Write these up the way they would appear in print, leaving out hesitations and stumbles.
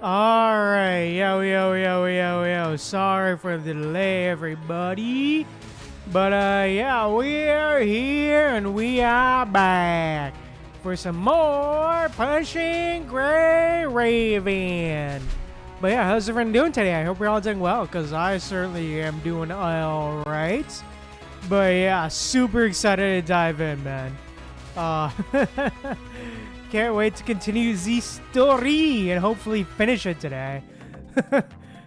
Alright, yo. Sorry for the delay, everybody. But, yeah, we are here and we are back for some more Pushing Gray Raven. But yeah, how's everyone doing today? I hope you're all doing well, because I certainly am doing alright. But yeah, super excited to dive in, man. Can't wait to continue the story and hopefully finish it today.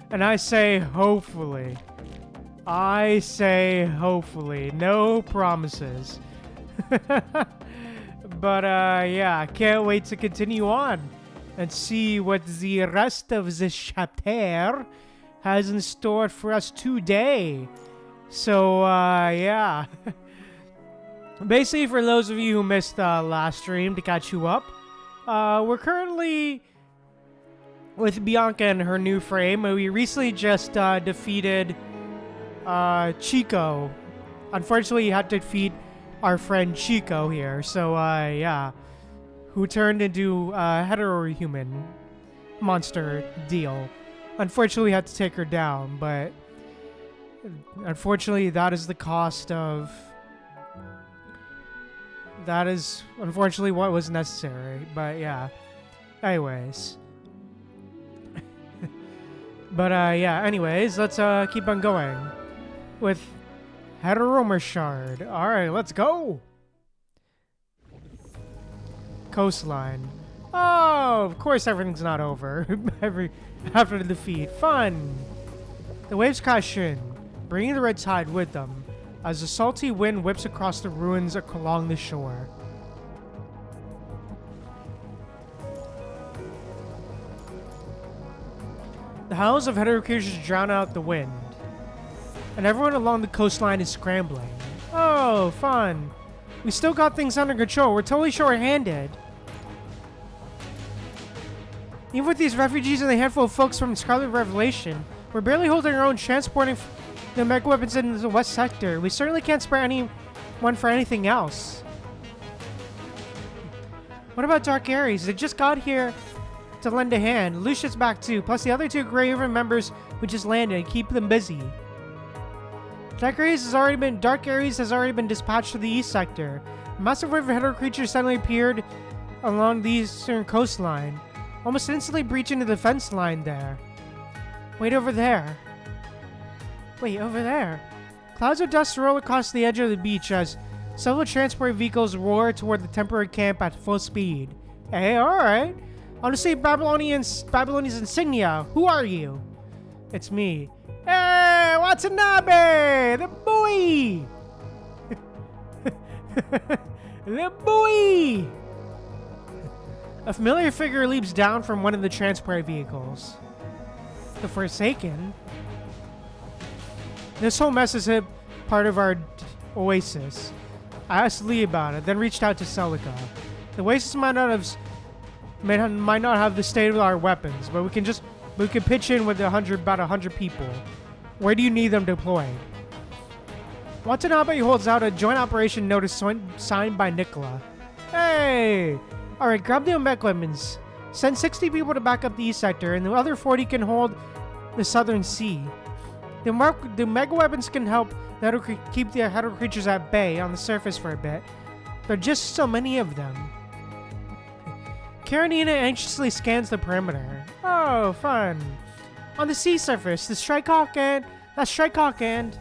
And I say hopefully. I say hopefully. No promises. But yeah, can't wait to continue on and see what the rest of this chapter has in store for us today. So yeah. Basically, for those of you who missed last stream, to catch you up, we're currently with Bianca and her new frame. We recently just defeated Chico. Unfortunately, you had to defeat our friend Chico here. So, yeah. Who turned into a hetero-human monster deal. Unfortunately, we had to take her down, but unfortunately, that is the cost of... That is, unfortunately, what was necessary. But, yeah. Anyways. But, yeah. Anyways, let's keep on going. With Heteromer Shard. Alright, let's go! Coastline. Oh, of course everything's not over. After the defeat. Fun! The waves crash in, bringing the red tide with them, as the salty wind whips across the ruins along the shore. The howls of hetero creatures drown out the wind, and everyone along the coastline is scrambling. Oh, fun. We still got things under control. We're totally short-handed. Even with these refugees and a handful of folks from Scarlet Revelation, we're barely holding our own, transporting the mega weapons in the west sector. We certainly can't spare anyone for anything else. What about Dark Ares? They just got here to lend a hand. Lucia's back too, plus the other two Grey River members who just landed. Keep them busy. Dark Ares has already been dispatched to the east sector. A massive wave of hetero creatures suddenly appeared along the eastern coastline, almost instantly breaching the defense line there. Wait over there. Wait, over there. Clouds of dust roll across the edge of the beach as several transport vehicles roar toward the temporary camp at full speed. Hey, alright. Honestly, Babylonian's insignia. Who are you? It's me. Hey, Watanabe! The boy! The boy! A familiar figure leaps down from one of the transport vehicles. The Forsaken? This whole mess is a part of our oasis. I asked Lee about it, then reached out to Celica. The oasis might not have the state-of-the-art weapons, but we can pitch in with about 100 people. Where do you need them deployed? Watanabe holds out a joint operation notice signed by Nicola. Hey! Alright, grab the mech weapons. Send 60 people to back up the east sector, and the other 40 can hold the southern sea. The mega weapons can help keep the hetero creatures at bay on the surface for a bit. There are just so many of them. Karenina anxiously scans the perimeter. Oh, fun. On the sea surface, that Strikehawk and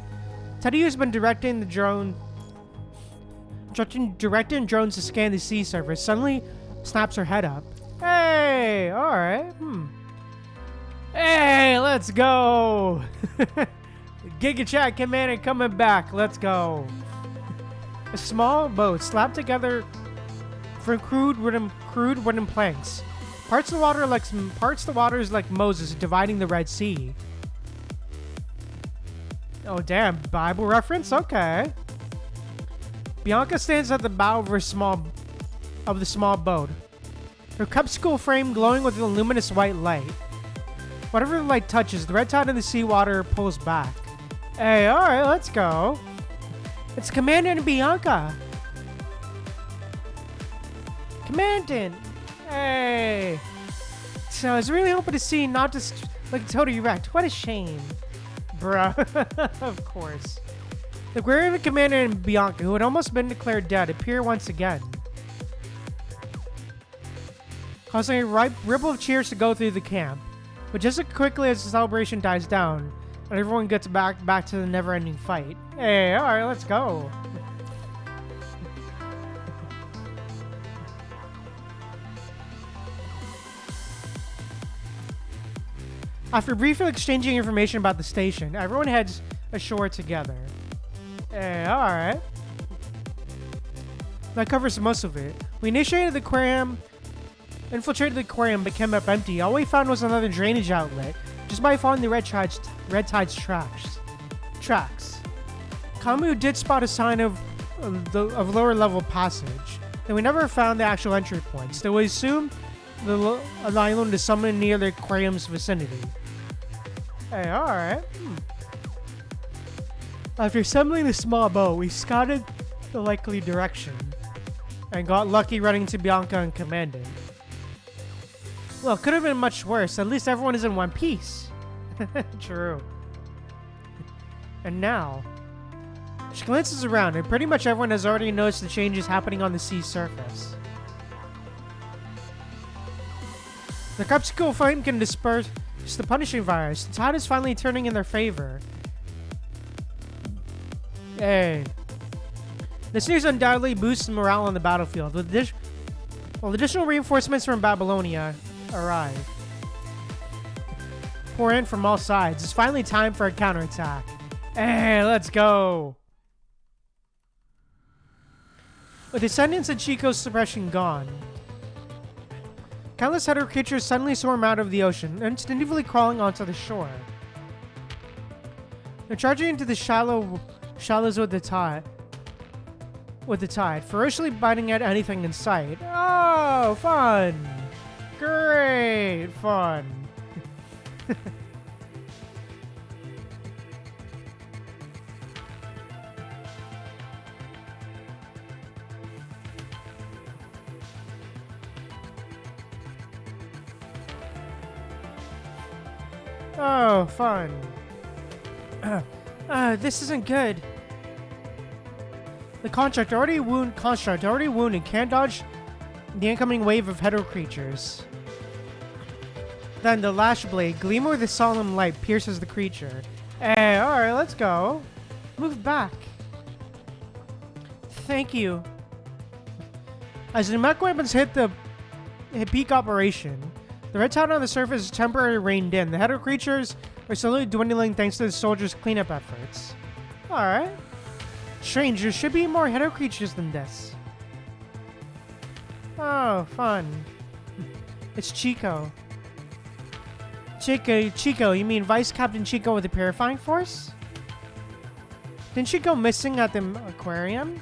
Teddy has been directing drones to scan the sea surface. Suddenly, snaps her head up. Hey, all right. Hey, let's go. Giga Chat Commander coming back. Let's go. A small boat slapped together from crude wooden planks. Parts of the water is like Moses dividing the Red Sea. Oh damn, Bible reference? Okay. Bianca stands at the bow of the small boat. Her cupsicle frame glowing with a luminous white light. Whatever the light touches, the red tide in the seawater pulls back. Hey, alright, let's go. It's Commander and Bianca. Commandant! Hey! So I was really hoping to see not just like totally wrecked. What a shame. Bruh. Of course. The Aquarium Commander and Bianca, who had almost been declared dead, appear once again, causing a ripple of cheers to go through the camp. But just as quickly as the celebration dies down, and everyone gets back to the never-ending fight. Hey, alright, let's go. After briefly exchanging information about the station, everyone heads ashore together. Hey, alright. That covers most of it. We initiated the aquarium, infiltrated the aquarium, but came up empty. All we found was another drainage outlet, just by following the red tide's tracks. Kamu did spot a sign of lower level passage, and we never found the actual entry point, so we assume the island is somewhere near the aquarium's vicinity. Hey, alright. After assembling the small boat, we scouted the likely direction and got lucky running into Bianca and Commandant. Well, it could have been much worse. At least everyone is in one piece. True. And now, she glances around, and pretty much everyone has already noticed the changes happening on the sea surface. The Crepuscular flame can disperse the punishing virus. The tide is finally turning in their favor. Hey. This news undoubtedly boosts morale on the battlefield. While additional reinforcements from Babylonia arrive, pour in from all sides. It's finally time for a counterattack. Hey, let's go. With Descendants and Chico's suppression gone, countless hetero creatures suddenly swarm out of the ocean, instinctively crawling onto the shore. They're charging into the shallows with the tide, ferociously biting at anything in sight. Oh, fun! Great fun! Oh, fun. This isn't good. The construct already wounded can't dodge the incoming wave of hetero creatures. Then the lash blade, gleaming with a solemn light, pierces the creature. Hey, alright, let's go. Move back. Thank you. As the mech weapons hit peak operation, the red tide on the surface is temporarily reined in. The hetero creatures are slowly dwindling thanks to the soldiers' cleanup efforts. Alright. Strange, there should be more hetero creatures than this. Oh, fun. It's Chico. Chico, you mean Vice Captain Chico with the Purifying Force? Didn't she go missing at the aquarium?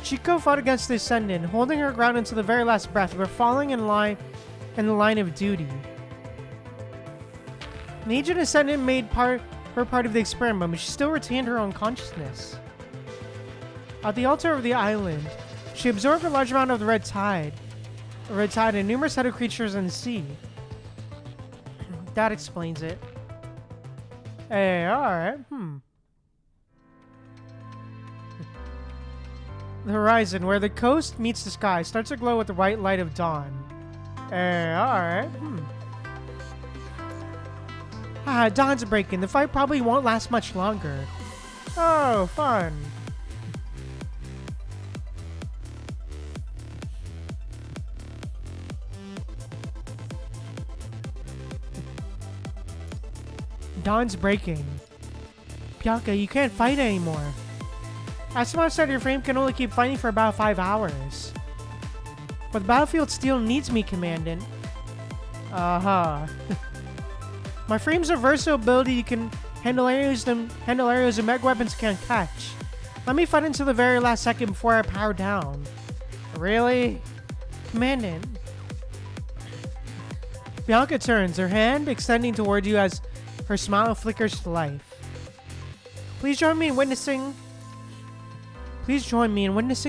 Chico fought against the Ascendant, holding her ground until the very last breath, but falling in the line of duty. The Agent Ascendant made her part of the experiment, but she still retained her own consciousness. At the altar of the island, she absorbed a large amount of the red tide and numerous other creatures in the sea. That explains it. Hey, alright, The horizon, where the coast meets the sky, starts to glow with the white light of dawn. Hey, alright, dawn's breaking. The fight probably won't last much longer. Oh, fun. Dawn's breaking. Bianca, you can't fight anymore. Astronauts said your frame can only keep fighting for about 5 hours. But the battlefield still needs me, Commandant. My frame's reversal ability can handle areas the mech weapons can't catch. Let me fight until the very last second before I power down. Really? Commandant. Bianca turns, her hand extending toward you as her smile flickers to life. Please join me in witnessing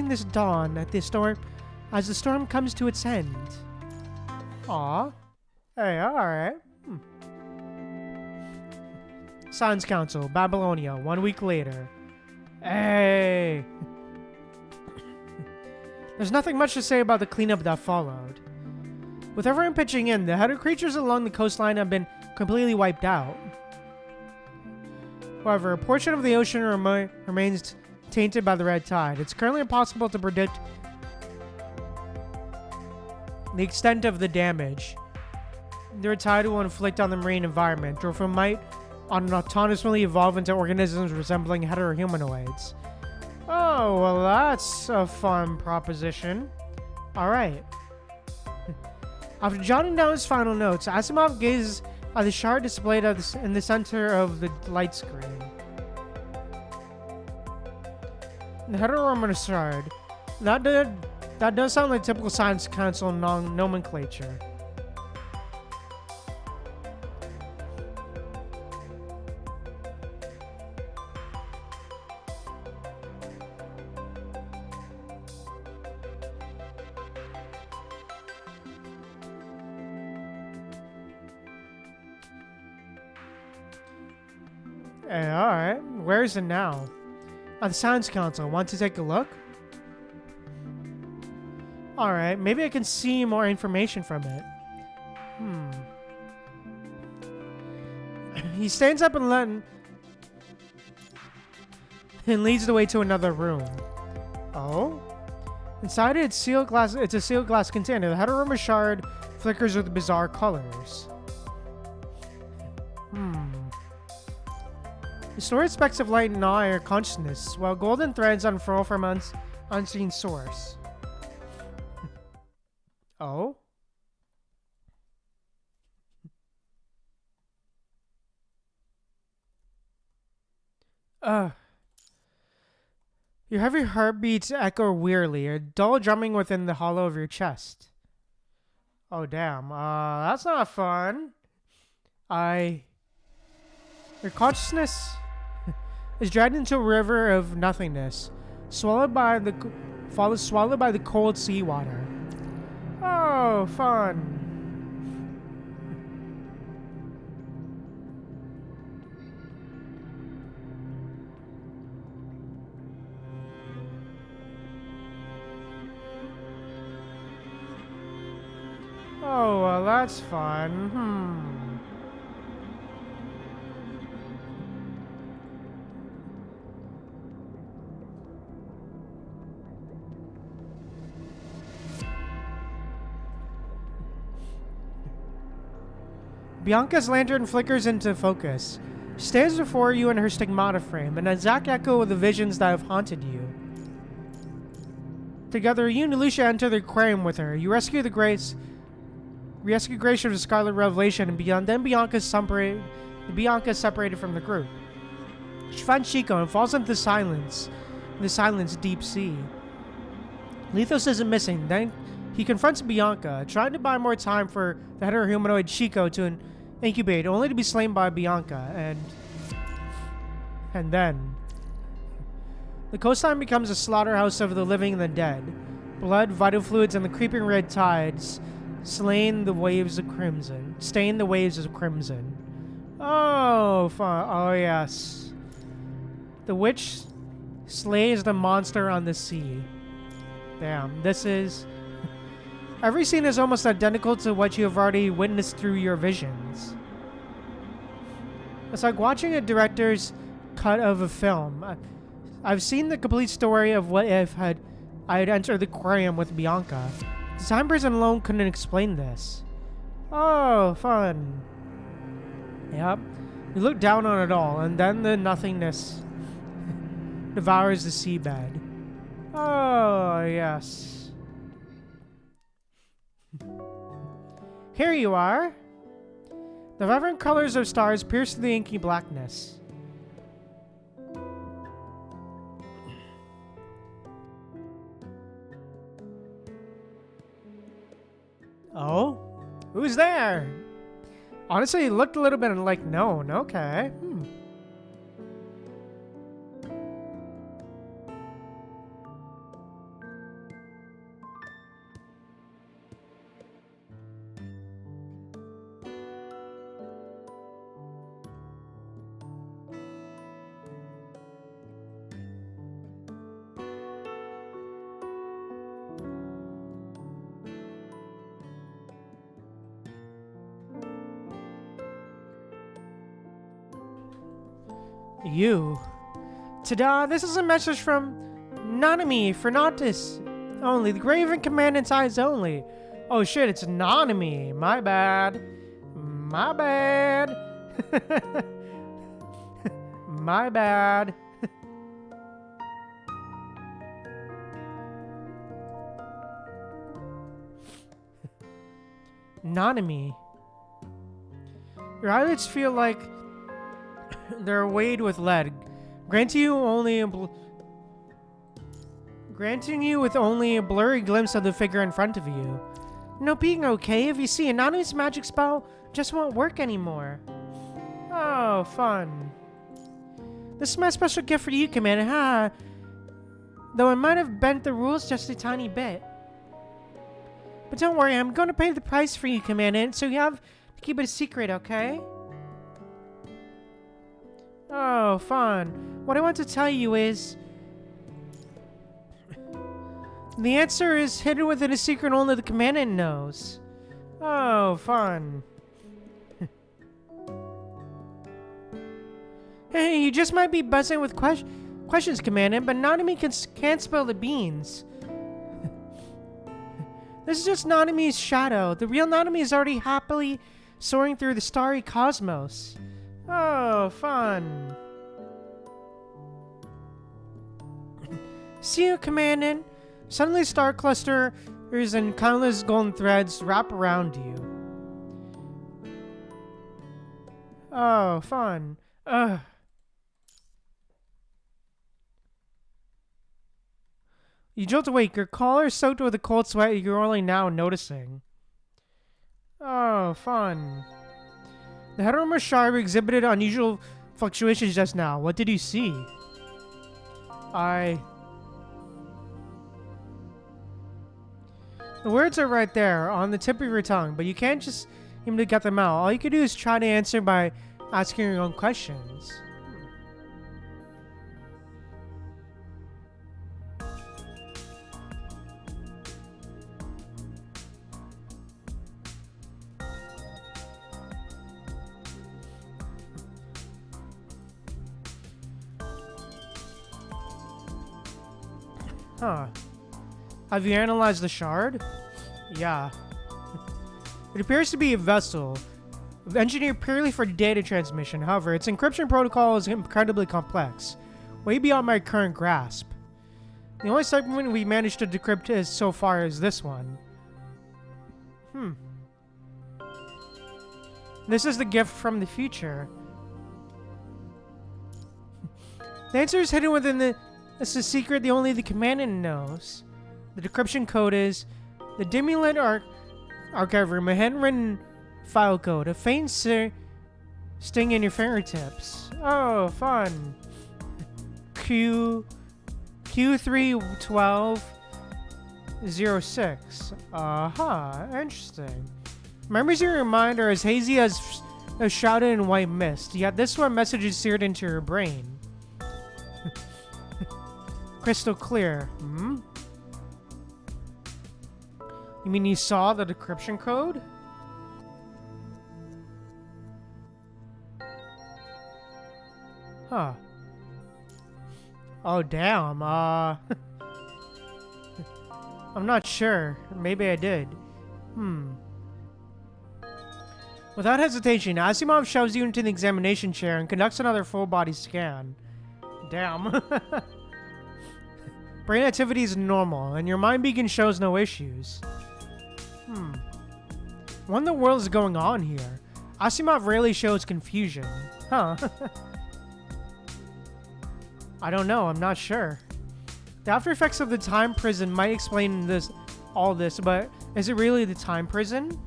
this dawn as the storm comes to its end. Aw. Hey, alright. Science Council, Babylonia, 1 week later. Hey! There's nothing much to say about the cleanup that followed. With everyone pitching in, the header creatures along the coastline have been completely wiped out. However, a portion of the ocean remains tainted by the red tide. It's currently impossible to predict the extent of the damage the red tide will inflict on the marine environment, or if it might autonomously evolve into organisms resembling heterohumanoids. Oh, well, that's a fun proposition. Alright. After jotting down his final notes, Asimov gazes at the shard displayed in the center of the light screen. The heterohumanoid shard. That does sound like typical Science Council nomenclature. Alright, where is it now? At the Science Council. Want to take a look? Alright, maybe I can see more information from it. He stands up and leads the way to another room. Oh? Inside it's sealed glass. It's a sealed glass container. The heterohumanoid shard flickers with bizarre colors. The stored specks of light gnaw your consciousness, while golden threads unfurl from unseen source. Oh? Your heavy heartbeats echo wearily, a dull drumming within the hollow of your chest. Oh, damn. That's not fun. Your consciousness is dragged into a river of nothingness, swallowed by the cold seawater. Oh, fun. Oh, well, that's fun. Bianca's lantern flickers into focus. She stands before you in her stigmata frame, an exact echo of the visions that have haunted you. Together, you and Lucia enter the aquarium with her. You rescue Grace from the Scarlet Revelation, and beyond. Then Bianca is separated from the group. She finds Chico and falls into the silence deep sea. Lethos isn't missing. Then he confronts Bianca, trying to buy more time for the heterohumanoid Chico to incubate, only to be slain by Bianca, and then the coastline becomes a slaughterhouse of the living and the dead. Blood, vital fluids, and the creeping red tides stain the waves of crimson. Oh, fun. Oh, yes. The witch slays the monster on the sea. Damn, this is... Every scene is almost identical to what you have already witnessed through your visions. It's like watching a director's cut of a film. I've seen the complete story of what if I had entered the aquarium with Bianca. The time prison alone couldn't explain this. Oh, fun. Yep. You look down on it all, and then the nothingness devours the seabed. Oh, yes. Here you are. The vibrant colors of stars pierce through the inky blackness. Oh? Who's there? Honestly, it looked a little bit like known. Okay. You. Ta-da! This is a message from Nanami for Nautis. Only the Graven Commandant's eyes only. Oh shit, it's Nanami. My bad. My bad. My bad. Nanami. Your eyelids feel like they're weighed with lead, granting you with only a blurry glimpse of the figure in front of you. No being okay if you see Nanami's magic spell just won't work anymore. Oh, fun. This is my special gift for you, Commander, huh? Though I might have bent the rules just a tiny bit. But don't worry, I'm going to pay the price for you, Commandant, so you have to keep it a secret, okay? Oh, fun. What I want to tell you is... the answer is hidden within a secret only the Commandant knows. Oh, fun. Hey, you just might be buzzing with questions, Commandant, but Nanami can't spill the beans. This is just Nanami's shadow. The real Nanami is already happily soaring through the starry cosmos. Oh, fun. See you, Commandant. Suddenly star clusters and countless golden threads wrap around you. Oh, fun. Ugh. You jolt awake, your collar soaked with a cold sweat you're only now noticing. Oh, fun. The heteromer shard exhibited unusual fluctuations just now. What did you see? The words are right there, on the tip of your tongue, but you can't just seem to get them out. All you can do is try to answer by asking your own questions. Huh. Have you analyzed the shard? Yeah. It appears to be a vessel, engineered purely for data transmission. However, its encryption protocol is incredibly complex, way beyond my current grasp. The only segment we managed to decrypt so far is this one. This is the gift from the future. The answer is hidden within the... It's a secret only the Commandant knows. The decryption code is the Dimulant Archive Room, a handwritten file code, a faint sting in your fingertips. Oh, fun. Q31206. Aha, interesting. Memories in your mind are as hazy as shrouded in white mist, yet this one message is seared into your brain. Crystal clear. You mean you saw the decryption code? Huh. Oh, damn. I'm not sure. Maybe I did. Without hesitation, Asimov shoves you into the examination chair and conducts another full-body scan. Damn. Brain activity is normal, and your mind beacon shows no issues. What in the world is going on here? Asimov rarely shows confusion. Huh. I don't know, I'm not sure. The after effects of the time prison might explain all this, but is it really the time prison?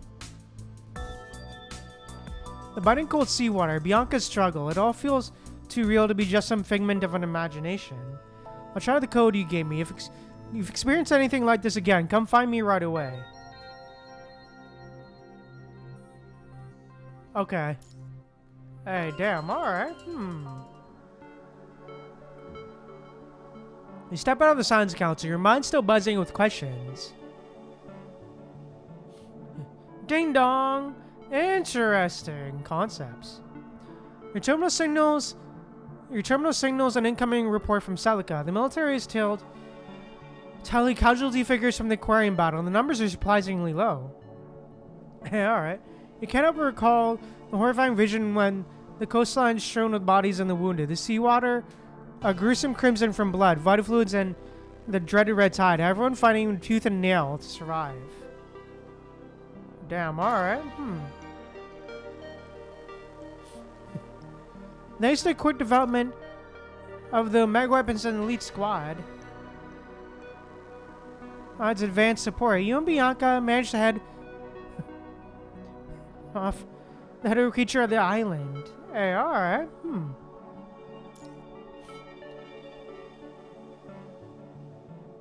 The biting cold seawater, Bianca's struggle, it all feels too real to be just some figment of an imagination. I'll try the code you gave me. If you've experienced anything like this again, come find me right away. Okay. Hey, damn, alright. You step out of the Science Council, your mind's still buzzing with questions. Ding dong! Interesting concepts. Your terminal signals Your terminal signals an incoming report from Celica. The military has tallied casualty figures from the aquarium battle, and the numbers are surprisingly low. Alright. You can't help but recall the horrifying vision when the coastline is strewn with bodies and the wounded. The seawater, a gruesome crimson from blood, vital fluids, and the dreaded red tide. Everyone fighting with tooth and nail to survive. Damn, alright. Nice to quick development of the mega weapons and elite squad. It's advanced support. You and Bianca managed to head off the head of a creature of the island. Hey, alright.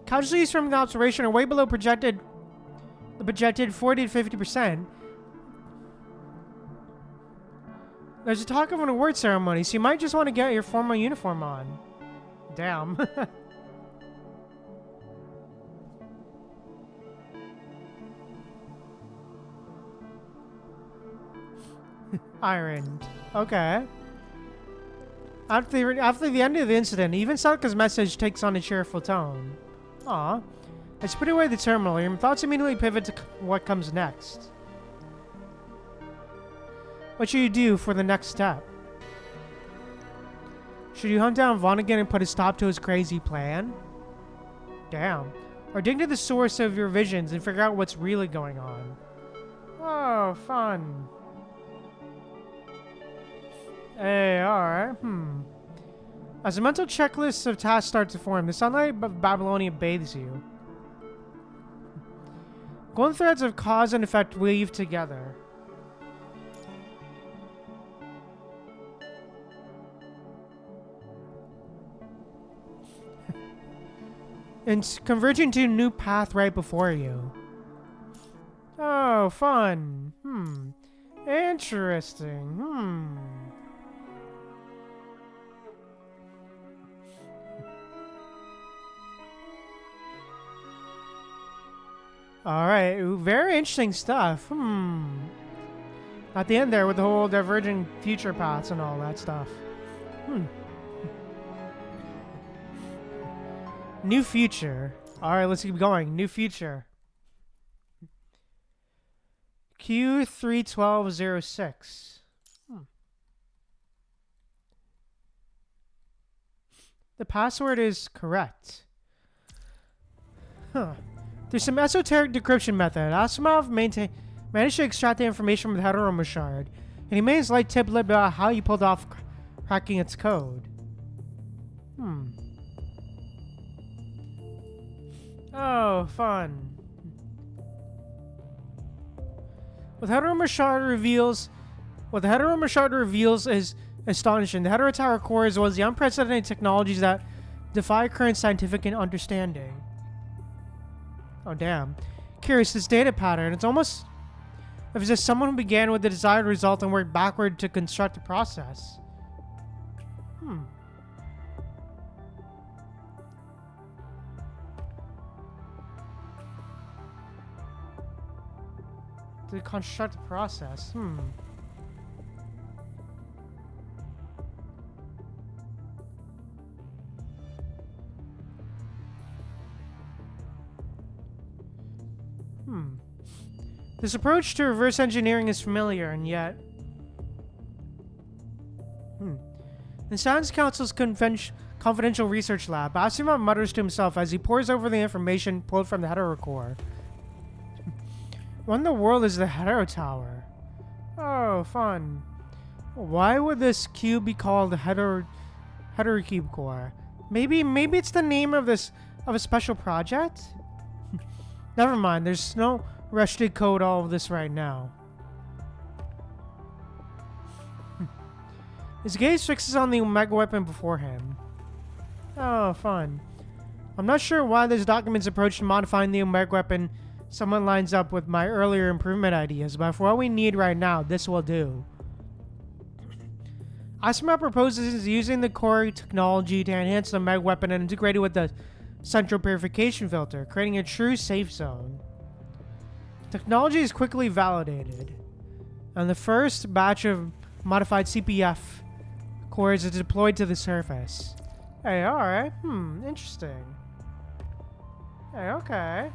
Casualties from the observation are way below the projected 40 to 50%. There's a talk of an award ceremony, so you might just want to get your formal uniform on. Damn. Ironed. Okay. After the end of the incident, even Salka's message takes on a cheerful tone. Aw. As you put away the terminal, your thoughts immediately pivot to what comes next. What should you do for the next step? Should you hunt down Vonnegut and put a stop to his crazy plan? Damn. Or dig to the source of your visions and figure out what's really going on. Oh, fun. Hey, alright. As a mental checklist of tasks starts to form, the sunlight of Babylonia bathes you. Golden threads of cause and effect weave together. And converging to a new path right before you. Oh, fun. Interesting. Alright, very interesting stuff. At the end there with the whole diverging future paths and all that stuff. New future. Alright, let's keep going. New future. Q31206. The password is correct. There's some esoteric decryption method. Asimov managed to extract the information from the Heteroma shard, and he made his light tip about how you pulled off cracking its code. Oh, fun. What the Heteroma shard reveals is astonishing. The Hetero Tower core as well as the unprecedented technologies that defy current scientific understanding. Oh, damn. Curious, this data pattern, it's almost as if someone who began with the desired result and worked backward to construct the process. To construct the process. This approach to reverse engineering is familiar, and yet... In Science Council's confidential research lab, Asimov mutters to himself as he pores over the information pulled from the Hetero core. What in the world is the Hetero Tower? Oh, fun. Why would this cube be called the Heterocube core? Maybe it's the name of a special project? Never mind, there's no rush to code all of this right now. His gaze fixes on the Omega weapon before him. Oh, fun. I'm not sure why this document's approach to modifying the Omega weapon somewhat lines up with my earlier improvement ideas, but for what we need right now, this will do. Asimov proposes using the core technology to enhance the Omega weapon and integrate it with the central purification filter, creating a true safe zone. Technology is quickly validated, and the first batch of modified CPF cores is deployed to the surface. Hey, alright. Interesting. Hey, okay.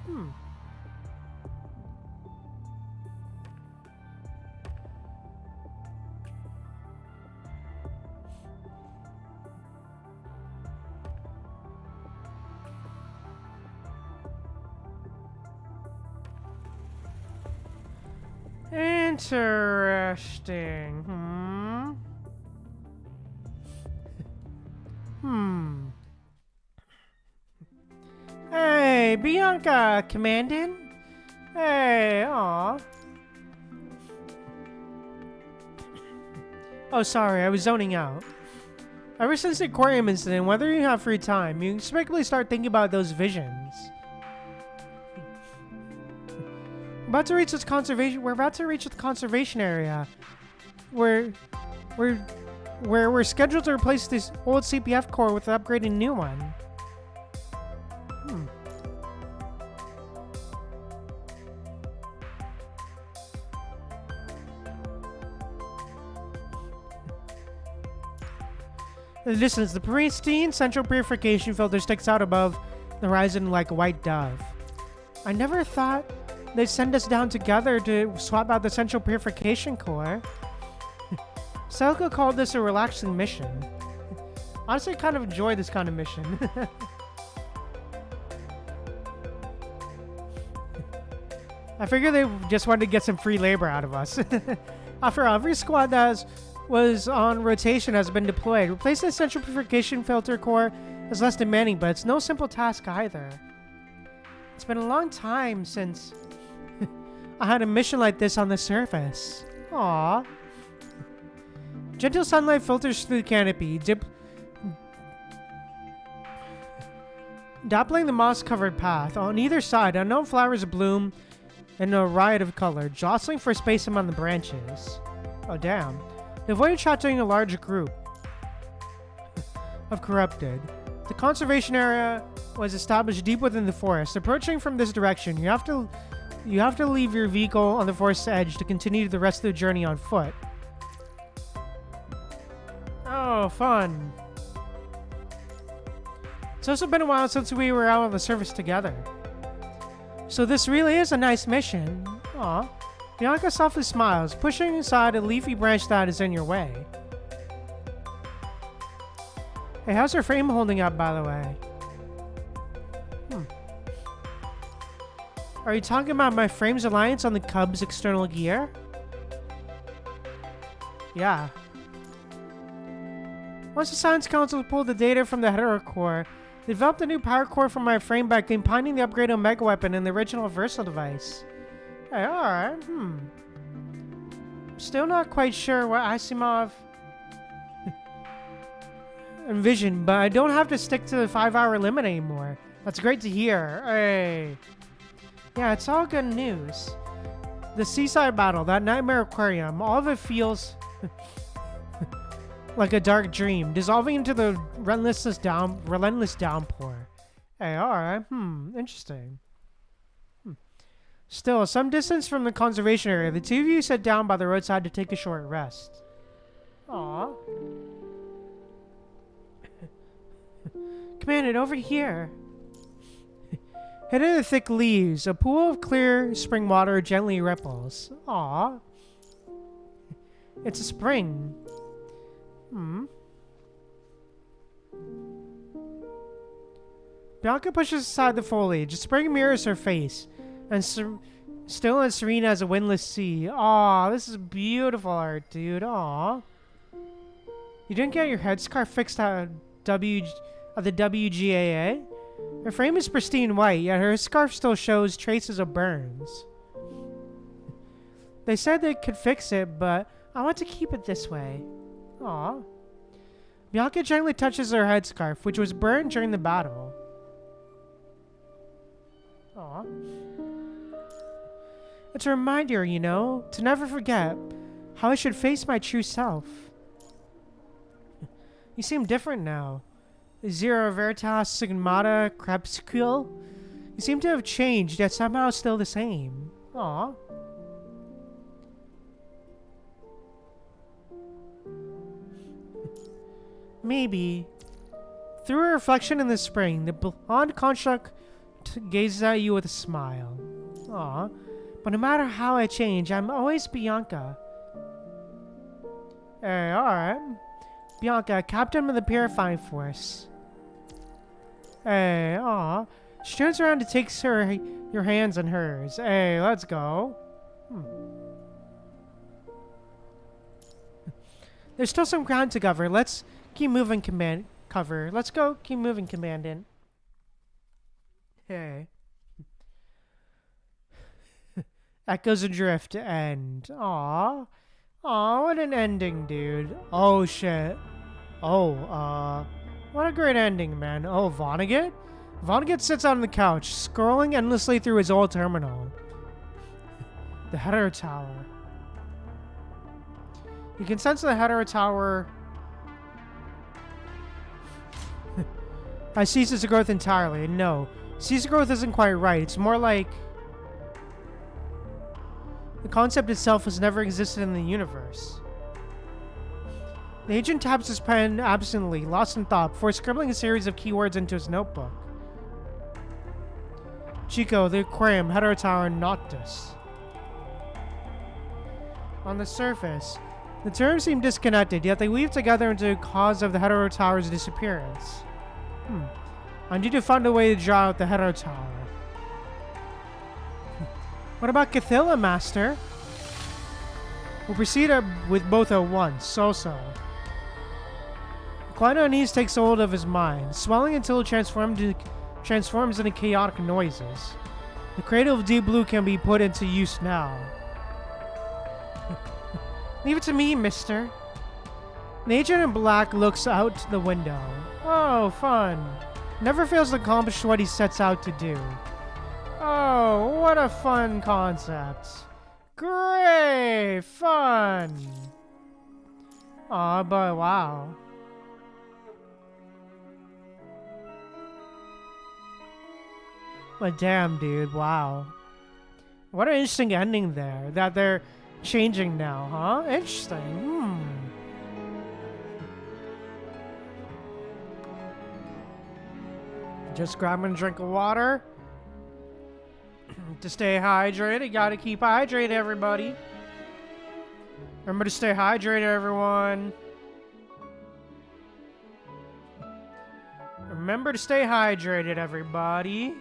Interesting. Hey, Bianca, Commandant? Hey, aw. Oh, sorry, I was zoning out. Ever since the aquarium incident, whether you have free time, you expectedly start thinking about those visions. We're about to reach the conservation area. We're scheduled to replace this old CPF core with an upgraded new one. In the distance, the pristine central purification filter sticks out above the horizon like a white dove. I never thought they'd send us down together to swap out the central purification core. Selka called this a relaxing mission. Honestly, I kind of enjoy this kind of mission. I figure they just wanted to get some free labor out of us. After all, every squad that was on rotation has been deployed. Replacing the central purification filter core is less demanding, but it's no simple task either. It's been a long time since I had a mission like this on the surface. Aww. Gentle sunlight filters through the canopy, dappling the moss-covered path. On either side, unknown flowers bloom in a riot of color, jostling for space among the branches. Oh, damn. They avoid attracting a large group of corrupted. The conservation area was established deep within the forest. Approaching from this direction, you have to leave your vehicle on the forest's edge to continue the rest of the journey on foot. Oh, fun. It's also been a while since we were out on the surface together. So this really is a nice mission. Aw. Bianca softly smiles, pushing aside a leafy branch that is in your way. Hey, how's her frame holding up, by the way? Are you talking about my frame's reliance on the Cub's external gear? Yeah. Once the Science Council pulled the data from the Hetero Core, they developed a new power core for my frame by combining the upgraded Omega Weapon and the original Versal device. Hey, alright, Still not quite sure what Asimov envisioned, but I don't have to stick to the 5-hour limit anymore. That's great to hear. Hey. Yeah, it's all good news. The seaside battle, that nightmare aquarium, all of it feels like a dark dream, dissolving into the relentless downpour. Hey, alright, interesting. Still, some distance from the conservation area, the two of you sat down by the roadside to take a short rest. Aww. Commandant, over here. Hidden in the thick leaves, a pool of clear spring water gently ripples. Aww. It's a spring. Bianca pushes aside the foliage. The spring mirrors her face, and still and serene as a windless sea. Aw, this is beautiful art, dude. Aw. You didn't get your headscarf fixed at the WGAA? Her frame is pristine white, yet her scarf still shows traces of burns. They said they could fix it, but I want to keep it this way. Aw. Bianca gently touches her headscarf, which was burned during the battle. Aw. It's a reminder, you know, to never forget how I should face my true self. You seem different now. Zero Veritas Sigmata Crepuscule. You seem to have changed, yet somehow still the same. Aw. Maybe. Through a reflection in the spring, the blonde construct gazes at you with a smile. Aw, but no matter how I change, I'm always Bianca. Hey, alright. Bianca, captain of the Purifying Force. Hey, aw. She turns around and takes your hands in hers. Hey, let's go. There's still some ground to cover. Let's keep moving, cover. Let's go. Keep moving, Commandant. Hey. Echoes Adrift end. Aw. Aw, what an ending, dude. Oh, shit. Oh, what a great ending, man. Oh, Vonnegut? Vonnegut sits on the couch, scrolling endlessly through his old terminal. The Hetero Tower. You can sense the Hetero Tower has ceased its growth entirely. And no, ceased growth isn't quite right. It's more like the concept itself has never existed in the universe. The agent taps his pen absently, lost in thought, before scribbling a series of keywords into his notebook. Chico, the aquarium, Hetero Tower, Noctis. On the surface, the terms seem disconnected, yet they weave together into the cause of the Hetero Tower's disappearance. I need to find a way to draw out the Hetero Tower. What about Cathilla, Master? We'll proceed with both at once. So. Quiet unease takes hold of his mind, swelling until it transforms into chaotic noises. The cradle of deep blue can be put into use now. Leave it to me, mister. The agent in black looks out the window. Oh, fun. Never fails to accomplish what he sets out to do. Oh, what a fun concept. Great fun. Aw, but wow. But damn, dude, wow. What an interesting ending there. That they're changing now, huh? Interesting. Just grabbing a drink of water. To stay hydrated, gotta keep hydrated, everybody. Remember to stay hydrated, everyone. Remember to stay hydrated, everybody.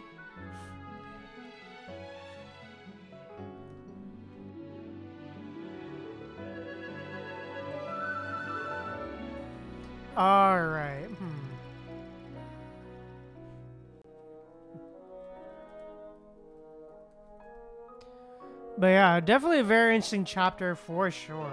All right. But yeah, definitely a very interesting chapter for sure.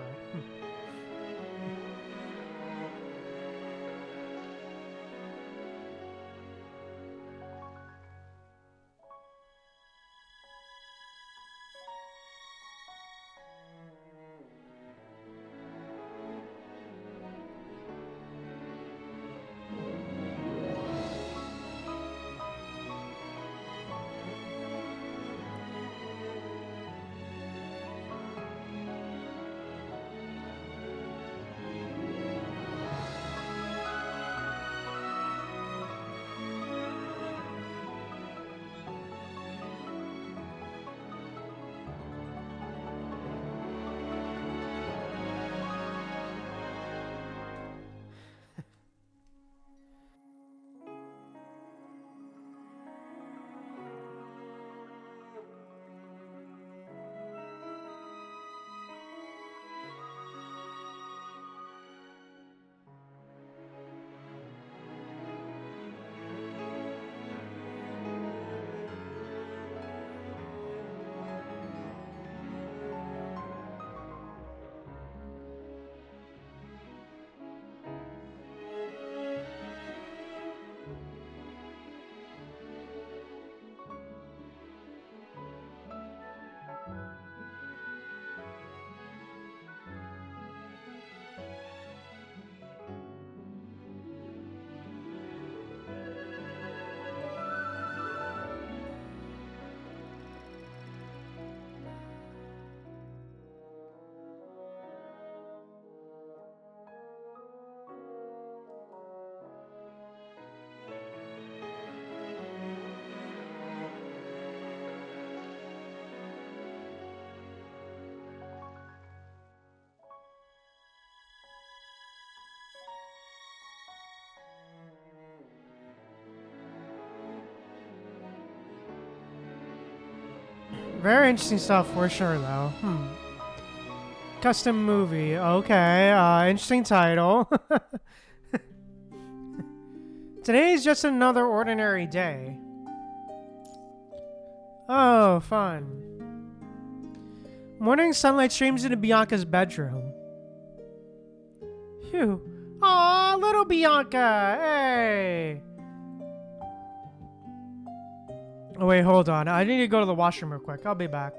Very interesting stuff for sure, though. Custom movie. Okay. Interesting title. Today is just another ordinary day. Oh, fun. Morning sunlight streams into Bianca's bedroom. Phew. Aw, little Bianca! Hey! Oh, wait, hold on. I need to go to the washroom real quick. I'll be back.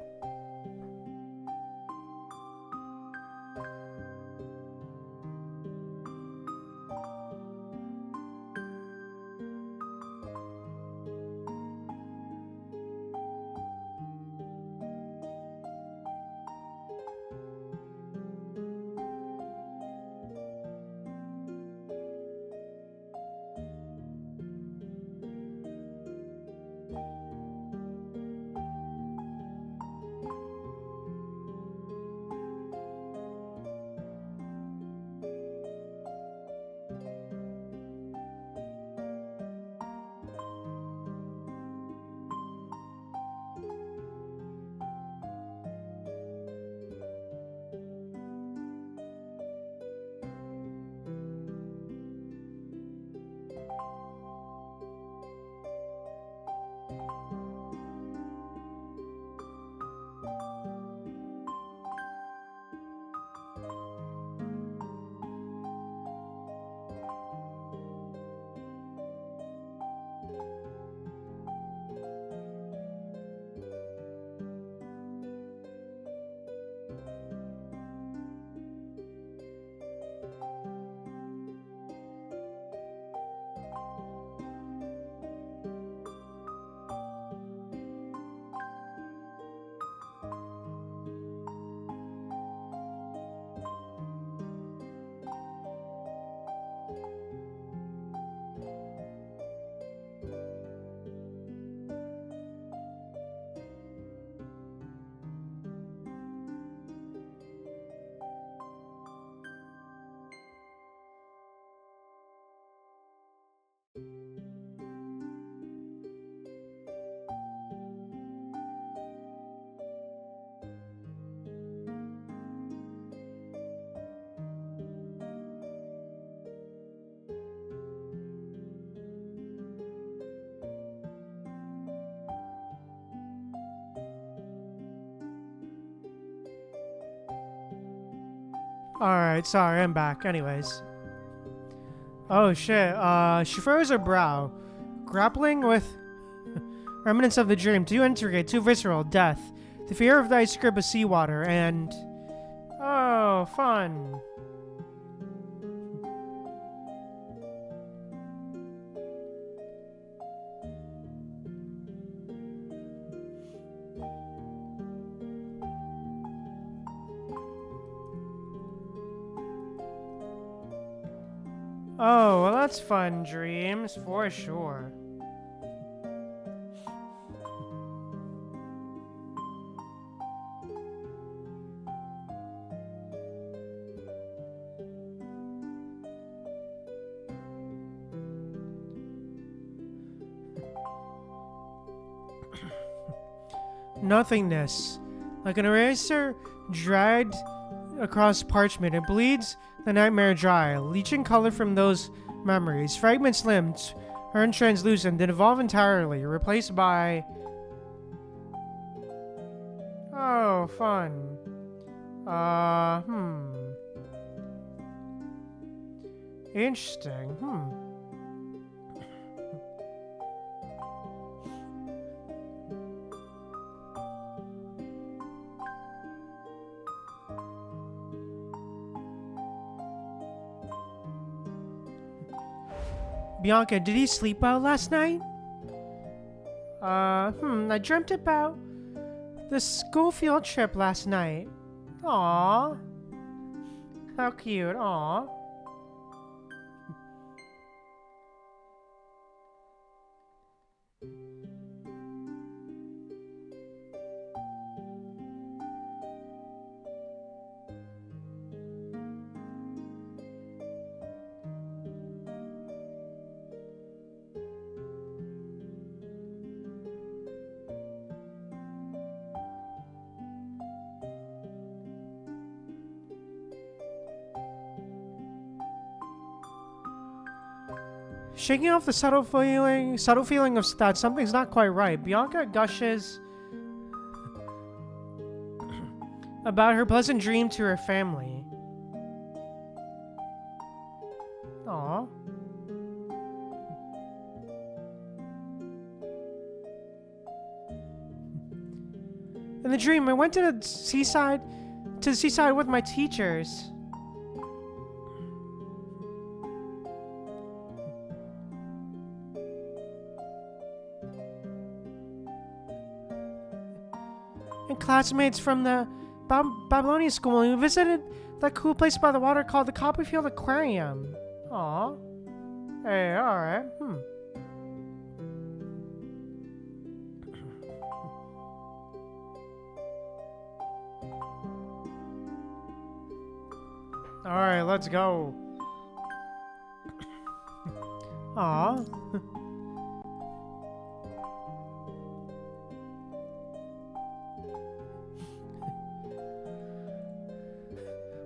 Alright, sorry, I'm back. Anyways. Oh shit, she furrows her brow, grappling with remnants of the dream, too intricate, too visceral, death, the fear of the ice grip of seawater, and... Oh, fun. Oh, well that's fun dreams, for sure. Nothingness. Like an eraser dragged across parchment, it bleeds the nightmare dry, leaching color from those memories. Fragments limbed, turn translucent, then evolve entirely, replaced by... Oh, fun. Interesting. Bianca, did he sleep well last night? I dreamt about the school field trip last night. Aww. How cute, aww. Shaking off the subtle feeling of that something's not quite right, Bianca gushes about her pleasant dream to her family. Aww. In the dream, I went to the seaside with my teachers. And classmates from the Babylonian school, and we visited that cool place by the water called the Copperfield Aquarium. Aw. Hey, alright. Alright, let's go. Aw.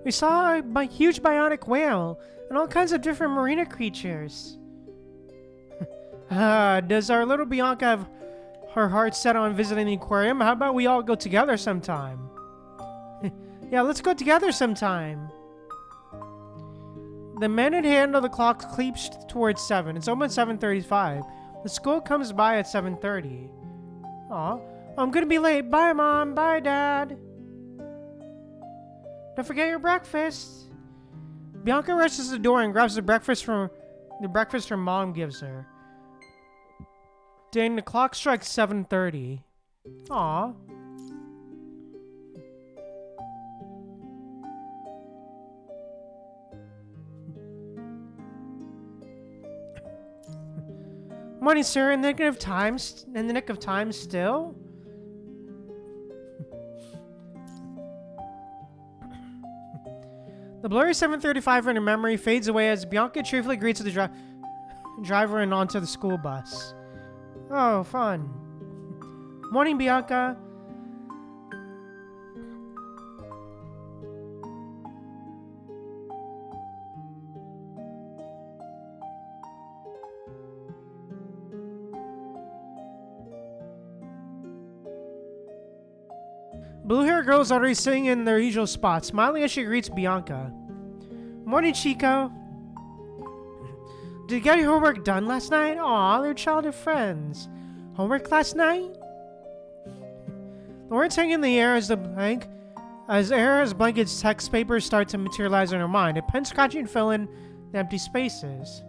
We saw a huge bionic whale and all kinds of different marina creatures. Does our little Bianca have her heart set on visiting the aquarium? How about we all go together sometime? Yeah, let's go together sometime. The minute hand of the clock creeps towards 7. It's almost 7:35. The school comes by at 7:30. Aw, I'm gonna be late. Bye, Mom. Bye, Dad. Don't forget your breakfast. Bianca rushes to the door and grabs the breakfast her mom gives her. Dang, the clock strikes 7:30. Aw. Morning, sir. In the nick of time still? The blurry 7:35 in her memory fades away as Bianca cheerfully greets the driver and onto the school bus. Oh, fun. Morning, Bianca. Blue-haired girl is already sitting in their usual spot, smiling as she greets Bianca. Morning, Chico. Did you get your homework done last night? Aw, they're childhood friends. Homework last night? The words hang in the air as Blanca's text papers start to materialize in her mind, a pen scratching fill in the empty spaces.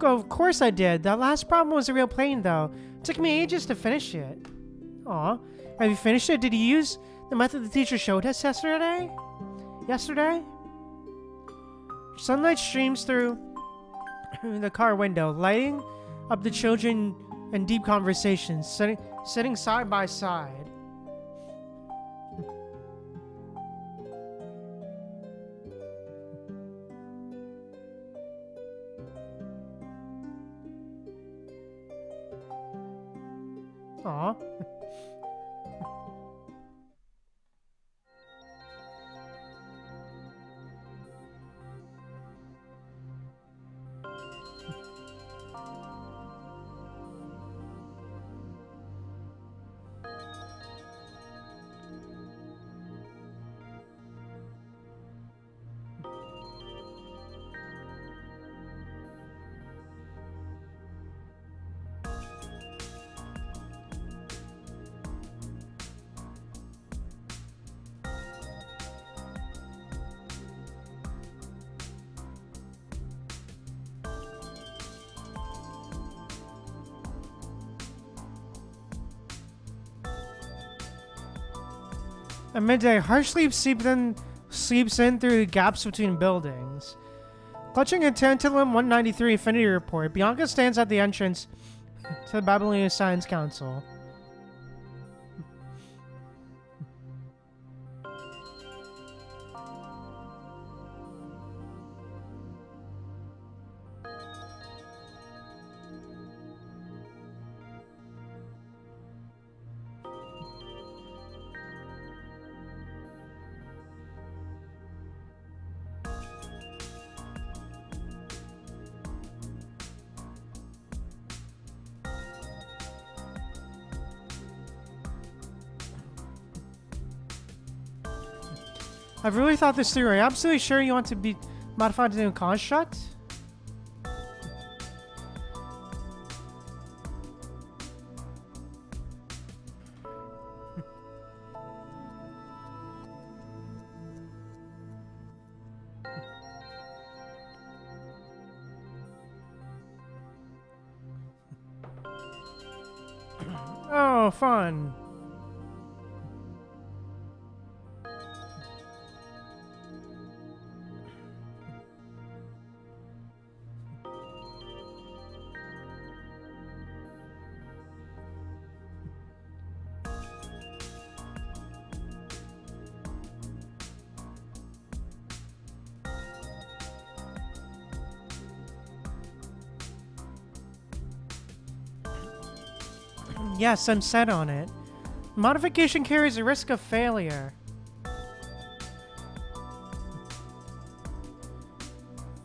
Of course I did. That last problem was a real pain, though. It took me ages to finish it. Aw. Have you finished it? Did you use the method the teacher showed us yesterday? Sunlight streams through the car window, lighting up the children in deep conversations, sitting side by side. Aw. At midday, harsh sleep seeps in through the gaps between buildings. Clutching a Tantalum 193 Infinity Report, Bianca stands at the entrance to the Babylonian Science Council. I've really thought this through. Are you absolutely sure you want to be modified into a construct? Oh, fun. Yes, I'm set on it. Modification carries a risk of failure.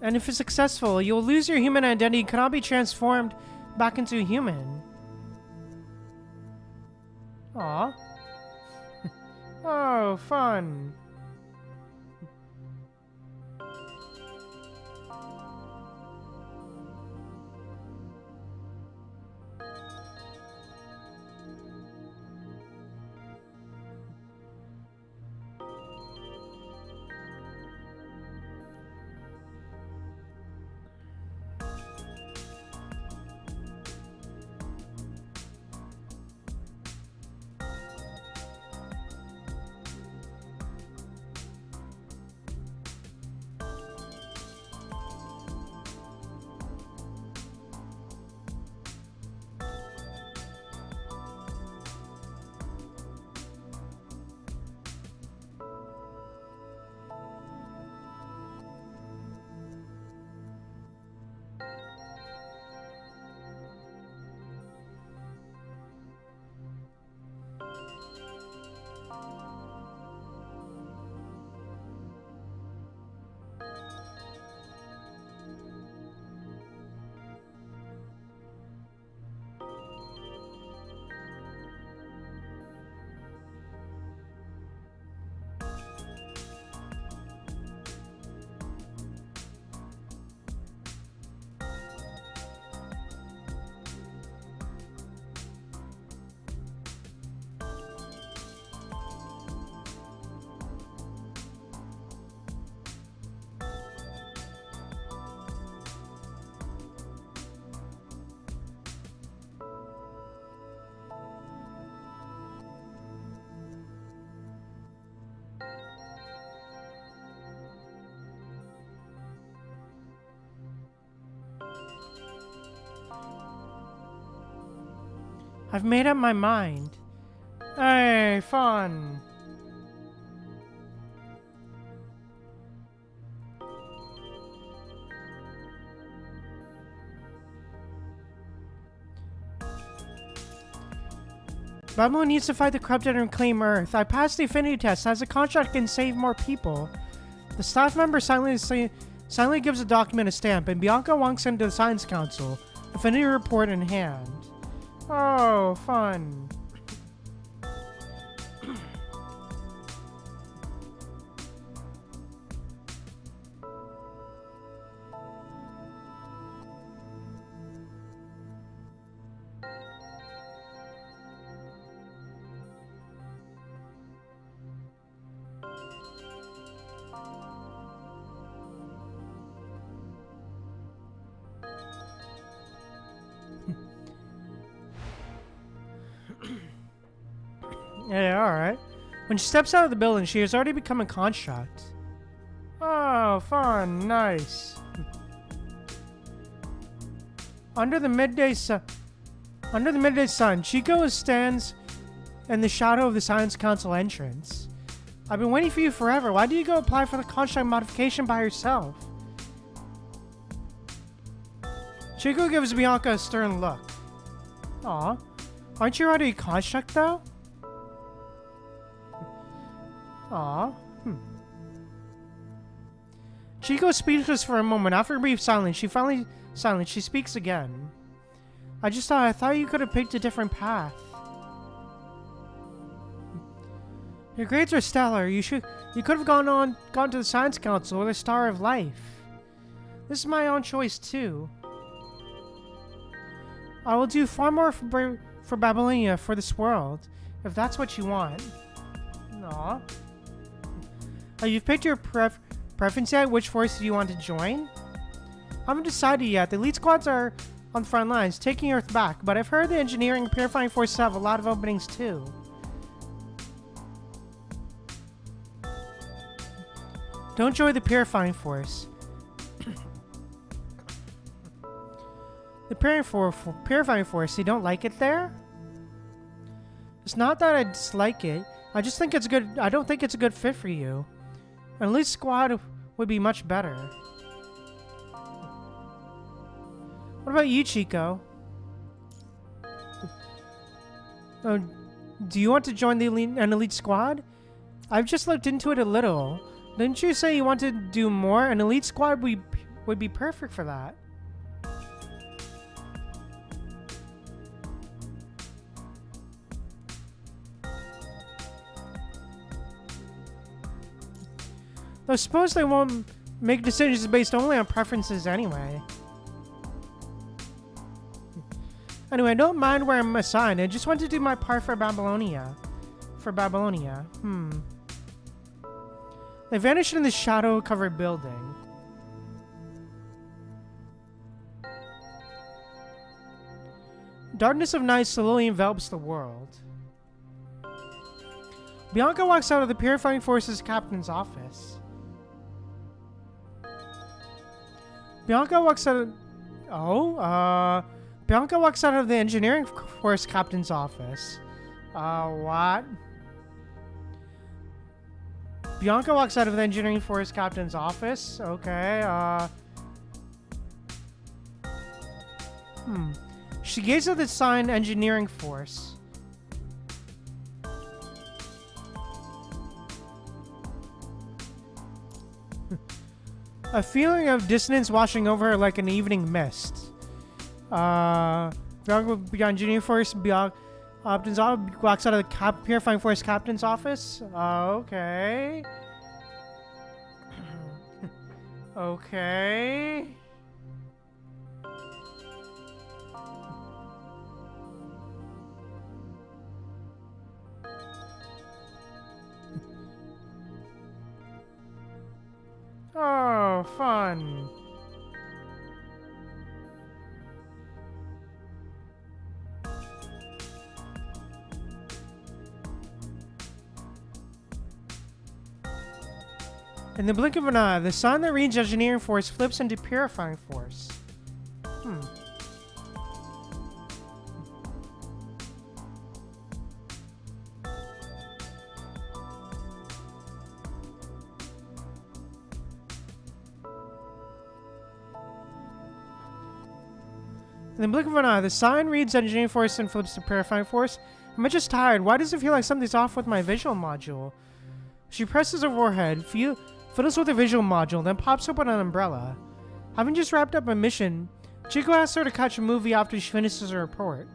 And if it's successful, you'll lose your human identity and cannot be transformed back into a human. Aw. Oh, fun. I've made up my mind. Hey, fun. Babylon needs to fight the corrupted and reclaim Earth. I passed the affinity test. As a contract can save more people. The staff member silently gives the document a stamp, and Bianca walks into the Science Council, affinity report in hand. Oh, fun. Yeah, alright. When she steps out of the building, she has already become a construct. Oh, fun. Nice. Under the midday sun, Chico stands in the shadow of the Science Council entrance. I've been waiting for you forever. Why did you go apply for the construct modification by yourself? Chico gives Bianca a stern look. Aw. Aren't you already a construct, though? Aw. Chico speechless for a moment. After a brief silence, she speaks again. I thought you could have picked a different path. Your grades are stellar. You could have gone to the Science Council or the Star of Life. This is my own choice too. I will do far more for Babylonia for this world, if that's what you want. Aw. You've picked your preference yet? Which force do you want to join? I haven't decided yet. The elite squads are on the front lines, taking Earth back, but I've heard the engineering and purifying forces have a lot of openings too. Don't join the purifying force. The purifying force, you don't like it there? It's not that I dislike it. I just think it's good. I don't think it's a good fit for you. An elite squad would be much better. What about you, Chico? Do you want to join an elite squad? I've just looked into it a little. Didn't you say you want to do more? An elite squad would be perfect for that. Though suppose they won't make decisions based only on preferences anyway. Anyway, I don't mind where I'm assigned. I just want to do my part for Babylonia. They vanished in the shadow-covered building. Darkness of night slowly envelops the world. Bianca walks out of the Purifying Forces captain's office. Bianca walks out of the engineering force captain's office. What? Bianca walks out of the engineering force captain's office. Okay, She gazes at the sign engineering force. A feeling of dissonance washing over her like an evening mist. Bianca engineering force. Bianca walks out of the purifying force captain's office. Okay. Okay. Oh, fun. In the blink of an eye, the sign that reads engineering force flips into purifying force. In the blink of an eye, the sign reads engineering force and flips to purifying force. Am I just tired? Why does it feel like something's off with my visual module? She presses her forehead, fiddles with her visual module, then pops open an umbrella. Having just wrapped up a mission, Chico asks her to catch a movie after she finishes her report.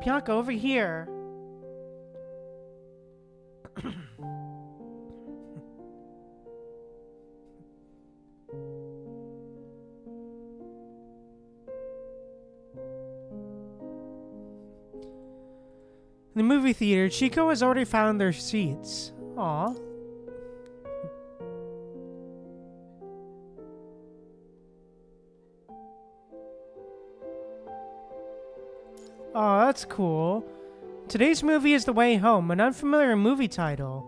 Bianca, over here. In the movie theater, Chico has already found their seats. Aw. Oh, that's cool. Today's movie is The Way Home, an unfamiliar movie title.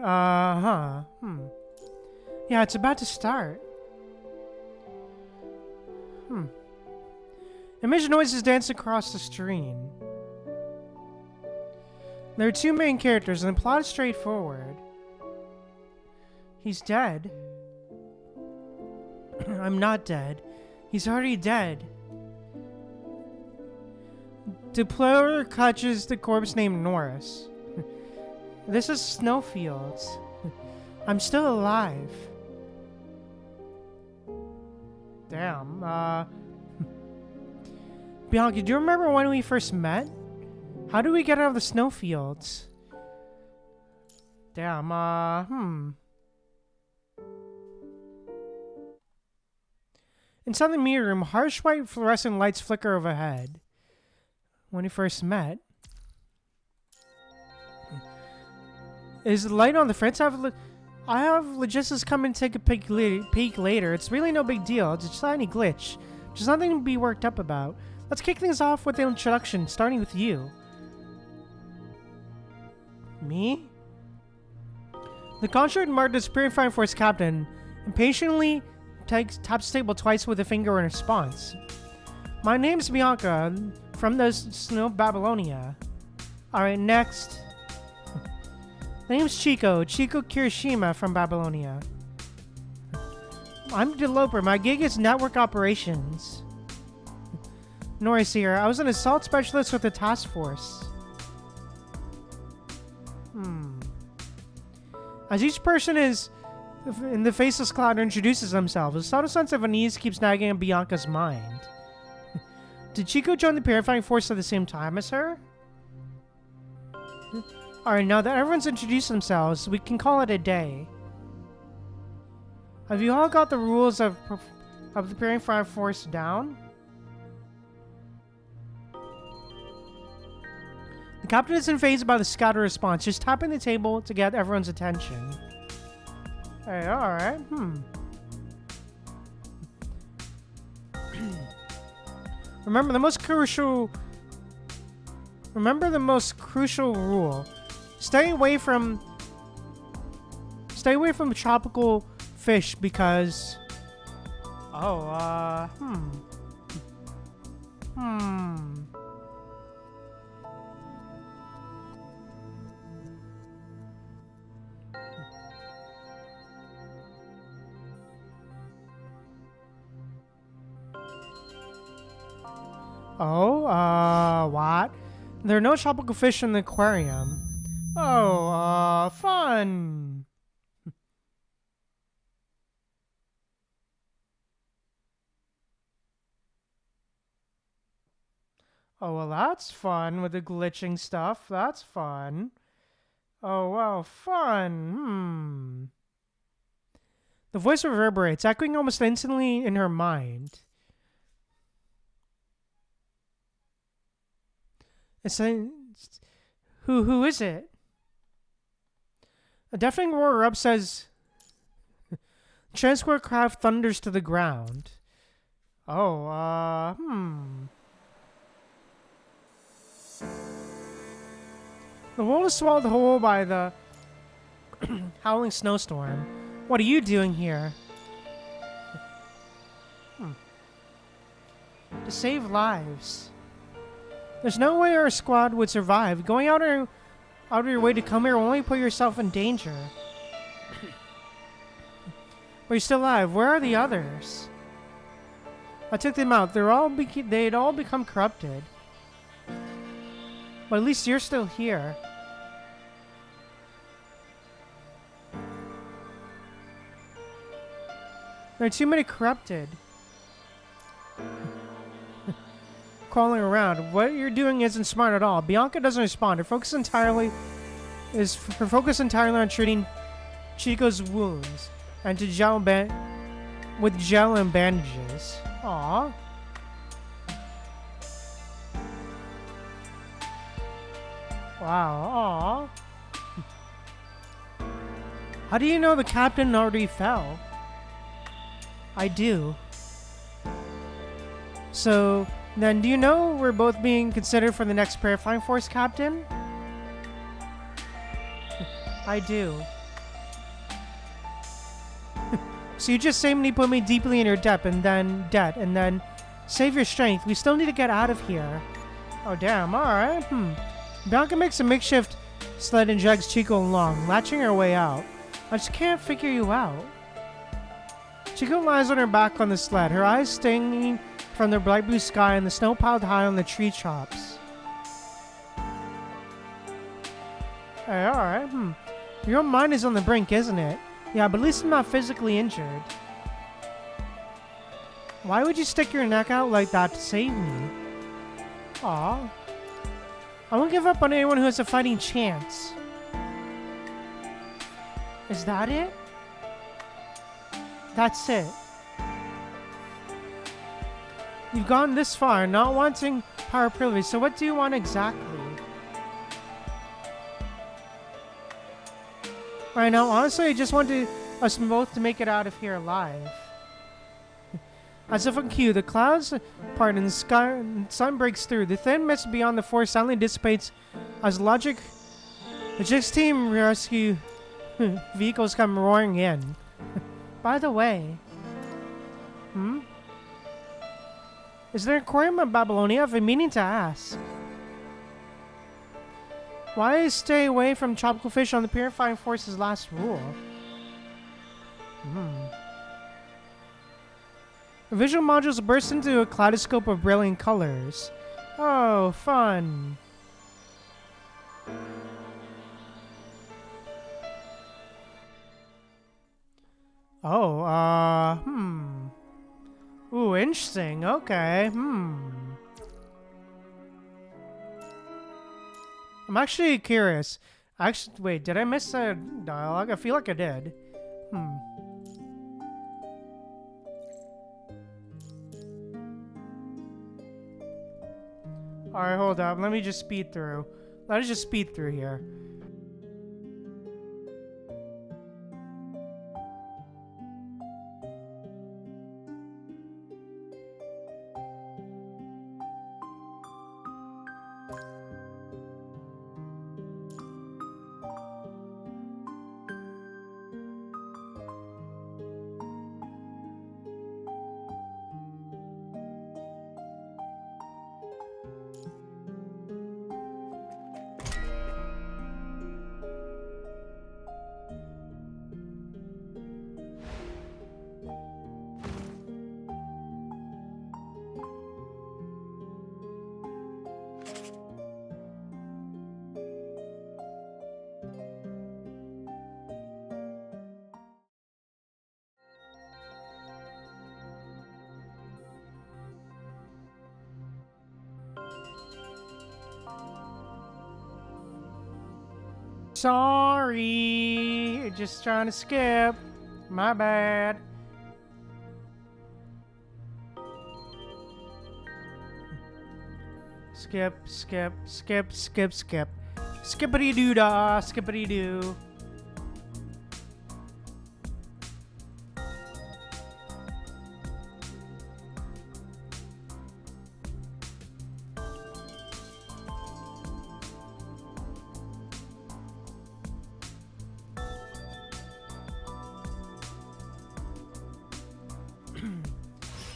Uh-huh. Yeah, it's about to start. Image noises dance across the screen. There are two main characters, and the plot is straightforward. He's dead. I'm not dead. He's already dead. The player catches the corpse named Norris. This is snowfields. I'm still alive. Damn, Bianca, do you remember when we first met? How did we get out of the snowfields? Damn, Inside the meeting room, harsh white fluorescent lights flicker overhead. When we first met. Is the light on the front side? I have logistics come and take a peek later. It's really no big deal. It's just a tiny glitch. Just nothing to be worked up about. Let's kick things off with the introduction, starting with you. Me? The construct marked as Purifying Force Captain impatiently taps the table twice with a finger in response. My name's Bianca, from the Snow Babylonia. Alright, next. My name's Chico Kirishima from Babylonia. I'm a developer. My gig is network operations. Norris here. I was an assault specialist with the task force. As each person is in the faceless cloud introduces themselves, a subtle sense of unease keeps nagging at Bianca's mind. Did Chico join the Purifying Force at the same time as her? Alright, now that everyone's introduced themselves, we can call it a day. Have you all got the rules of the Purifying Force down? The captain isn't fazed by the scatter response, just tapping the table to get everyone's attention. Hey, alright, Remember the most crucial rule. Stay away from tropical fish because what? There are no tropical fish in the aquarium. Oh, fun! Oh, well, that's fun with the glitching stuff. That's fun. Oh, well, fun. The voice reverberates, echoing almost instantly in her mind. It's saying, who is it? A deafening roar up says, transport craft thunders to the ground. Oh, The world is swallowed whole by the howling snowstorm. What are you doing here? To save lives. There's no way our squad would survive. Going out of your way to come here will only put yourself in danger. But you're still alive. Where are the others? I took them out. They'd all become corrupted. But at least you're still here. There are too many corrupted. Crawling around. What you're doing isn't smart at all. Bianca doesn't respond. Her focus entirely on treating Chico's wounds and with gel and bandages. Aww. Wow. Aww. How do you know the captain already fell? I do. So, then do you know we're both being considered for the next Purifying Force captain? I do. So you just saved me, put me deeply in your debt, and then save your strength. We still need to get out of here. Oh, damn. Alright. Bianca makes a makeshift sled and drags Chico along, latching her way out. I just can't figure you out. Chico lies on her back on the sled, her eyes stinging from the bright blue sky and the snow piled high on the tree tops. Hey, alright. Your own mind is on the brink, isn't it? Yeah, but at least I'm not physically injured. Why would you stick your neck out like that to save me? Aw. I won't give up on anyone who has a fighting chance. Is that it? That's it. You've gone this far, not wanting power privilege, so what do you want exactly? Right now, honestly, I just want us both to make it out of here alive. As if on cue, the clouds part and the sun breaks through. The thin mist beyond the forest suddenly dissipates as the Jig's team rescue vehicles come roaring in. By the way, is there an aquarium in Babylonia? I've been meaning to ask. Why stay away from tropical fish on the Purifying Force's last rule? The visual modules burst into a kaleidoscope of brilliant colors. Oh, fun. Oh, Ooh, interesting. Okay, I'm actually curious. Wait, did I miss a dialogue? I feel like I did. Alright, hold up. Let me just speed through. Let us just speed through here. Sorry, just trying to skip. My bad. Skip, skip, skip, skip, skip. Skippity-doo-dah, skippity-doo.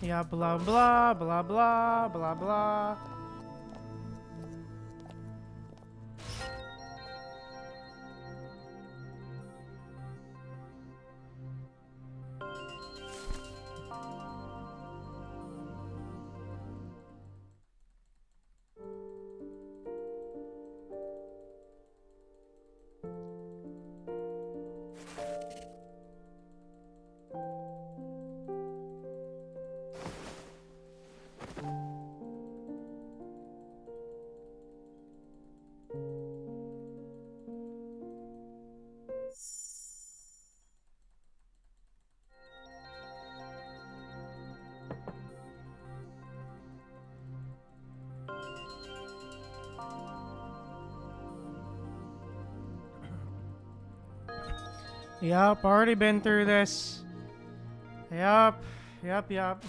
Yeah, blah, blah, blah, blah, blah, blah. Yup, already been through this. Yup, yup, yup.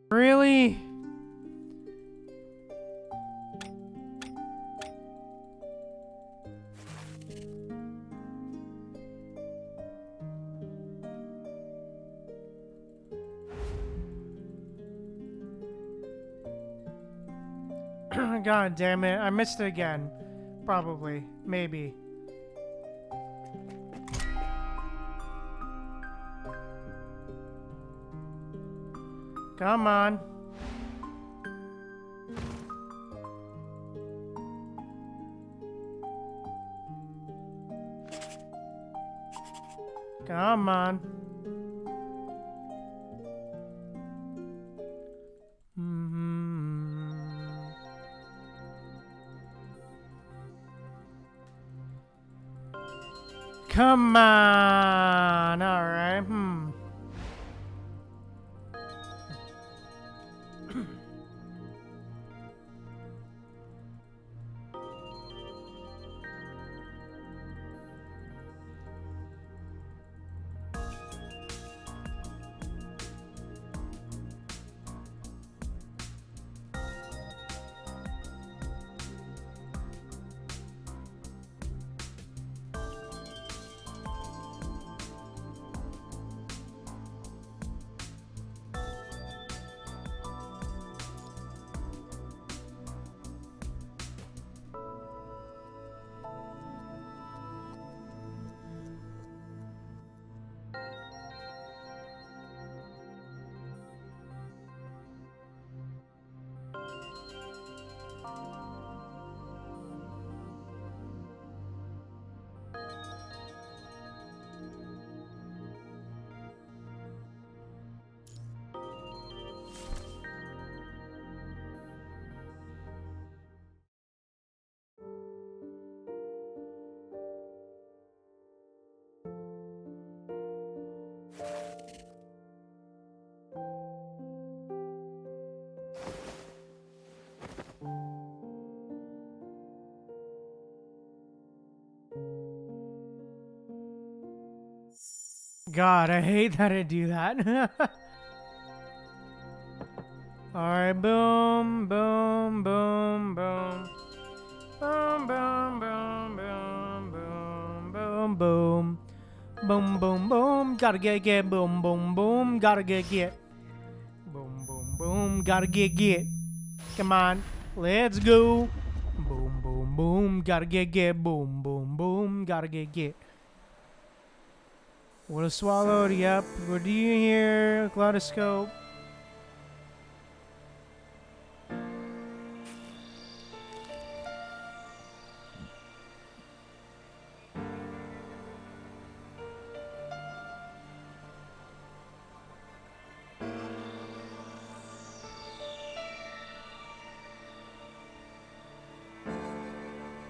Really? God damn it. I missed it again. Probably. Maybe. Come on. Come on. Come on. All right. God, I hate that I do that. Alright, boom, boom, boom, boom. Boom, boom, boom, boom, boom, boom, boom. Boom, boom, boom. Gotta get. Boom, boom, boom. Gotta get. Boom, boom, boom. Gotta get. Come on. Let's go. Boom, boom, boom. Gotta get. Boom, boom, boom. Gotta get. Would have swallowed, yep. What do you hear? Kaleidoscope.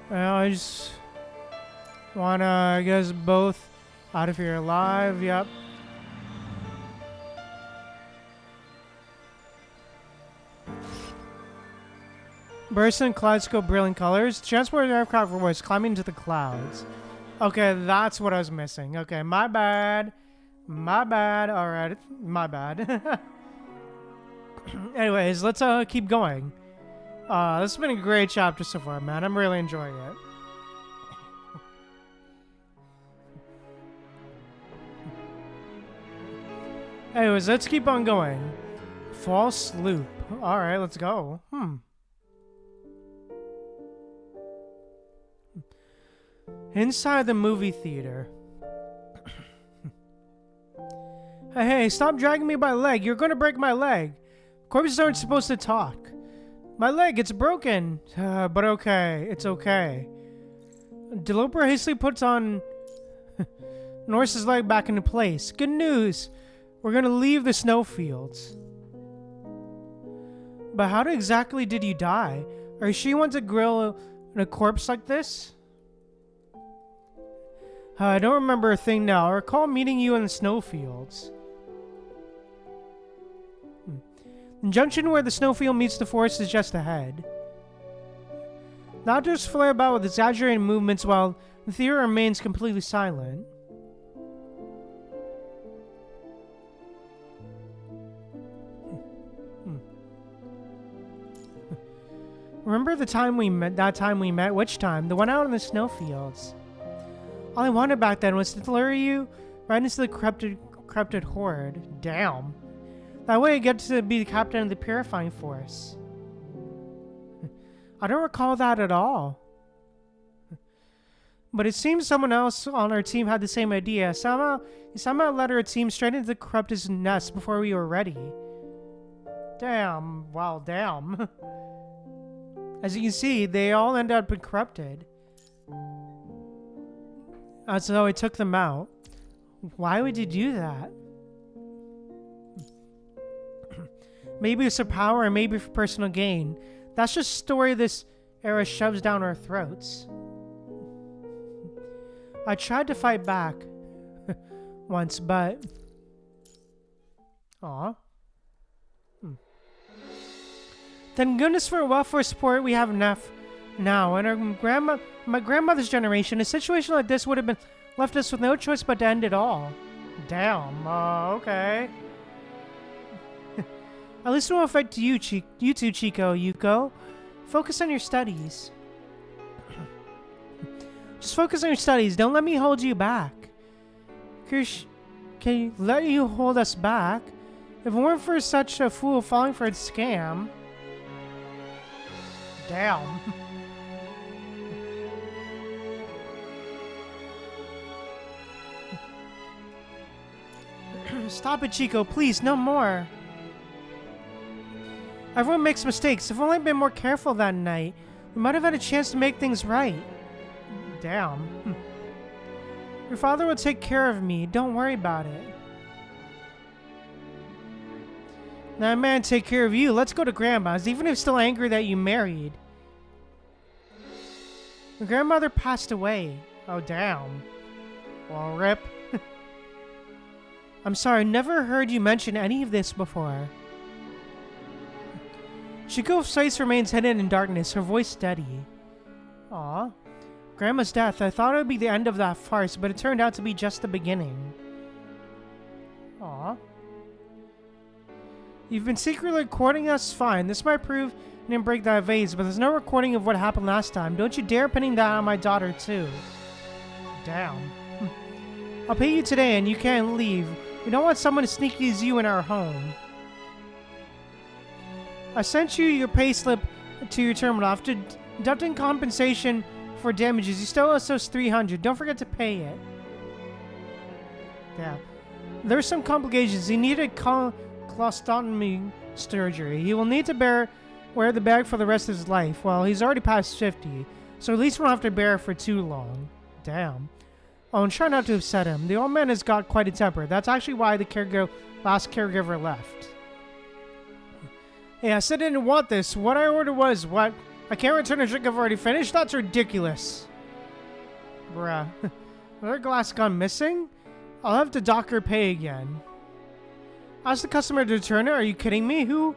Well, I just wanna, I guess, both out of here alive, yep. Burst in kaleidoscope brilliant colors. Transport aircraft was climbing into the clouds. Okay, that's what I was missing. Okay, my bad. My bad. Alright, my bad. Anyways, let's keep going. This has been a great chapter so far, man. I'm really enjoying it. Anyways, let's keep on going. False loop. Alright, let's go. Inside the movie theater. Hey, stop dragging me by the leg. You're gonna break my leg. Corpses aren't supposed to talk. My leg, it's broken. But okay, it's okay. Developer hastily puts on Norse's leg back into place. Good news. We're gonna leave the snowfields. But how exactly did you die? Are you sure you want to grill a corpse like this? I don't remember a thing now. I recall meeting you in the snowfields. The junction where the snowfield meets the forest is just ahead. The outdoors flare about with exaggerated movements while the theater remains completely silent. Remember the time we met? That time we met? Which time? The one out in the snowfields. All I wanted back then was to lure you right into the corrupted horde. Damn. That way I get to be the captain of the purifying force. I don't recall that at all. But it seems someone else on our team had the same idea. Somehow led our team straight into the corrupted nest before we were ready. Damn. Well, damn. As you can see, they all ended up being corrupted. So I took them out. Why would you do that? Maybe it's for power and maybe for personal gain. That's just a story this era shoves down our throats. I tried to fight back once, but... Aw. Thank goodness for welfare support we have enough now. In my grandmother's generation, a situation like this would have been left us with no choice but to end it all. Damn. Okay. At least it won't affect you too, Chico, Yuko. Focus on your studies. Just focus on your studies. Don't let me hold you back. Can you let you hold us back? If it weren't for such a fool falling for a scam. Damn. Stop it, Chico. Please, no more. Everyone makes mistakes. If only I'd been more careful that night, we might have had a chance to make things right. Damn. Your father will take care of me. Don't worry about it. Now, man, take care of you. Let's go to Grandma's, even if he's still angry that you married. Your grandmother passed away. Oh, damn. Well, rip. I'm sorry, never heard you mention any of this before. Chico's face remains hidden in darkness, her voice steady. Aw. Grandma's death, I thought it would be the end of that farce, but it turned out to be just the beginning. Aw. You've been secretly recording us? Fine. This might prove you didn't break that vase, but there's no recording of what happened last time. Don't you dare pinning that on my daughter, too. Damn. I'll pay you today and you can't leave. We don't want someone as sneaky as you in our home. I sent you your payslip to your terminal. After deducting compensation for damages, you still owe us 300. Don't forget to pay it. Yeah. There's some complications. He needed colostomy surgery. He will need to wear the bag for the rest of his life. Well, he's already past 50, so at least we won't have to bear it for too long. Damn. Oh, and try not to upset him. The old man has got quite a temper. That's actually why the last caregiver left. Hey, I said I didn't want this. What I ordered was what? I can't return a drink I've already finished? That's ridiculous. Bruh. Another glass gone missing? I'll have to dock her pay again. Ask the customer to return it? Are you kidding me? Who?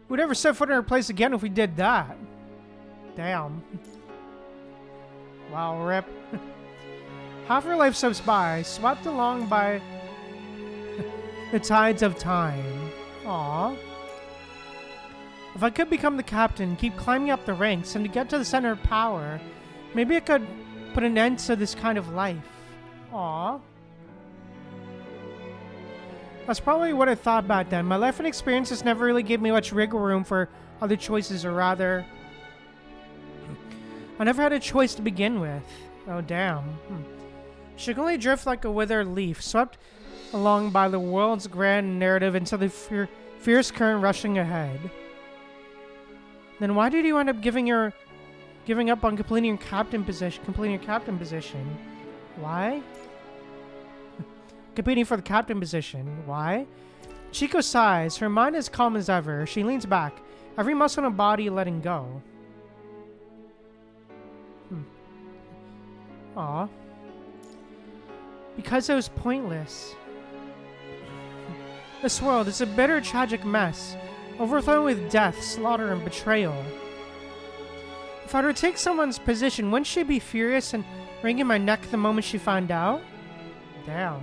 Would ever set foot in her place again if we did that? Damn. Wow, rip. Half her life slips by, swept along by the tides of time. Aww. If I could become the captain, keep climbing up the ranks, and to get to the center of power, maybe I could put an end to this kind of life. Aww. That's probably what I thought back then. My life and experiences never really gave me much wiggle room for other choices, or rather, I never had a choice to begin with. Oh, damn. She can only drift like a withered leaf, swept along by the world's grand narrative into the fierce current rushing ahead. Then why did you end up giving up on completing your captain position? Why? Competing for the captain position. Why? Chico sighs. Her mind is calm as ever. She leans back, every muscle in her body letting go. Aw. Because it was pointless. This world is a bitter, tragic mess, overflowing with death, slaughter, and betrayal. If I were to take someone's position, wouldn't she be furious and wringing my neck the moment she found out? Damn.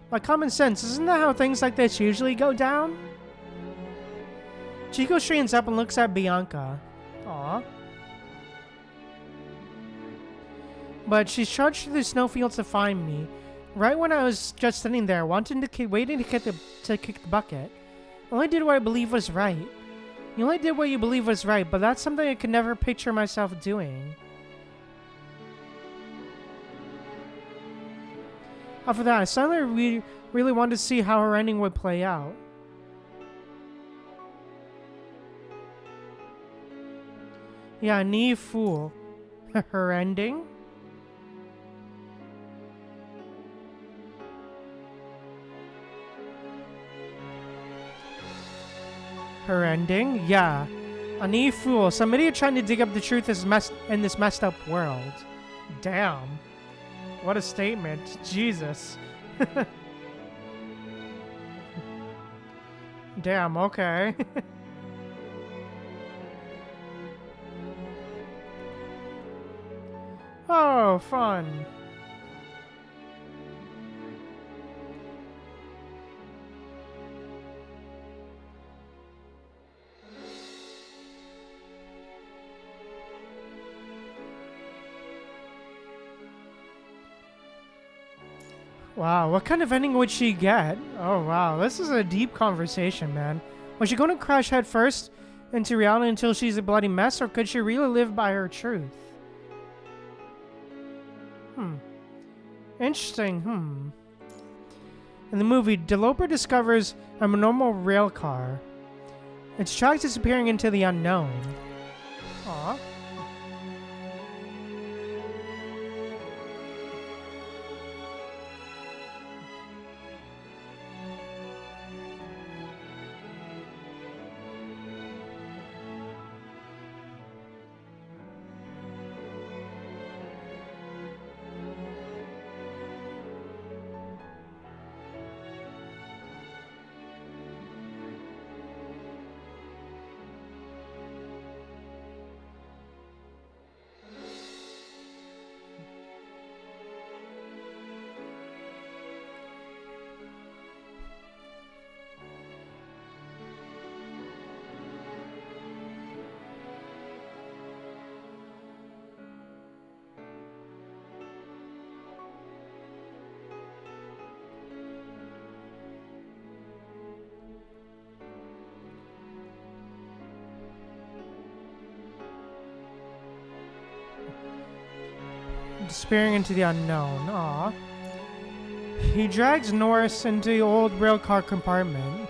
By common sense, isn't that how things like this usually go down? Chico straightens up and looks at Bianca. Aw. But she's charged through the snowfields to find me. Right when I was just sitting there, waiting to kick the bucket. I only did what I believe was right. You only did what you believe was right, but that's something I could never picture myself doing. After that, I suddenly really wanted to see how her ending would play out. Yeah, knee fool. Her ending? Her ending? Yeah. A knee fool. Some idiot trying to dig up the truth in this messed up world. Damn. What a statement. Jesus. Damn, okay. Oh, fun. Wow, what kind of ending would she get? Oh wow, this is a deep conversation, man. Was she going to crash head first into reality until she's a bloody mess, or could she really live by her truth? Interesting, In the movie, Deloper discovers a normal rail car. Its tracks disappearing into the unknown. Aw. Disappearing into the unknown. Aw. He drags Norris into the old railcar compartment.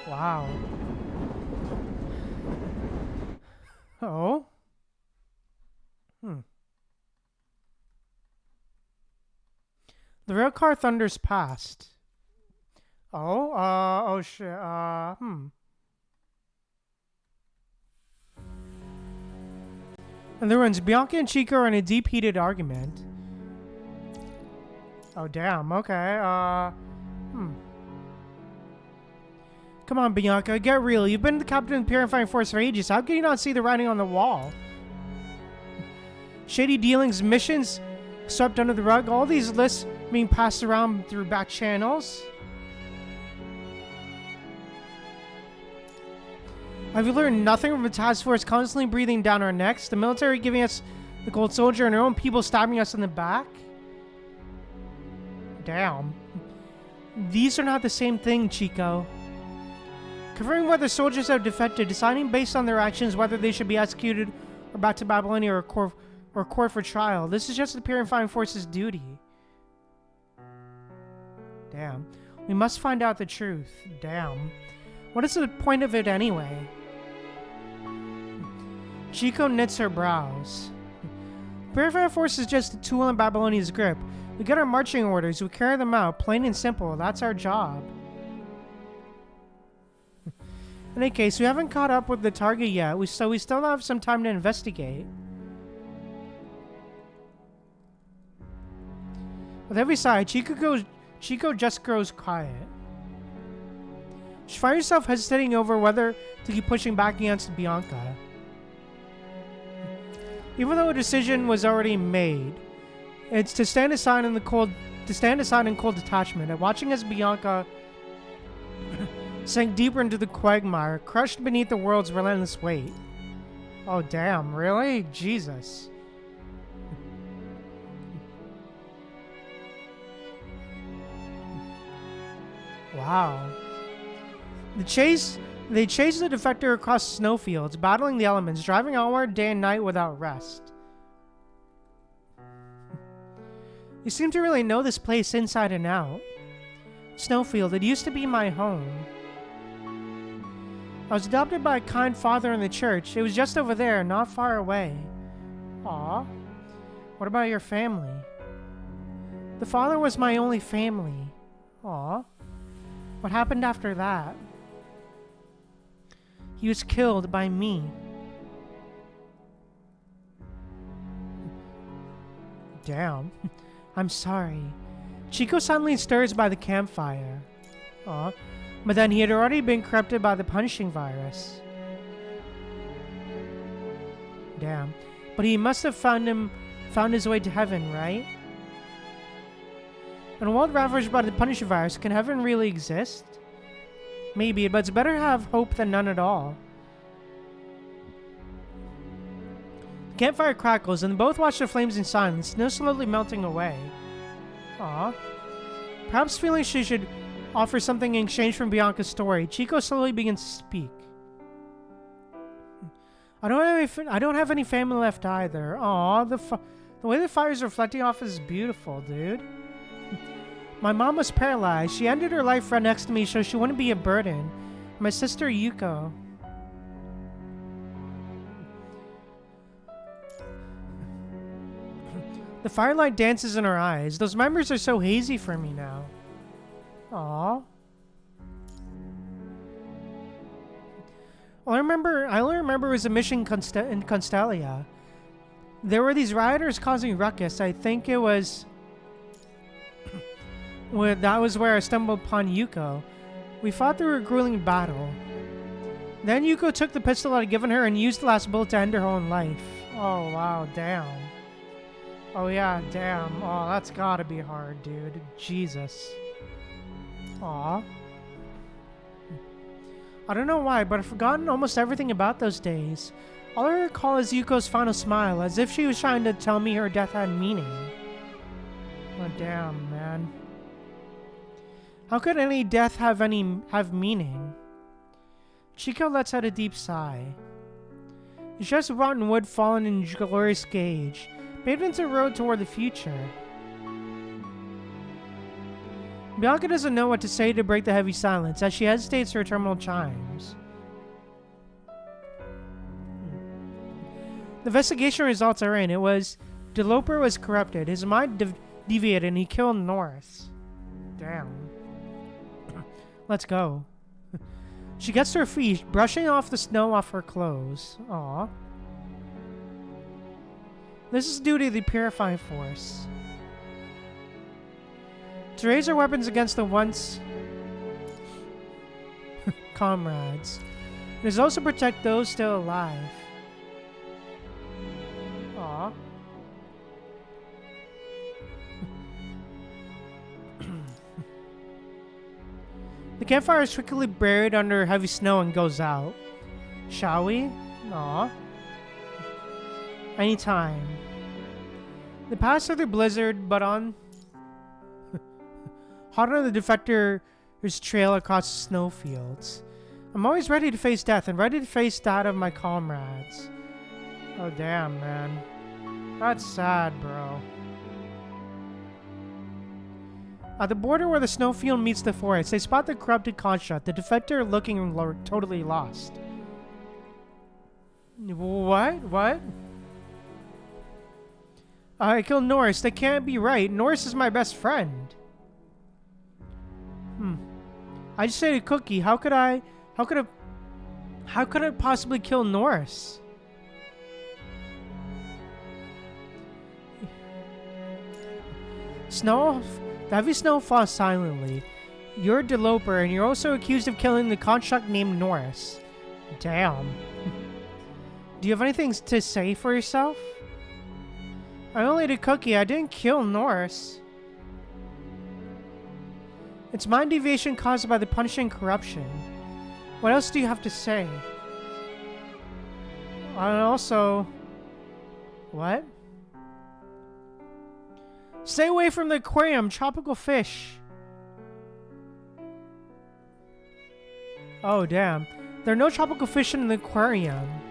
Wow. Oh? The railcar thunders past. Oh? Oh shit. In the ruins, Bianca and Chico are in a deep heated argument. Oh damn, okay, Come on, Bianca, get real. You've been the captain of the Purifying Force for ages. How can you not see the writing on the wall? Shady dealings, missions swept under the rug, all these lists being passed around through back channels. Have you learned nothing from the task force constantly breathing down our necks? The military giving us the gold soldier and our own people stabbing us in the back? Damn. These are not the same thing, Chico. Confirming whether soldiers have defected, deciding based on their actions whether they should be executed or back to Babylonia or court for trial. This is just the Purifying Force's duty. Damn. We must find out the truth. Damn. What is the point of it anyway? Chico knits her brows. Purifying Force is just a tool in Babylonia's grip. We get our marching orders, we carry them out, plain and simple. That's our job. In any case, we haven't caught up with the target yet, so we still have some time to investigate. With every sigh, Chico just grows quiet. She finds herself hesitating over whether to keep pushing back against Bianca. Even though a decision was already made, it's to stand aside in the cold to stand aside in cold detachment and watching as Bianca sank deeper into the quagmire, crushed beneath the world's relentless weight. Oh damn, really? Jesus. Wow. They chase the defector across snowfields, battling the elements, driving onward day and night without rest. You seem to really know this place inside and out. Snowfield, it used to be my home. I was adopted by a kind father in the church. It was just over there, not far away. Aw. What about your family? The father was my only family. Aw. What happened after that? He was killed by me. Damn. I'm sorry. Chico suddenly stirs by the campfire. Aw. But then he had already been corrupted by the punishing virus. Damn. But he must have found his way to heaven, right? In a world ravaged by the punishing virus, can heaven really exist? Maybe, but it's better to have hope than none at all. The campfire crackles, and both watch the flames in silence, snow slowly melting away. Aw. Perhaps feeling she should offer something in exchange for Bianca's story, Chico slowly begins to speak. I don't have any family left either. Aw, the way the fire is reflecting off is beautiful, dude. My mom was paralyzed. She ended her life right next to me so she wouldn't be a burden. My sister Yuko. The firelight dances in her eyes. Those memories are so hazy for me now. Aww. I only remember it was a mission in Constellia. There were these rioters causing ruckus. I think it was... that was where I stumbled upon Yuko. We fought through a grueling battle. Then Yuko took the pistol I had given her and used the last bullet to end her own life. Oh wow, damn. Oh yeah, damn. Oh, that's gotta be hard, dude. Jesus. Aw. I don't know why, but I've forgotten almost everything about those days. All I recall is Yuko's final smile, as if she was trying to tell me her death had meaning. Oh damn, man. How could any death have meaning? Chico lets out a deep sigh. It's just rotten wood fallen in glorious gauge, paved into a road toward the future. Bianca doesn't know what to say to break the heavy silence as she hesitates for terminal chimes. The investigation results are in. It was... Deloper was corrupted. His mind deviated and he killed Norris. Damn. Let's go. She gets to her feet, brushing off the snow off her clothes. Aw. This is due to the purifying force. To raise our weapons against the once comrades. It is also protect those still alive. Aww. The campfire is quickly buried under heavy snow and goes out. Shall we? Aww. Anytime. They pass through the blizzard, but on... hot on the defector's trail across the snowfields. I'm always ready to face death and ready to face that of my comrades. Oh damn, man. That's sad, bro. At the border where the snowfield meets the forest, they spot the corrupted construct, the defector looking totally lost. What? I killed Norris. That can't be right. Norris is my best friend. I just ate a cookie. How could I possibly kill Norris? The heavy snow falls silently. You're Deloper, and you're also accused of killing the construct named Norris. Damn. Do you have anything to say for yourself? I only ate a cookie. I didn't kill Norris. It's mind deviation caused by the punishing corruption. What else do you have to say? And also... What? Stay away from the aquarium, tropical fish. Oh, damn. There are no tropical fish in the aquarium.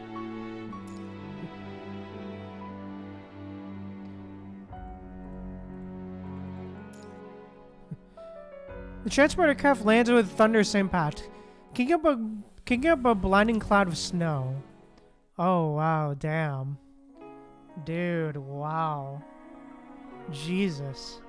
The transporter craft lands with thunderous impact, kicking up a blinding cloud of snow. Oh, wow, damn. Dude, wow. Jesus.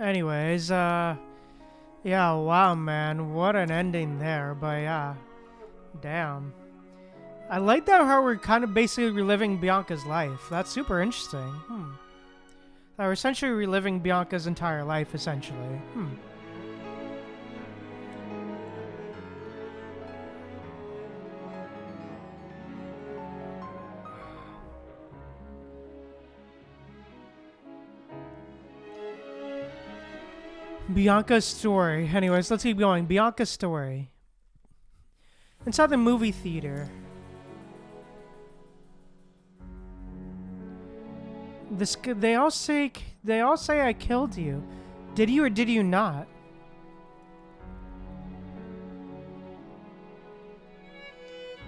Anyways, yeah, wow, man, what an ending there, but yeah, damn. I like that how we're kind of basically reliving Bianca's life. That's super interesting. That we're essentially reliving Bianca's entire life, essentially. Bianca's story. Anyways, let's keep going. Bianca's story. Inside the movie theater. They all say I killed you. Did you or did you not?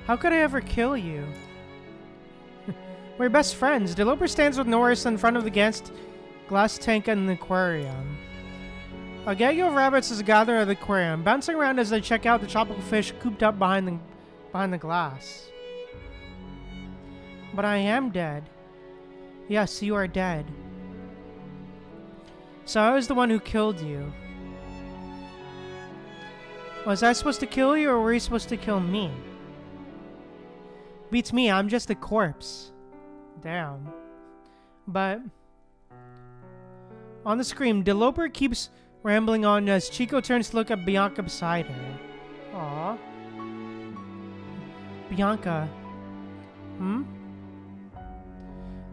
How could I ever kill you? We're best friends. Deloper stands with Norris in front of the glass tank in the aquarium. A gang of rabbits is gathered at the aquarium, bouncing around as they check out the tropical fish cooped up behind the glass. But I am dead. Yes, you are dead. So I was the one who killed you. Was I supposed to kill you, or were you supposed to kill me? Beats me, I'm just a corpse. Damn. But on the screen, Deloper keeps rambling on as Chico turns to look at Bianca beside her. Aww. Bianca.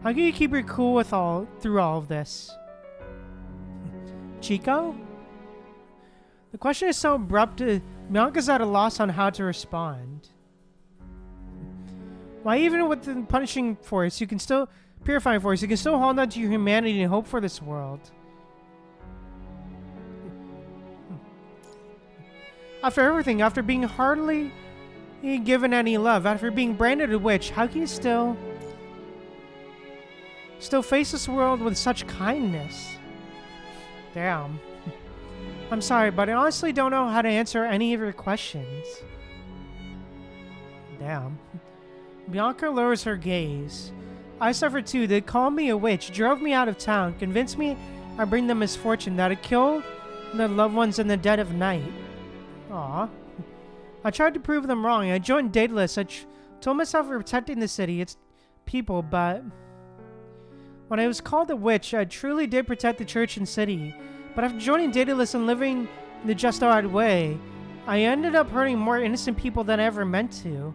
How can you keep her cool through all of this? Chico? The question is so abrupt, Bianca's at a loss on how to respond. Why, even with the punishing force, purifying force, you can still hold on to your humanity and hope for this world. After everything, after being hardly given any love, after being branded a witch, how can you still face this world with such kindness? Damn. I'm sorry, but I honestly don't know how to answer any of your questions. Damn. Bianca lowers her gaze. I suffered too. They called me a witch, drove me out of town, convinced me I bring them misfortune, that I killed their loved ones in the dead of night. Aw. I tried to prove them wrong. I joined Daedalus. I told myself we were protecting the city, its people, but when I was called a witch, I truly did protect the church and city. But after joining Daedalus and living the justified way, I ended up hurting more innocent people than I ever meant to.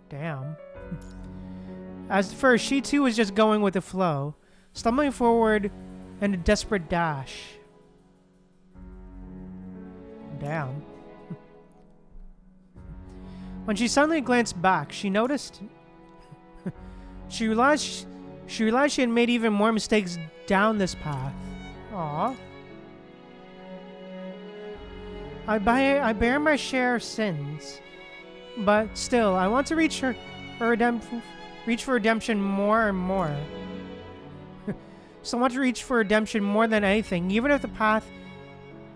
Damn. As first, she too was just going with the flow, stumbling forward in a desperate dash. Damn. When she suddenly glanced back, she noticed... she realized she had made even more mistakes down this path. Aww. I bear my share of sins, but still, I want to reach for redemption more and more. So I want to reach for redemption more than anything, even if the path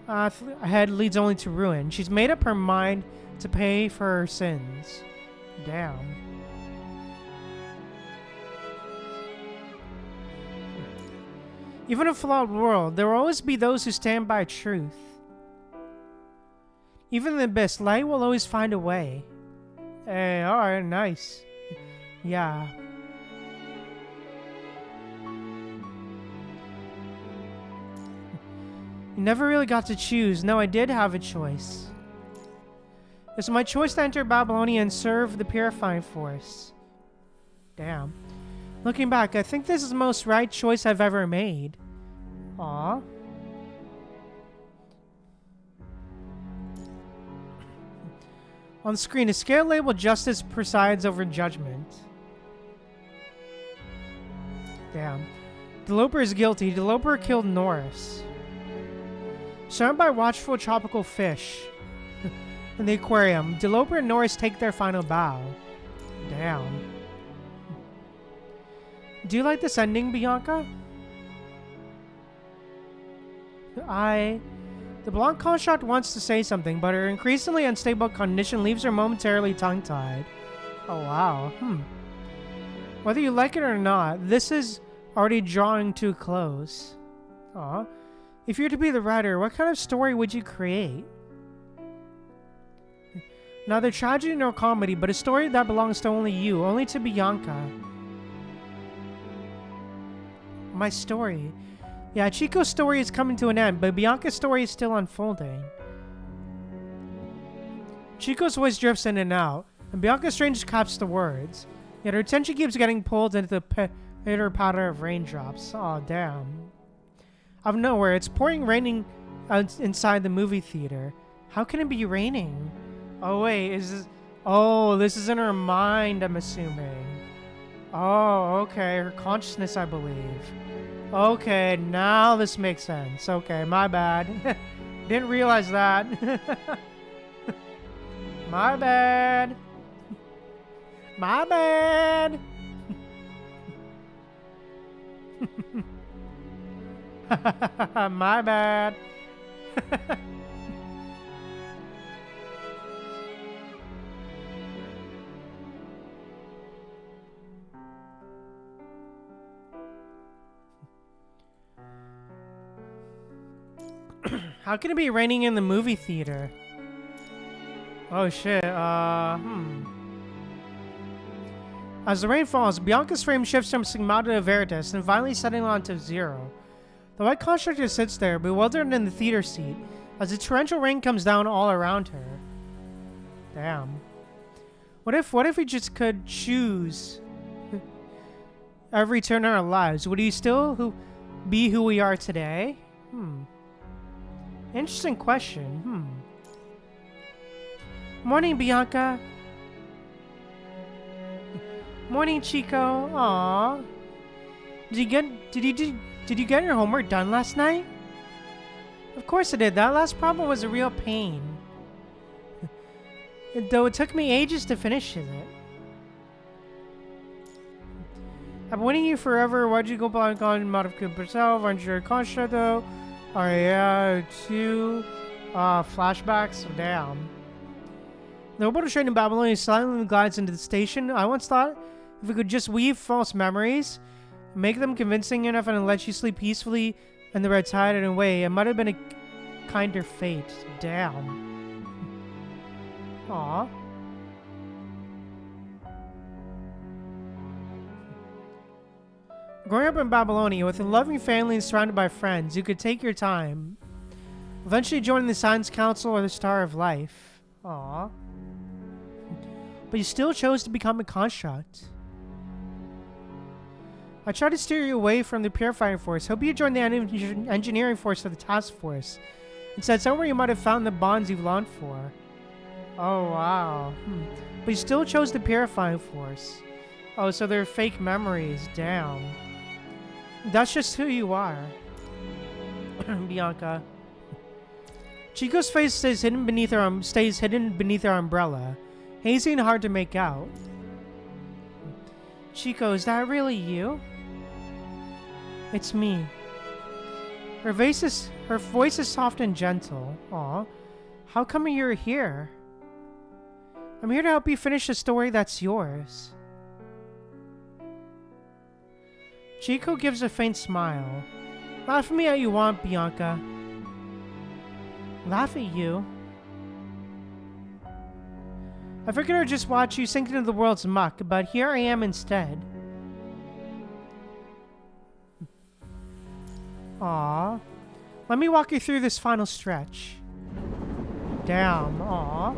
ahead leads only to ruin. She's made up her mind to pay for her sins. Damn. Even in a flawed world, there will always be those who stand by truth. Even in the abyss, light will always find a way. Hey, alright, nice. Yeah. You never really got to choose. No, I did have a choice. It's my choice to enter Babylonia and serve the purifying force. Damn. Looking back, I think this is the most right choice I've ever made. Aw. On screen, a scale labeled Justice presides over judgment. Damn. Deloper is guilty. Deloper killed Norris. Surrounded by watchful tropical fish in the aquarium, Deloper and Norris take their final bow. Damn. Do you like this ending, Bianca? The blonde construct wants to say something, but her increasingly unstable condition leaves her momentarily tongue-tied. Oh, wow. Whether you like it or not, this is already drawing to a close. Aw. If you were to be the writer, what kind of story would you create? Neither tragedy nor comedy, but a story that belongs to only you, only to Bianca. My story. Yeah, Chico's story is coming to an end, but Bianca's story is still unfolding. Chico's voice drifts in and out, and Bianca strangely caps the words. Yet her attention keeps getting pulled into the pitter-patter of raindrops. Aw, damn. Out of nowhere, it's raining inside the movie theater. How can it be raining? Oh, wait, is this... Oh, this is in her mind, I'm assuming. Oh, okay, her consciousness, I believe. Okay, now this makes sense. Okay, my bad. Didn't realize that. My bad. My bad. My bad. How can it be raining in the movie theater? Oh shit, As the rain falls, Bianca's frame shifts from Sigma to Veritas and finally settling onto 0. The white constructor sits there, bewildered in the theater seat, as the torrential rain comes down all around her. Damn. What if we just could choose every turn in our lives? Would we still be who we are today? Interesting question. Morning, Bianca. Morning, Chico. Aww. Did you get your homework done last night? Of course I did. That last problem was a real pain. Though it took me ages to finish it. I've been waiting you forever. Why'd you go blank on Modification yourself? Aren't you a construct though? Oh yeah, 2 flashbacks. Damn. The orbital train in Babylonia silently glides into the station. I once thought if we could just weave false memories make them convincing enough and let you sleep peacefully in the red tide in a way. It might have been a kinder fate. Damn. Aw. Growing up in Babylonia with a loving family and surrounded by friends, you could take your time. Eventually joining the Science Council or the Star of Life. Aw. But you still chose to become a construct. I tried to steer you away from the purifying force. Hope you join the engineering force of the task force. Instead, somewhere you might have found the bonds you've longed for. Oh, wow. But you still chose the purifying force. Oh, so they're fake memories. Damn. That's just who you are. Bianca. Chico's face stays hidden beneath her umbrella. Hazy and hard to make out. Chico, is that really you? It's me. Her voice is soft and gentle. Aw. How come you're here? I'm here to help you finish a story that's yours. Chico gives a faint smile. Laugh at me how you want, Bianca. Laugh at you? I figured I'd just watch you sink into the world's muck, but here I am instead. Aww. Let me walk you through this final stretch. Damn, aww.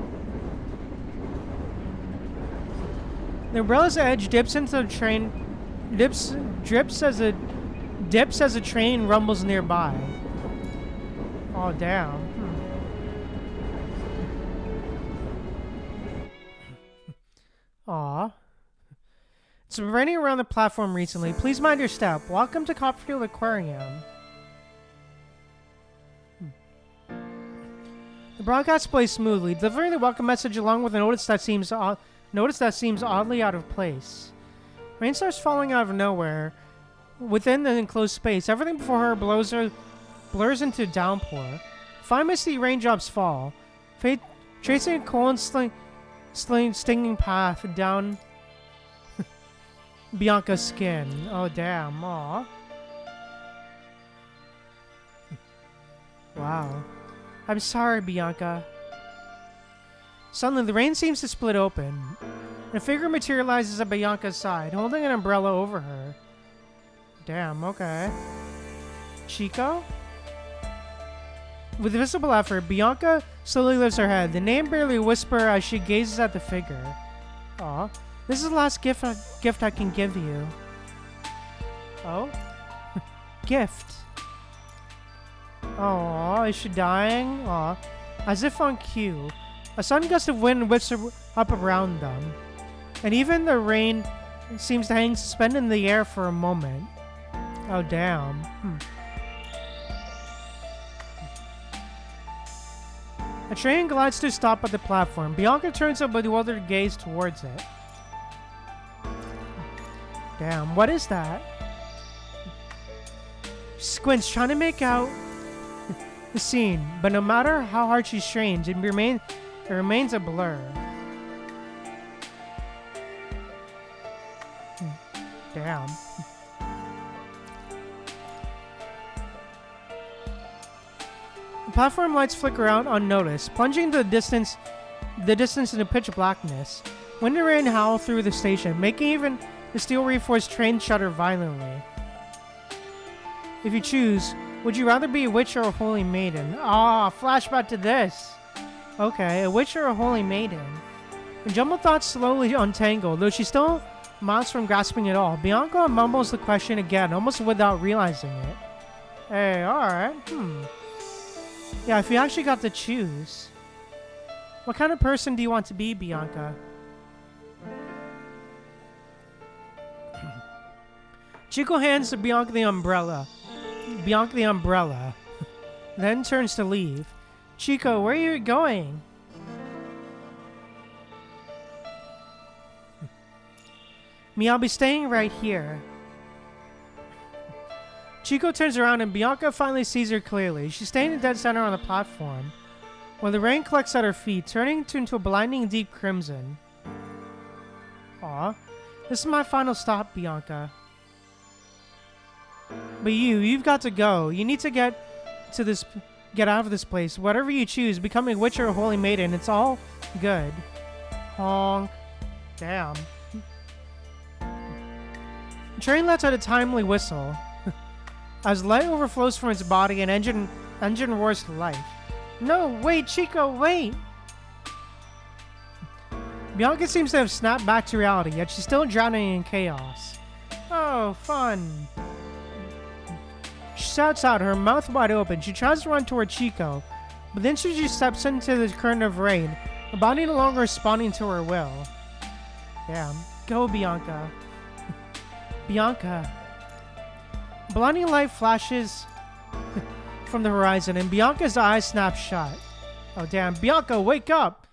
The umbrella's edge dips into the train, dips as a train rumbles nearby. Oh, damn. Aw. It's been raining around the platform recently. Please mind your step. Welcome to Copperfield Aquarium. The broadcast plays smoothly, delivering the welcome message along with a notice that seems oddly out of place. Rain starts falling out of nowhere within the enclosed space. Everything before her blurs into downpour. 5 misty raindrops fall, tracing a cold stinging path down Bianca's skin. Oh, damn. Aw. Wow. I'm sorry, Bianca. Suddenly, the rain seems to split open. And a figure materializes at Bianca's side, holding an umbrella over her. Damn, okay. Chico? With visible effort, Bianca slowly lifts her head, the name barely a whisper as she gazes at the figure. Aw. This is the last gift I can give you. Oh? Gift. Aw, is she dying? Aw. As if on cue, a sudden gust of wind whips up around them, and even the rain seems to hang suspended in the air for a moment. Oh, damn. A train glides to a stop at the platform. Bianca turns a bewildered gaze towards it. Damn, what is that? She squints, trying to make out the scene, but no matter how hard she strains, it remains a blur. Damn. The platform lights flicker out unnoticed, plunging the distance into pitch blackness. Wind and rain howl through the station, making even the steel-reinforced train shudder violently. If you choose, would you rather be a witch or a holy maiden? Ah, flashback to this. Okay, a witch or a holy maiden. The jumbled thoughts slowly untangle, though she still miles from grasping it all. Bianca mumbles the question again, almost without realizing it. Hey, alright, Yeah, if you actually got to choose. What kind of person do you want to be, Bianca? Chico hands to Bianca the umbrella. Then turns to leave. Chico, where are you going? Me, I'll be staying right here. Chico turns around and Bianca finally sees her clearly. She's standing dead center on the platform, while the rain collects at her feet, turning into a blinding deep crimson. Aw, this is my final stop, Bianca. But you've got to go. You need to get out of this place. Whatever you choose, becoming a witch or a holy maiden, it's all good. Honk. Damn. Train lets out a timely whistle. As light overflows from its body, an engine roars to life. No, wait, Chico, wait! Bianca seems to have snapped back to reality, yet she's still drowning in chaos. Oh, fun. She shouts out, her mouth wide open. She tries to run toward Chico, but then she just steps into the current of rain, her body no longer responding to her will. Damn. Go, Bianca. Bianca. Blinding light flashes from the horizon, and Bianca's eyes snap shut. Oh, damn. Bianca, wake up!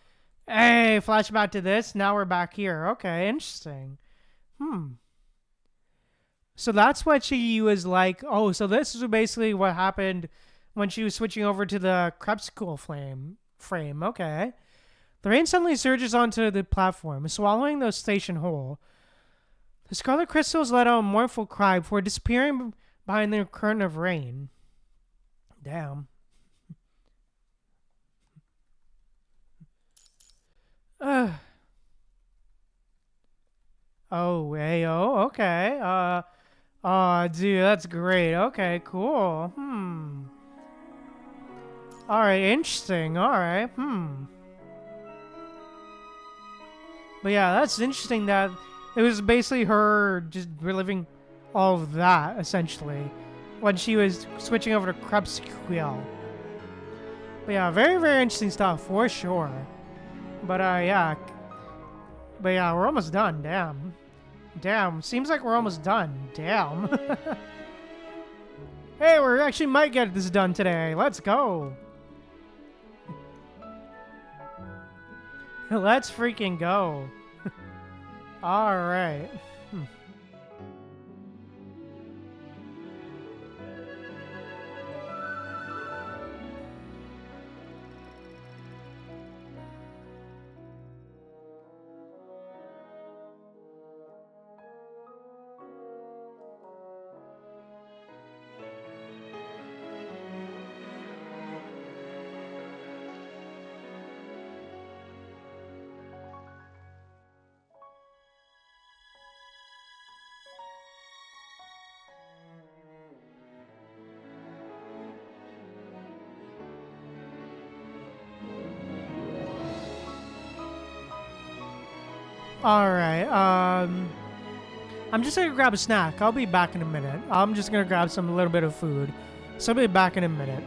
Hey, flashback to this. Now we're back here. Okay, interesting. So that's what she was like. Oh, so this is basically what happened when she was switching over to the Crepuscle frame. Okay. The rain suddenly surges onto the platform, swallowing the station whole. The scarlet crystals let out a mournful cry before disappearing behind the curtain of rain. Damn. Oh, ayo, okay. Oh, dude, that's great. Okay, cool. Alright, interesting. Alright, But yeah, that's interesting that it was basically her just reliving all of that, essentially, when she was switching over to Crepuscle. But yeah, very, very interesting stuff, for sure. But yeah. But yeah, we're almost done, damn. Damn, seems like we're almost done. Damn. Hey, we actually might get this done today. Let's go. Let's freaking go. Alright. Alright, I'm just gonna grab a snack. I'll be back in a minute. I'm just gonna grab a little bit of food. So I'll be back in a minute.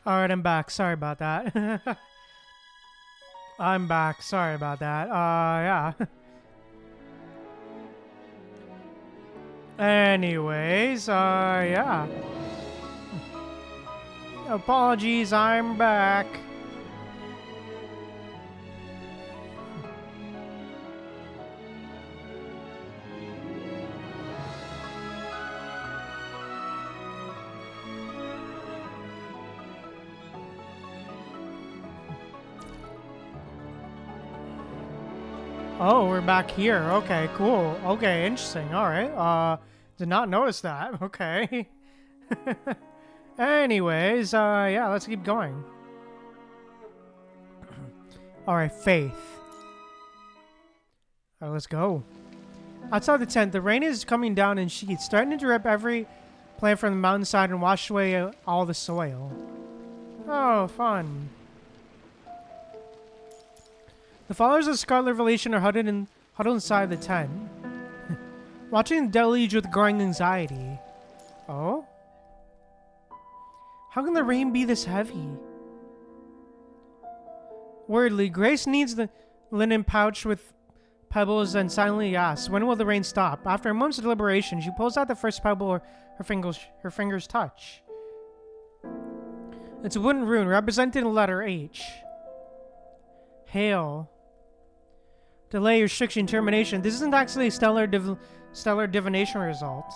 Alright, I'm back. Sorry about that. I'm back. Sorry about that. Yeah. Anyways, yeah. Apologies, I'm back. Oh, we're back here. Okay, cool. Okay, interesting. All right. Did not notice that. Okay. Anyways, yeah, let's keep going. All right, Faith. All right, let's go. Outside the tent, the rain is coming down in sheets, starting to rip every plant from the mountainside and wash away all the soil. Oh, fun. The followers of the Scarlet Revelation are huddled inside the tent, watching the deluge with growing anxiety. Oh? How can the rain be this heavy? Worriedly, Grace needs the linen pouch with pebbles and silently asks, when will the rain stop? After a moment's deliberation, she pulls out the first pebble her fingers touch. It's a wooden rune representing the letter H. Hail. Delay, restriction, termination. This isn't actually a stellar divination result.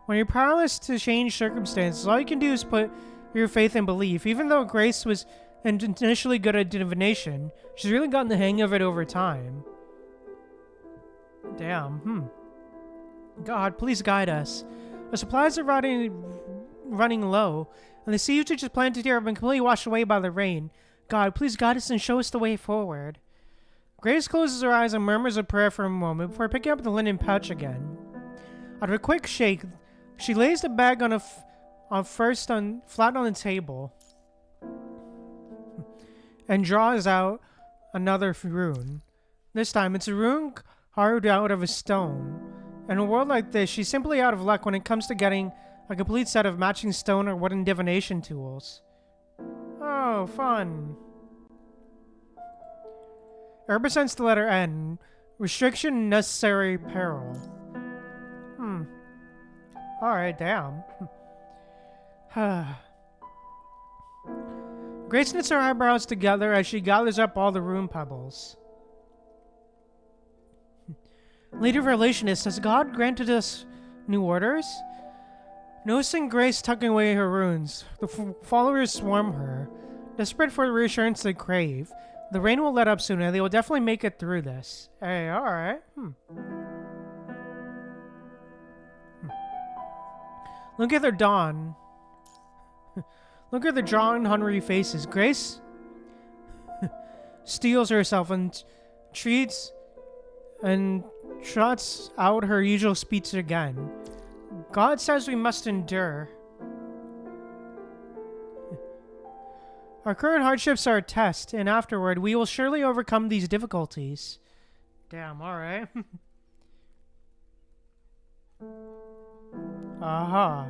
When you're powerless to change circumstances, all you can do is put your faith and belief. Even though Grace was initially good at divination, she's really gotten the hang of it over time. Damn, God, please guide us. The supplies are running low, and the seeds which is planted here have been completely washed away by the rain. God, please guide us and show us the way forward. Grace closes her eyes and murmurs a prayer for a moment before picking up the linen pouch again. After a quick shake, she lays the bag flat on the table and draws out another rune. This time, it's a rune carved out of a stone. In a world like this, she's simply out of luck when it comes to getting a complete set of matching stone or wooden divination tools. Oh, fun. It represents the letter N. Restriction, necessary peril. Alright, damn. Grace knits her eyebrows together as she gathers up all the rune pebbles. Lady Relationist, has God granted us new orders? Noticing Grace tucking away her runes, the followers swarm her, desperate for the reassurance they crave. The rain will let up soon, and they will definitely make it through this. Hey, alright. Look at their dawn. Look at their drawn, hungry faces. Grace steels herself and trots out her usual speech again. God says we must endure. Our current hardships are a test, and afterward, we will surely overcome these difficulties. Damn, alright. Aha.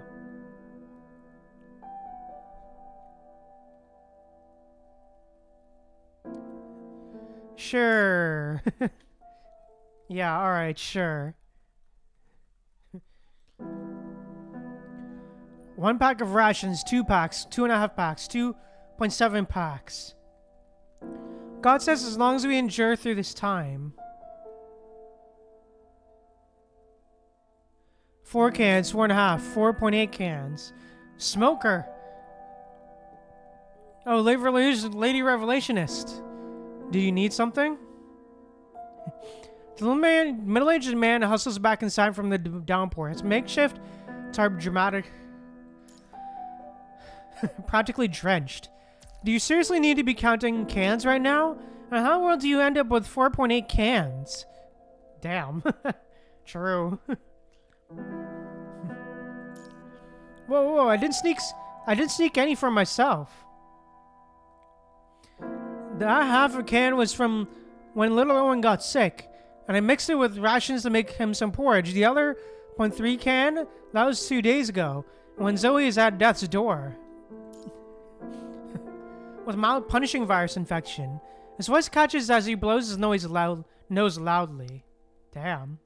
Sure. Yeah, alright, sure. 1 pack of rations, 2 packs, 2.5 packs, 2.7 packs. God says as long as we endure through this time. 4 cans, 4.5, 4.8 cans. Smoker. Oh, Lady Revelationist. Do you need something? The middle-aged man hustles back inside from the downpour. It's makeshift, tarp dramatic, practically drenched. Do you seriously need to be counting cans right now? And how in the world do you end up with 4.8 cans? Damn. True. Whoa, I didn't sneak any for myself. That half a can was from when little Owen got sick, and I mixed it with rations to make him some porridge. The other 0.3 can, that was 2 days ago, when Zoe is at death's door. with mild punishing virus infection. His voice catches as he blows his nose loudly. Damn.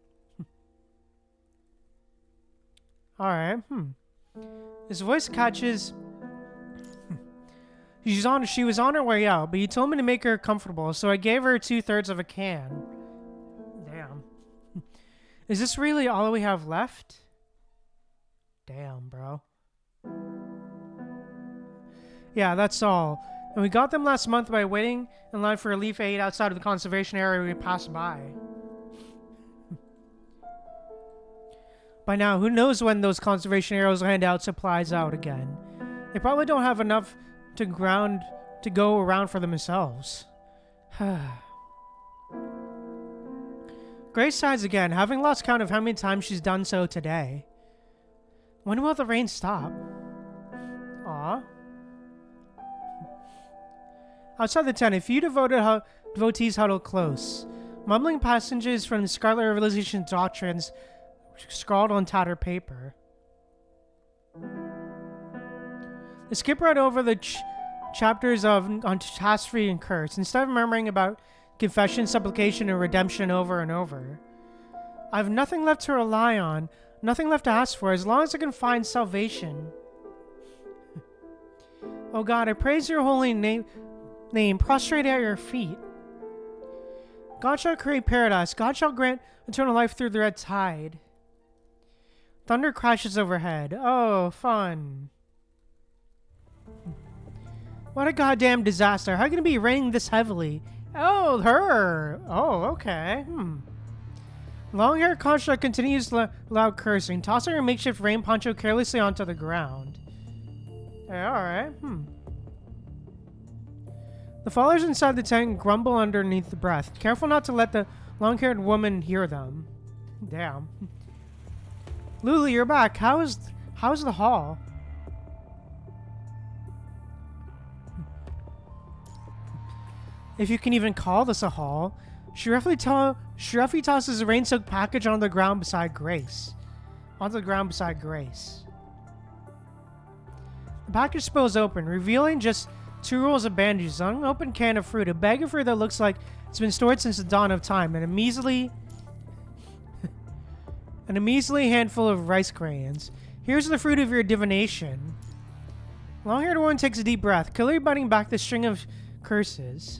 Alright, His voice catches... She was on her way out, but he told me to make her comfortable, so I gave her 2/3 of a can. Damn. Is this really all we have left? Damn, bro. Yeah, that's all. And we got them last month by waiting in line for relief aid outside of the conservation area we passed by. By now, who knows when those conservation areas hand out supplies out again. They probably don't have enough to go around for themselves. Grace sighs again, having lost count of how many times she's done so today. When will the rain stop? Aw. Outside the tent, a few devotees huddle close. Mumbling passages from the Scarlet Revelation doctrines scrawled on tattered paper. They skip right over the chapters on catastrophe and curse, instead of murmuring about confession, supplication, and redemption over and over. I have nothing left to rely on, nothing left to ask for, as long as I can find salvation. Oh God, I praise your holy name, prostrate at your feet. God shall create paradise. God shall grant eternal life through the red tide. Thunder crashes overhead. Oh, fun. What a goddamn disaster. How can it be raining this heavily? Oh, her. Oh, okay. Long-haired construct continues loud cursing, tossing her makeshift rain poncho carelessly onto the ground. Hey, alright. The followers inside the tent grumble underneath the breath, careful not to let the long-haired woman hear them. Damn. Lulu, you're back. How's the hall? If you can even call this a hall. Shruffy tosses a rain-soaked package onto the ground beside Grace. The package spills open, revealing just 2 rolls of bandages, an unopened can of fruit, a bag of fruit that looks like it's been stored since the dawn of time, and a measly handful of rice grains. Here's the fruit of your divination. Long-haired woman takes a deep breath, clearly biting back the string of curses.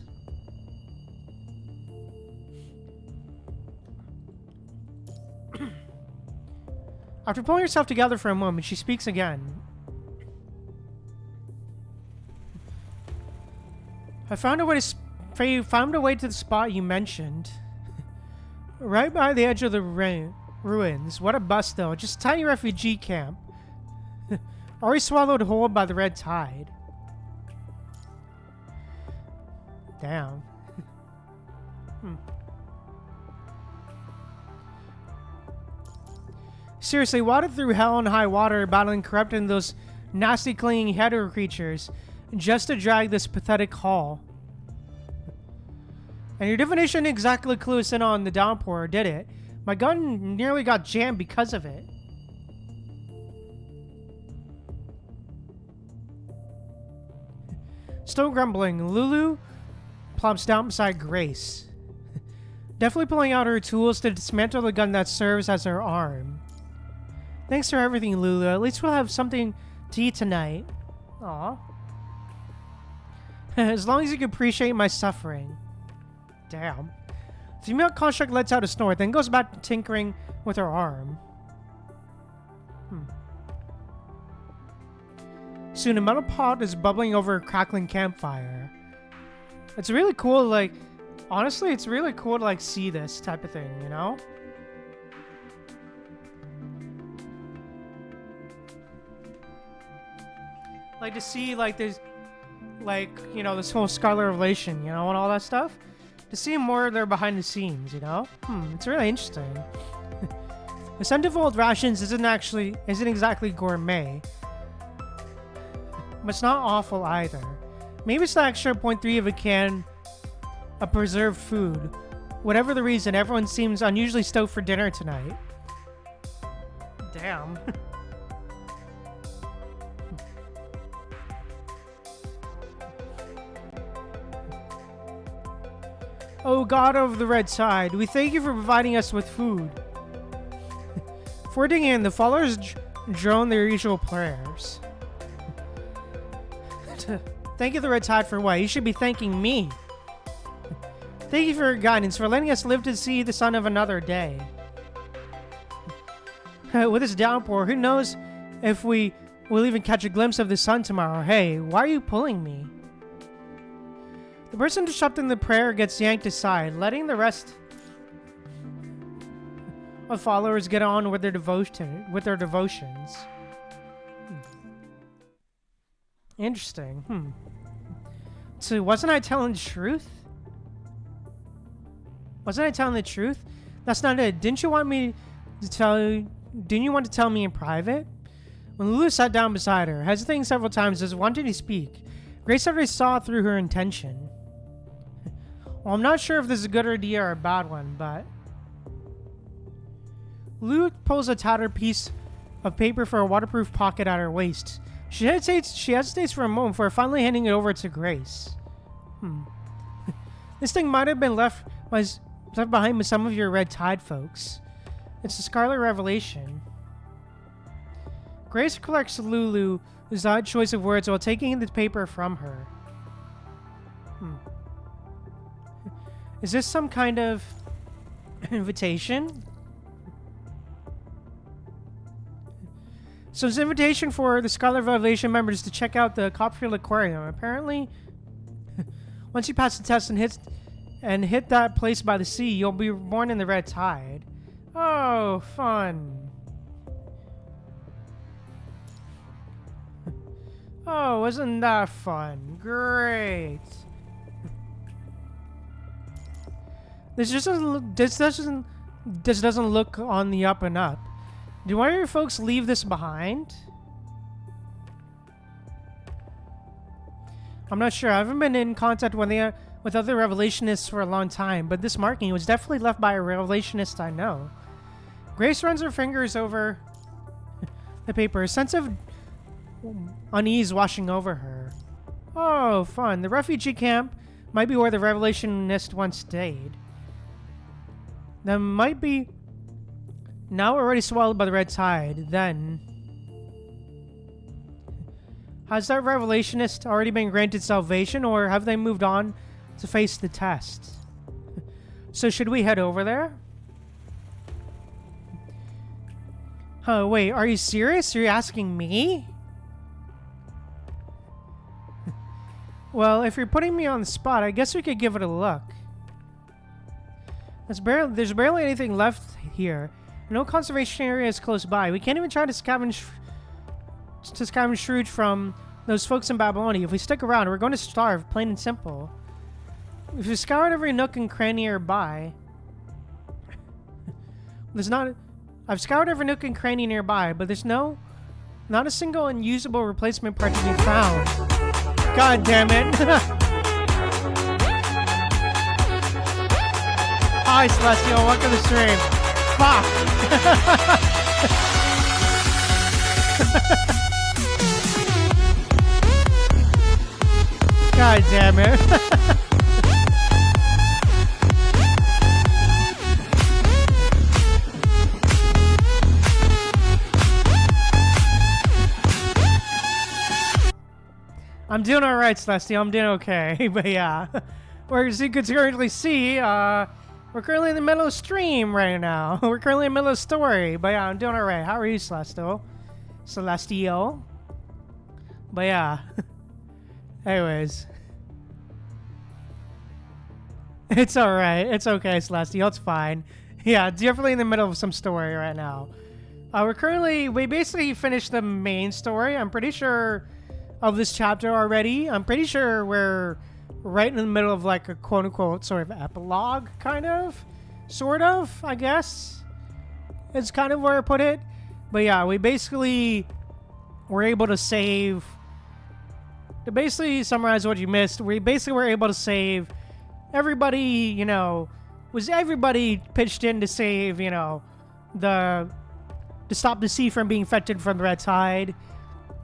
After pulling herself together for a moment, she speaks again. I found a way to the spot you mentioned. Right by the edge of the ruins. What a bust, though. Just a tiny refugee camp. Already swallowed whole by the red tide. Damn. Seriously, waded through hell and high water, battling corrupt and those nasty clinging hetero creatures, just to drag this pathetic haul. And your divination didn't exactly clue us in on the downpour, did it? My gun nearly got jammed because of it. Still grumbling, Lulu plops down beside Grace. Definitely pulling out her tools to dismantle the gun that serves as her arm. Thanks for everything, Lulu. At least we'll have something to eat tonight. Aw. As long as you can appreciate my suffering. Damn. The female construct lets out a snort, then goes back to tinkering with her arm. Soon a metal pot is bubbling over a crackling campfire. It's really cool, like... Honestly, it's really cool to, like, see this type of thing, you know? Like, to see, like, there's, like, you know, this whole Scarlet Revelation, you know, and all that stuff. To see more there behind the scenes, you know? It's really interesting. The scent of old rations isn't exactly gourmet. But it's not awful either. Maybe it's the extra 0.3 of a can of preserved food. Whatever the reason, everyone seems unusually stoked for dinner tonight. Damn. Oh God of the Red Tide, we thank you for providing us with food. Before digging in, the followers drone their usual prayers. Thank you, the Red Tide, for what? You should be thanking me. Thank you for your guidance, for letting us live to see the sun of another day. With this downpour, who knows if we will even catch a glimpse of the sun tomorrow. Hey, why are you pulling me? The person disrupting the prayer gets yanked aside, letting the rest of followers get on with their devotions. Interesting. So wasn't I telling the truth? Wasn't I telling the truth? That's not it. Didn't you want to tell me in private? When Lulu sat down beside her, hesitating several times as wanting to speak, Grace already saw through her intention. Well, I'm not sure if this is a good idea or a bad one, but... Lulu pulls a tattered piece of paper for a waterproof pocket at her waist. She hesitates for a moment before finally handing it over to Grace. This thing might have been left behind with some of your Red Tide folks. It's the Scarlet Revelation. Grace collects Lulu's odd choice of words while taking the paper from her. Is this some kind of invitation? So it's an invitation for the Scarlet Revelation members to check out the Copperfield Aquarium. Apparently, once you pass the test and hit that place by the sea, you'll be born in the Red Tide. Oh, fun. Oh, isn't that fun? Great. This doesn't look on the up and up. Do one of your folks leave this behind? I'm not sure. I haven't been in contact with other Revelationists for a long time, but this marking was definitely left by a Revelationist I know. Grace runs her fingers over the paper, a sense of unease washing over her. Oh, fun. The refugee camp might be where the Revelationist once stayed. That might be now already swallowed by the Red Tide. Then, has that Revelationist already been granted salvation, or have they moved on to face the test? So should we head over there? Oh, wait, are you serious? Are you asking me? Well, if you're putting me on the spot, I guess we could give it a look. There's barely anything left here. No conservation areas close by. We can't even try to scavenge fruit from those folks in Babylonia. If we stick around, we're going to starve, plain and simple. If we scoured every nook and cranny nearby, I've scoured every nook and cranny nearby, but there's not a single unusable replacement part to be found. God damn it! Hi, Celestial. Welcome to the stream. Fuck. God damn it. I'm doing alright, Celestial. I'm doing okay. But yeah. As you can currently see, we're currently in the middle of stream right now. We're currently in the middle of story. But yeah, I'm doing alright. How are you, Celestial? But yeah. Anyways. It's alright. It's okay, Celestial. It's fine. Yeah, definitely in the middle of some story right now. We basically finished the main story. I'm pretty sure of this chapter already. I'm pretty sure we're right in the middle of like a quote-unquote sort of epilogue, sort of, I guess. It's kind of where I put it. But yeah, we basically were able to save... To basically summarize what you missed, we basically were able to save everybody, everybody pitched in to save, to stop the sea from being infected from the Red Tide,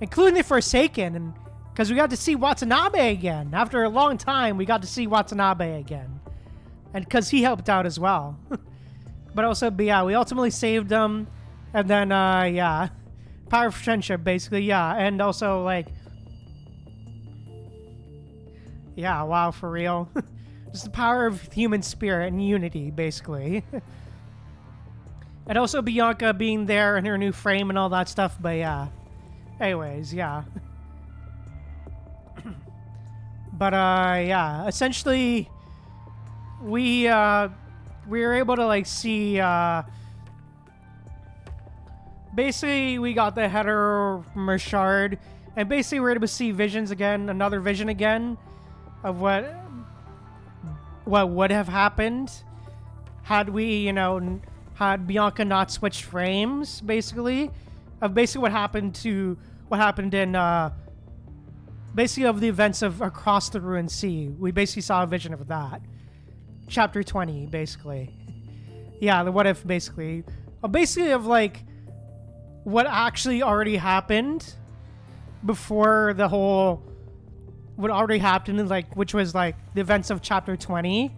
including the Forsaken, and because we got to see Watanabe again. After a long time, we got to see Watanabe again. and because he helped out as well. But yeah, we ultimately saved him, and then yeah, power of friendship basically, yeah, and also like, yeah, wow, for real. Just the power of human spirit and unity, basically. And also Bianca being there in her new frame and all that stuff, but yeah. Anyways, yeah. But yeah, essentially we were able to like see basically we got the header shard, and basically we're able to see visions again, another vision again of what would have happened had we, you know, had Bianca not switched frames, basically, of basically what happened in basically of the events of Across the Ruined Sea. We basically saw a vision of that. Chapter 20, basically. Yeah, the what if, basically. Basically of, like, what actually already happened before the whole... What already happened, like, which was, like, the events of Chapter 20.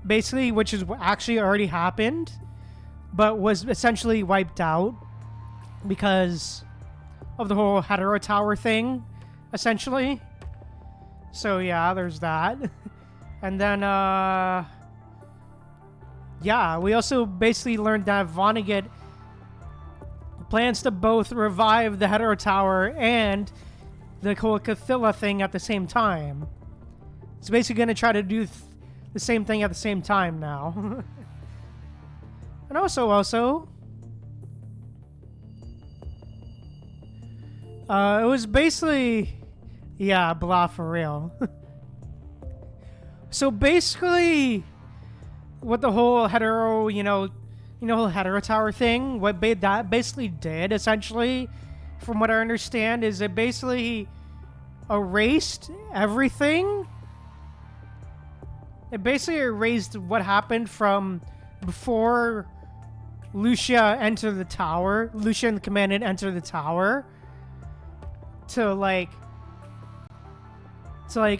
Basically, which is what actually already happened, but was essentially wiped out because of the whole hetero tower thing, essentially. So yeah, there's that. And then yeah, we also basically learned that Vonnegut plans to both revive the hetero tower and the whole Cathilla thing at the same time. It's basically going to try to do the same thing at the same time now. And also, it was basically, yeah, blah, for real. So basically, what the whole hetero, hetero tower thing, what that basically did, essentially, from what I understand, is it basically erased everything. It basically erased what happened from before Lucia entered the tower, Lucia and the commandant entered the tower, to like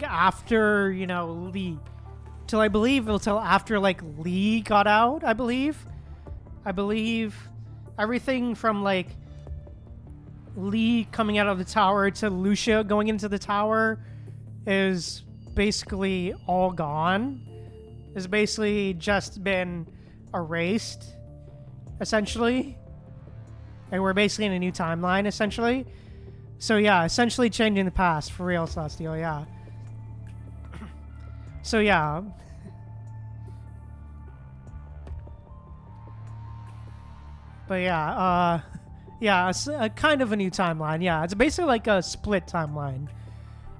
after, Lee, till I believe until after like Lee got out, I believe everything from like Lee coming out of the tower to Lucia going into the tower is basically all gone. It's basically just been erased, essentially. And we're basically in a new timeline, essentially. So yeah, essentially changing the past, for real, Celestial, yeah. So yeah. But yeah, yeah, it's kind of a new timeline, yeah. It's basically like a split timeline.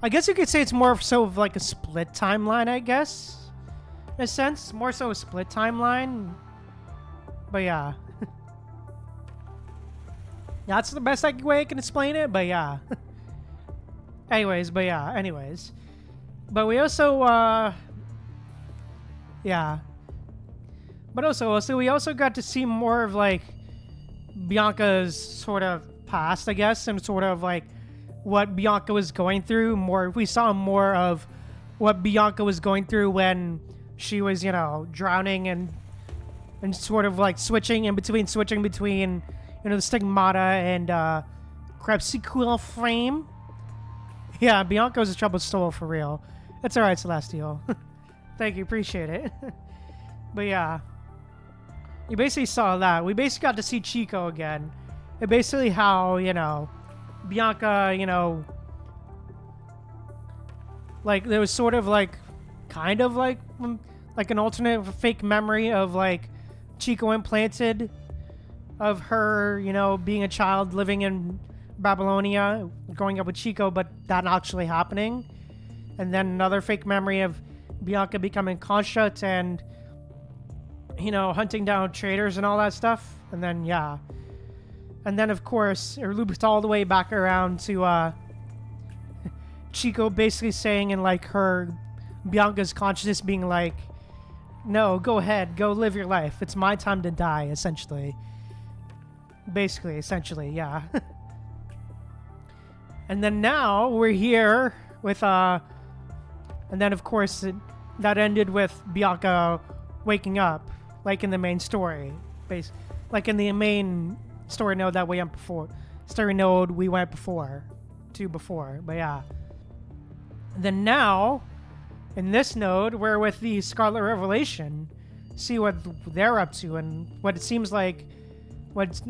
I guess you could say it's more so of like a split timeline, I guess. In a sense, more so a split timeline. But yeah. That's the best way I can explain it, but yeah. Anyways. But we also, yeah. But also, we also got to see more of like Bianca's sort of past, I guess, and sort of like what Bianca was going through. We saw more of what Bianca was going through when she was, drowning and sort of like switching between, the Stigmata and Crepuscule frame. Yeah, Bianca was a troubled soul for real. It's alright, Celestial. Thank you, appreciate it. But yeah. You basically saw that. We basically got to see Chico again. And basically how, Bianca, like there was sort of like, kind of like an alternate fake memory of like Chico implanted of her, being a child living in Babylonia, growing up with Chico, but that not actually happening. And then another fake memory of Bianca becoming conscious and, hunting down traitors and all that stuff. And then, yeah. And then, of course, it loops all the way back around to Chico basically saying in, like, Bianca's consciousness being like, no, go ahead, go live your life. It's my time to die, essentially. Basically, essentially, yeah. And then now we're here with, and then, of course, that ended with Bianca waking up, like in the main story, like in the main story node that we went before. Story node we went before, but yeah. Then now, in this node, we're with the Scarlet Revelation. See what they're up to and what it seems like, what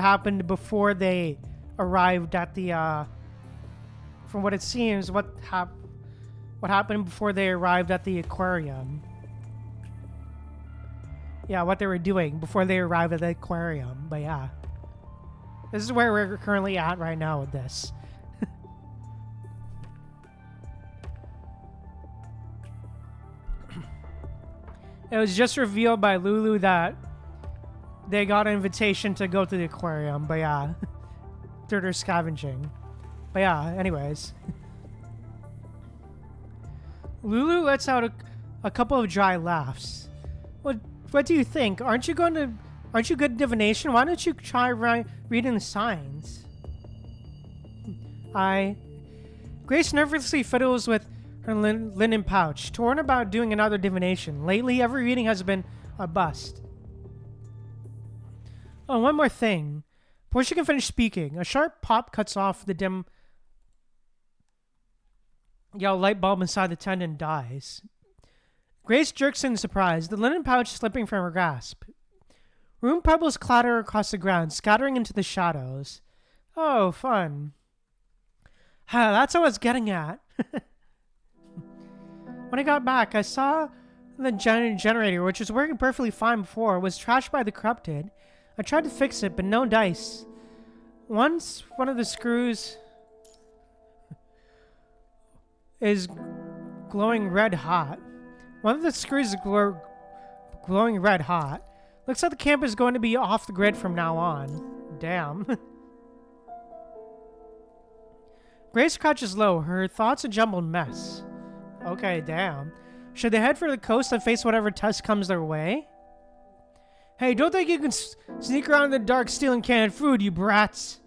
happened before they arrived at the. From what it seems, what happened before they arrived at the aquarium. Yeah, what they were doing before they arrived at the aquarium. But yeah, this is where we're currently at right now with this. It was just revealed by Lulu that they got an invitation to go to the aquarium, but yeah, through their scavenging. But yeah, anyways. Lulu lets out a couple of dry laughs. What do you think? Aren't you good at divination? Why don't you try reading the signs? Grace nervously fiddles with her linen pouch, torn about doing another divination. Lately, every reading has been a bust. Oh, one more thing. Before she can finish speaking, a sharp pop cuts off the dim yellow light bulb inside the tent and dies. Grace jerks in surprise, the linen pouch slipping from her grasp. Room pebbles clatter across the ground, scattering into the shadows. Oh, fun. That's what I was getting at. When I got back, I saw the generator, which was working perfectly fine before, was trashed by the corrupted. I tried to fix it, but no dice. Once one of the screws is glowing red hot. One of the screws is glowing red hot. Looks like the camp is going to be off the grid from now on. Damn. Grace crouches low, her thoughts a jumbled mess. Okay, damn. Should they head for the coast and face whatever test comes their way? Hey, don't think you can sneak around in the dark stealing canned food, you brats.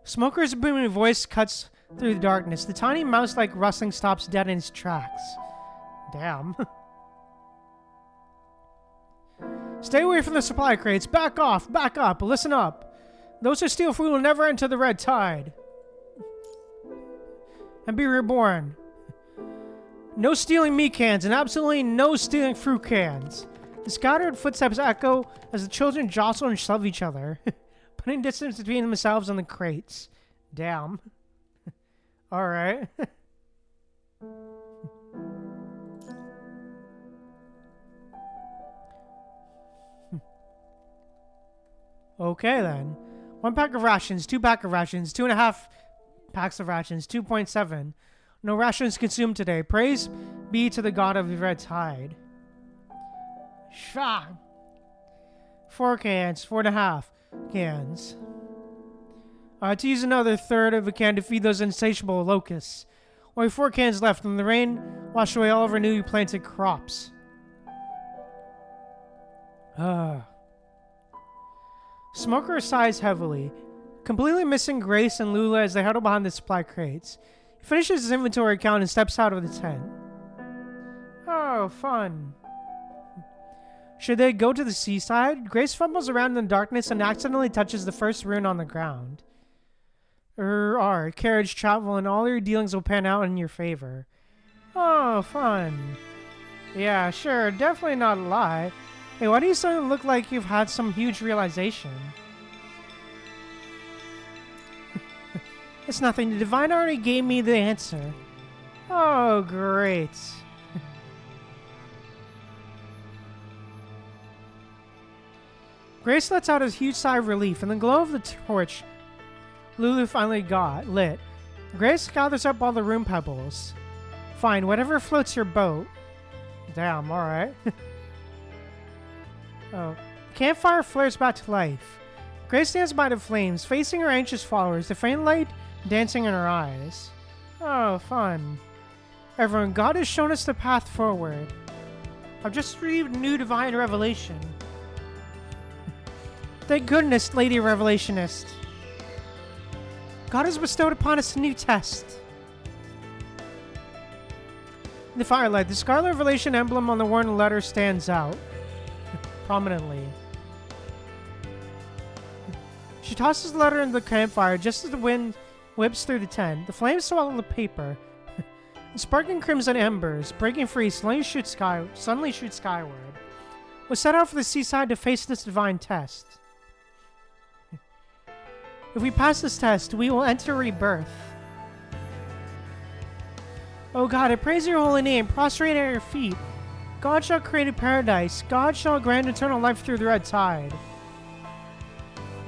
Smoker's booming voice cuts through the darkness. The tiny mouse-like rustling stops dead in its tracks. Damn. Stay away from the supply crates. Back off. Back up. Listen up. Those who steal food will never enter the red tide. And be reborn. No stealing meat cans and absolutely no stealing fruit cans. The scattered footsteps echo as the children jostle and shove each other, putting distance between themselves and the crates. Damn. Alright. Okay then. 1 pack of rations, 2 pack of rations, 2.5 packs of rations, 2.7. No rations consumed today. Praise be to the god of the red tide. Shah. 4 cans, 4.5 cans. To use another third of a can to feed those insatiable locusts. Only 4 cans left, and the rain washed away all of our newly planted crops. Smoker sighs heavily, completely missing Grace and Lula as they huddle behind the supply crates. He finishes his inventory count and steps out of the tent. Oh, fun. Should they go to the seaside? Grace fumbles around in the darkness and accidentally touches the first rune on the ground. Carriage travel and all your dealings will pan out in your favor. Oh, fun. Yeah, sure, definitely not a lie. Hey, why do you suddenly look like you've had some huge realization? It's nothing. The divine already gave me the answer. Oh, great. Grace lets out a huge sigh of relief, and the glow of the torch Lulu finally got lit. Grace gathers up all the room pebbles. Fine, whatever floats your boat. Damn, alright. Oh. Campfire flares back to life. Grace stands by the flames, facing her anxious followers, the faint light dancing in her eyes. Oh, fun. Everyone, God has shown us the path forward. I've just received new divine revelation. Thank goodness, Lady Revelationist. God has bestowed upon us a new test. In the firelight, the Scarlet Revelation emblem on the worn letter stands out prominently. She tosses the letter into the campfire just as the wind whips through the tent. The flames swallow the paper. The sparkling crimson embers, breaking free, suddenly shoot skyward. Was set out for the seaside to face this divine test. If we pass this test, we will enter rebirth. O God, I praise your holy name, prostrate at your feet. God shall create a paradise. God shall grant eternal life through the red tide.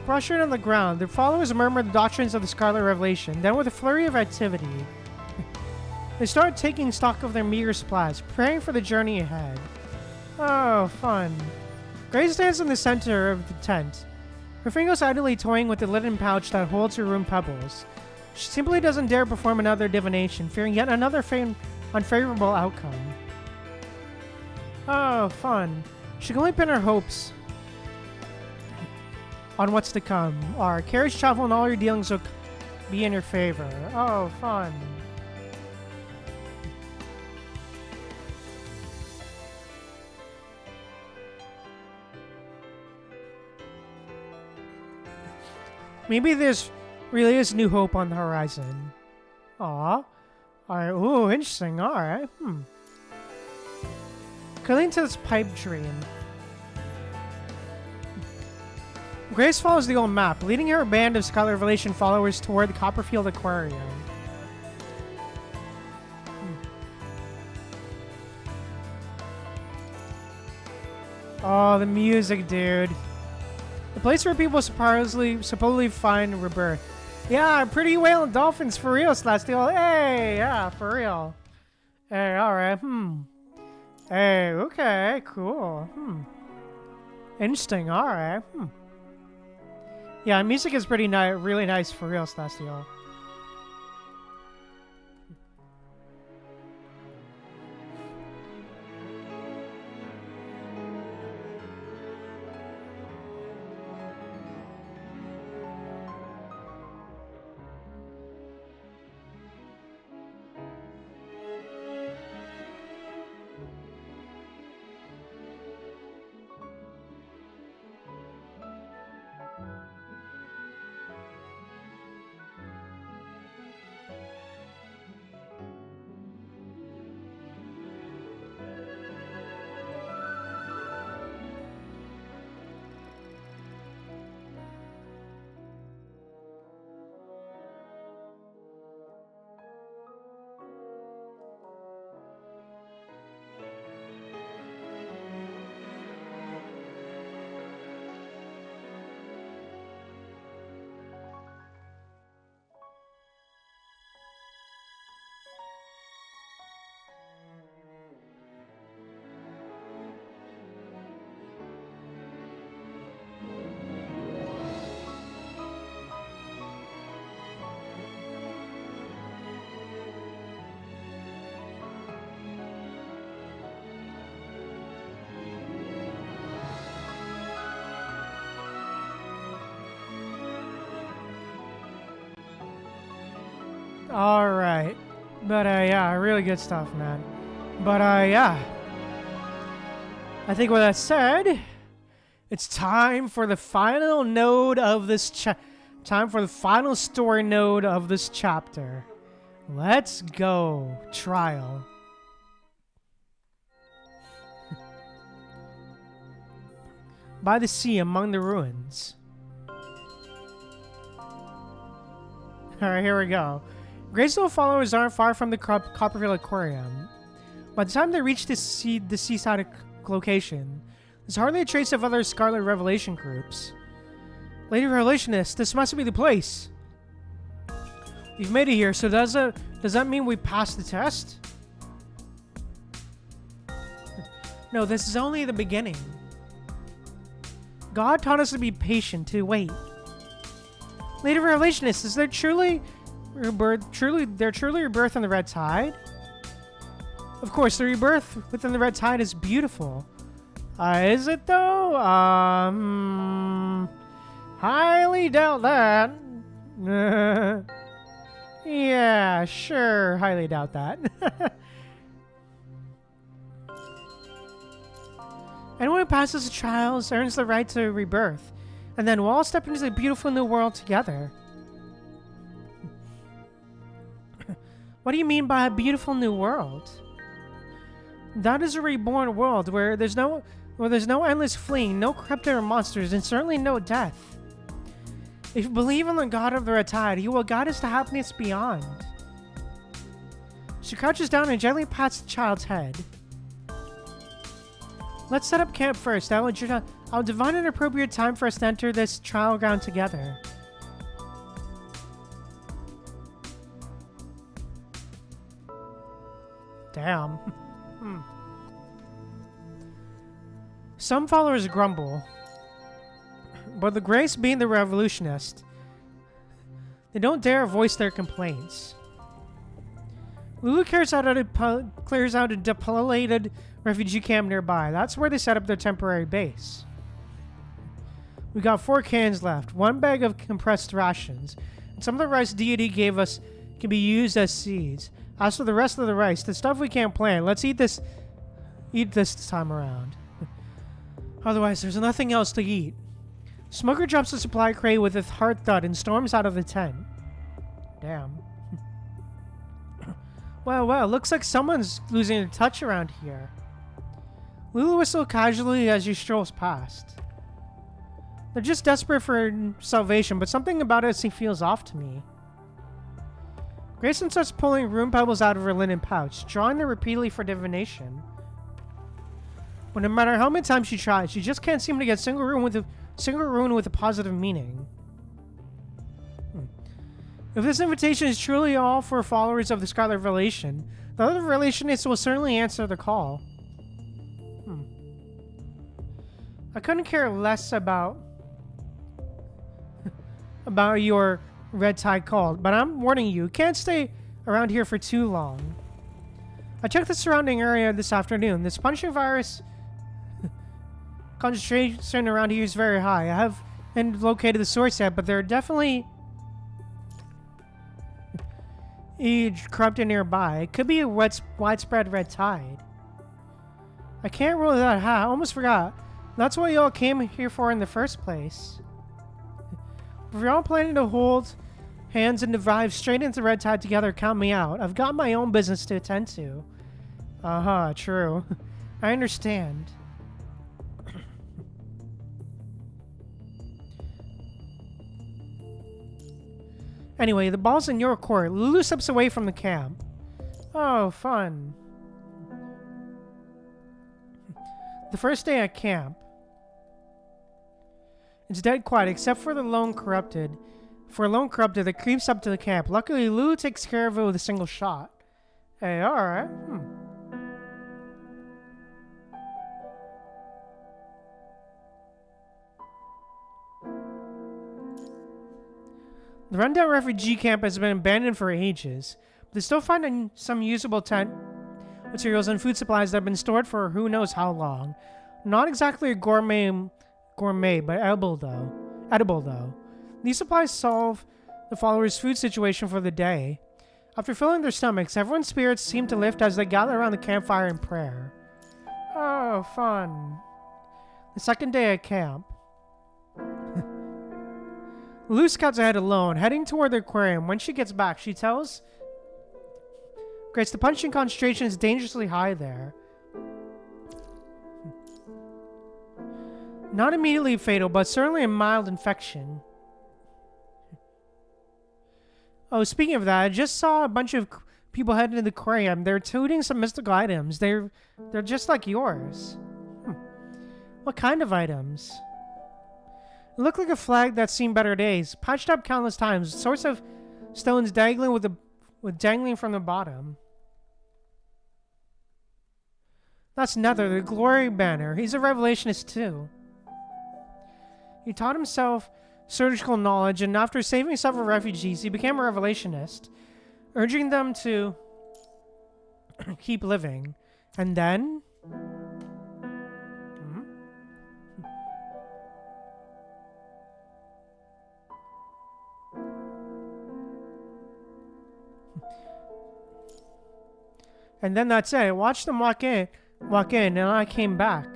Prostrate on the ground, the followers murmur the doctrines of the Scarlet Revelation. Then with a flurry of activity, they start taking stock of their meager supplies, preparing for the journey ahead. Oh, fun. Grace stands in the center of the tent, her fingers idly toying with the linen pouch that holds her room pebbles. She simply doesn't dare perform another divination, fearing yet another unfavorable outcome. Oh, fun. She can only pin her hopes on what's to come. Our carriage travel and all your dealings will be in your favor. Oh, fun. Maybe there's really is new hope on the horizon. Aw. Alright, ooh, interesting. Alright, Cling to this pipe dream. Grace follows the old map, leading her band of Scarlet Revelation followers toward the Copperfield Aquarium. Oh, the music, dude. The place where people supposedly find rebirth. Yeah, pretty whale and dolphins for real, Celestial. Hey, yeah, for real. Hey, alright, Hey, okay, cool. Interesting, alright, Yeah, music is pretty nice, really nice for real, Celestial. Alright. But, yeah, really good stuff, man. But, yeah. I think with that said, it's time for the final node of this time for the final story node of this chapter. Let's go. Trial. By the sea among the ruins. Alright, here we go. Graysdale followers aren't far from the Copperfield Aquarium. By the time they reach the seaside location, there's hardly a trace of other Scarlet Revelation groups. Lady Revelationist, this must be the place. We've made it here, so does that mean we passed the test? No, this is only the beginning. God taught us to be patient, to wait. Lady Revelationist, is there truly rebirth in the red tide? Of course, the rebirth within the red tide is beautiful. Is it though? Highly doubt that. Yeah, sure, highly doubt that. Anyone who passes the trials earns the right to rebirth, and then we'll all step into the beautiful new world together. What do you mean by a beautiful new world? That is a reborn world where there's no endless fleeing, no corrupted or monsters, and certainly no death. If you believe in the God of the Red Tide, he will guide us to happiness beyond. She crouches down and gently pats the child's head. Let's set up camp first. I'll divine an appropriate time for us to enter this trial ground together. Damn. Some followers grumble, but the Grace being the revolutionist, they don't dare voice their complaints. Lulu clears out a depopulated refugee camp nearby. That's where they set up their temporary base. We got 4 cans left, 1 bag of compressed rations, and some of the rice deity gave us can be used as seeds. As for the rest of the rice, the stuff we can't plant, let's eat this time around. Otherwise, there's nothing else to eat. Smoker drops the supply crate with a hard thud and storms out of the tent. Damn. Well, looks like someone's losing their touch around here. Lulu whistles casually as she strolls past. They're just desperate for salvation, but something about it feels off to me. Grayson starts pulling rune pebbles out of her linen pouch, drawing them repeatedly for divination. But no matter how many times she tries, she just can't seem to get a single rune with a positive meaning. If this invitation is truly all for followers of the Scarlet Revelation, the other relationists will certainly answer the call. I couldn't care less about your Red Tide call, but I'm warning you, can't stay around here for too long. I checked the surrounding area this afternoon. This punching virus concentration around here is very high. I haven't located the source yet, but there are definitely corrupted nearby. It could be a widespread red tide. I can't rule that out. I almost forgot. That's what y'all came here for in the first place. If you're all planning to hold hands and dive straight into red tide together, count me out. I've got my own business to attend to. True. I understand. Anyway, the ball's in your court. Lulu steps away from the camp. Oh, fun. The first day at camp. It's dead quiet except for the lone corrupted. For a lone corrupted that creeps up to the camp. Luckily, Lulu takes care of it with a single shot. Hey, alright. The rundown refugee camp has been abandoned for ages, but they still find some usable tent materials and food supplies that have been stored for who knows how long. Not exactly a gourmet, but edible though. These supplies solve the followers' food situation for the day. After filling their stomachs, everyone's spirits seem to lift as they gather around the campfire in prayer. Oh, fun. The second day at camp. Lulu scouts ahead alone, heading toward the aquarium. When she gets back, she tells Grace the punching concentration is dangerously high there. Not immediately fatal, but certainly a mild infection. Oh, speaking of that, I just saw a bunch of people heading to the aquarium. They're tooting some mystical items. They're just like yours. What kind of items? It looked like a flag that's seen better days, patched up countless times, sorts of stones dangling with dangling from the bottom. That's Nether, the glory banner. He's a revelationist too. He taught himself surgical knowledge, and after saving several refugees, he became a revelationist, urging them to keep living. And then... And then that's it. I watched them walk in, and I came back.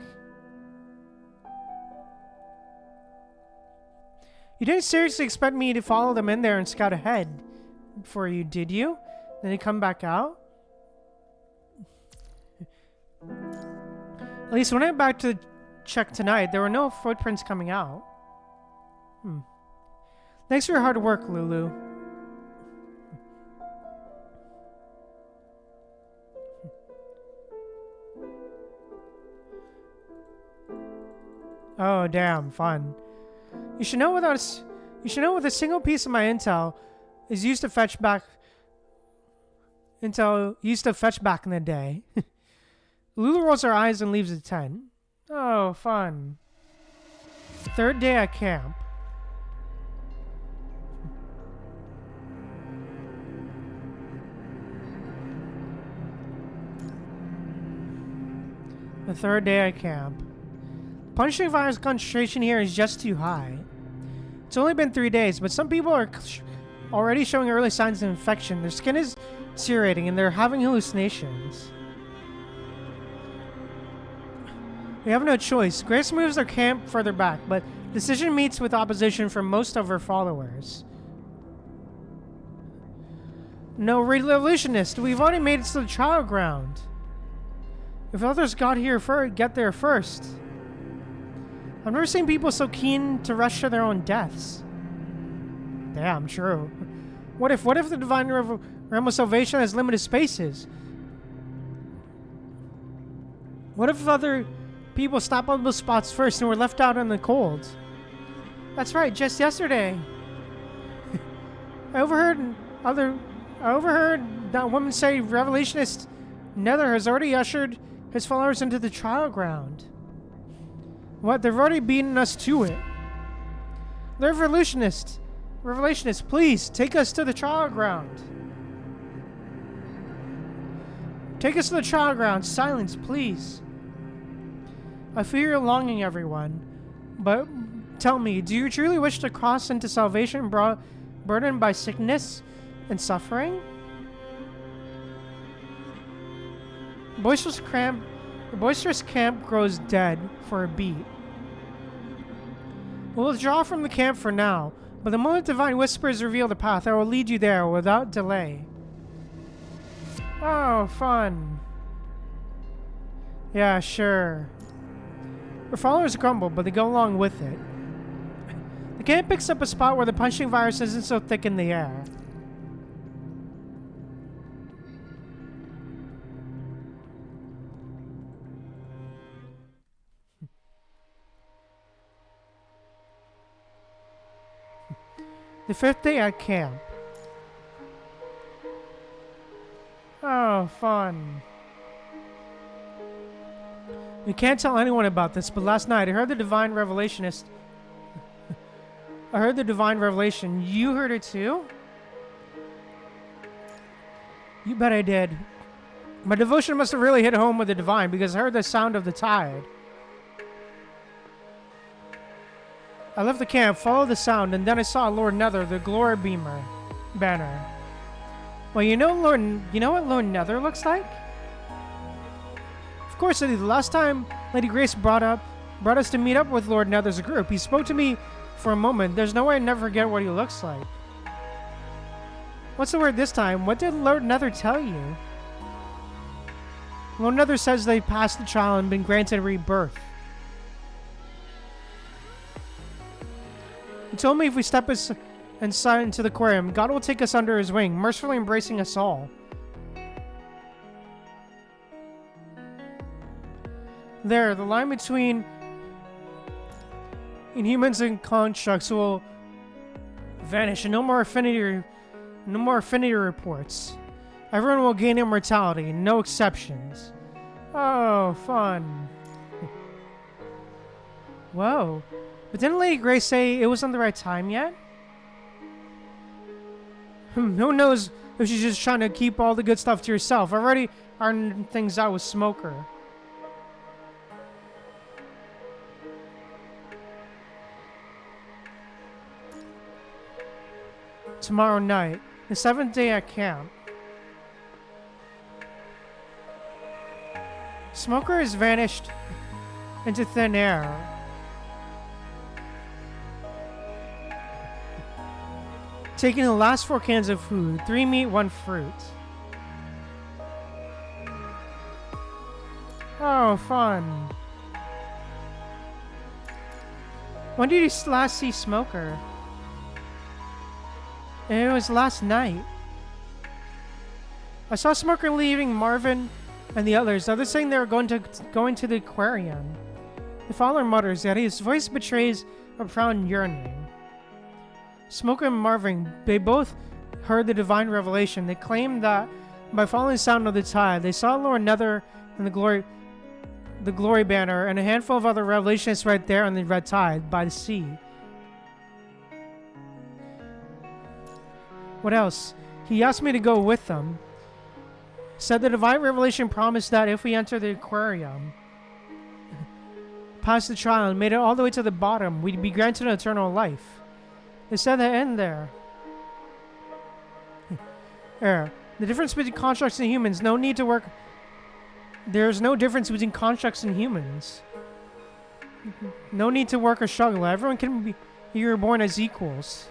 You didn't seriously expect me to follow them in there and scout ahead for you, did you? Then they come back out? At least when I went back to check tonight, there were no footprints coming out. Thanks for your hard work, Lulu. Oh, damn, fun. You should know with a single piece of my intel is used to fetch back in the day. Lulu rolls her eyes and leaves the tent. Oh, fun. Third day at camp. The third day at camp. Punishing virus concentration here is just too high. It's only been 3 days, but some people are already showing early signs of infection. Their skin is deteriorating and they're having hallucinations. We have no choice. Grace moves their camp further back, but decision meets with opposition from most of her followers. No revolutionist. We've already made it to the trial ground. If others get there first. I've never seen people so keen to rush to their own deaths. Damn, true. What if the divine realm of salvation has limited spaces? What if other people stop on those spots first and were left out in the cold? That's right, just yesterday. I overheard that woman say Revelationist Nether has already ushered his followers into the trial ground. What? They've already beaten us to it. The Revolutionists, please, take us to the trial ground. Take us to the trial ground. Silence, please. I fear your longing, everyone. But tell me, do you truly wish to cross into salvation burdened by sickness and suffering? The boisterous camp grows dead for a beat. We'll withdraw from the camp for now, but the moment divine whispers reveal the path, I will lead you there without delay. Oh, fun. Yeah, sure. Her followers grumble, but they go along with it. The camp picks up a spot where the punching virus isn't so thick in the air. The 5th day at camp. Oh, fun. We can't tell anyone about this, but last night I heard the divine revelationist. I heard the divine revelation. You heard it too? You bet I did. My devotion must have really hit home with the divine because I heard the sound of the tide. I left the camp, followed the sound, and then I saw Lord Nether, the glory banner. Well, you know what Lord Nether looks like? Of course I do. The last time Lady Grace brought us to meet up with Lord Nether's group. He spoke to me for a moment. There's no way I'd never forget what he looks like. What's the word this time? What did Lord Nether tell you? Lord Nether says they passed the trial and been granted rebirth. He told me if we step inside into the aquarium, God will take us under his wing, mercifully embracing us all. There, the line between inhumans and constructs will vanish, and no more affinity reports. Everyone will gain immortality, no exceptions. Oh, fun. Whoa. But didn't Lady Grace say it wasn't the right time yet? Who knows if she's just trying to keep all the good stuff to herself. I've already ironed things out with Smoker. Tomorrow night, the 7th day at camp. Smoker has vanished into thin air. Taking the last 4 cans of food. 3 meat, 1 fruit. Oh, fun. When did you last see Smoker? It was last night. I saw Smoker leaving Marvin and the others. Others saying they were going to the aquarium. The father mutters that his voice betrays a profound yearning. Smoker and Marvin, they both heard the divine revelation. They claimed that by following the sound of the tide, they saw Lord Nether and the glory banner and a handful of other revelationists right there on the red tide by the sea. What else? He asked me to go with them. Said the divine revelation promised that if we enter the aquarium, passed the trial and made it all the way to the bottom, we'd be granted eternal life. They said that in there. The difference between constructs and humans, no need to work. There's no difference between constructs and humans. No need to work or struggle. Everyone can be reborn as equals.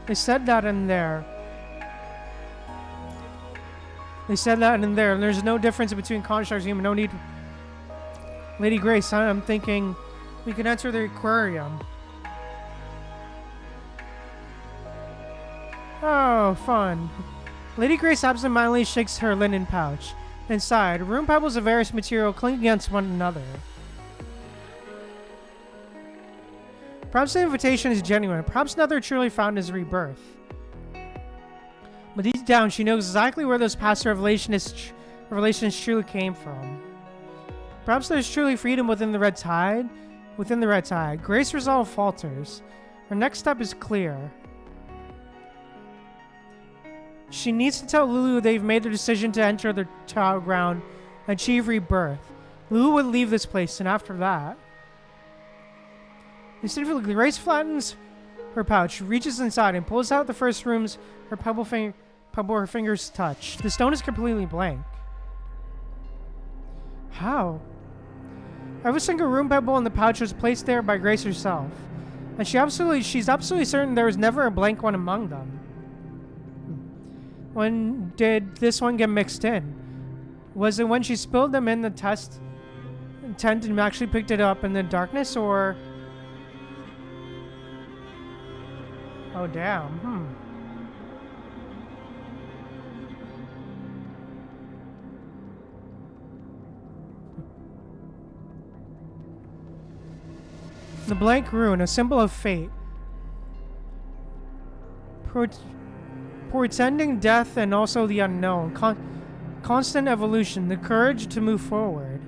They said that in there. They said that in there. There's no difference between constructs and human. No need. Lady Grace, I'm thinking we can enter the aquarium. Oh, fun. Lady Grace absentmindedly shakes her linen pouch. Inside, room pebbles of various material cling against one another. Perhaps the invitation is genuine. Perhaps Nether truly found his rebirth. But deep down, she knows exactly where those past revelations truly came from. Perhaps there's truly freedom within the red tide. Within the red tide, Grace's resolve falters. Her next step is clear. She needs to tell Lulu they've made the decision to enter the child ground and achieve rebirth. Lulu would leave this place, and after that... Instinctively, Grace flattens her pouch, reaches inside, and pulls out the first rooms her her fingers touch. The stone is completely blank. How? Every single room pebble in the pouch was placed there by Grace herself, and she's absolutely certain there was never a blank one among them. When did this one get mixed in? Was it when she spilled them in the tent and actually picked it up in the darkness, or... Oh, damn. The blank rune, a symbol of fate. Portending death and also the unknown. Constant evolution, the courage to move forward.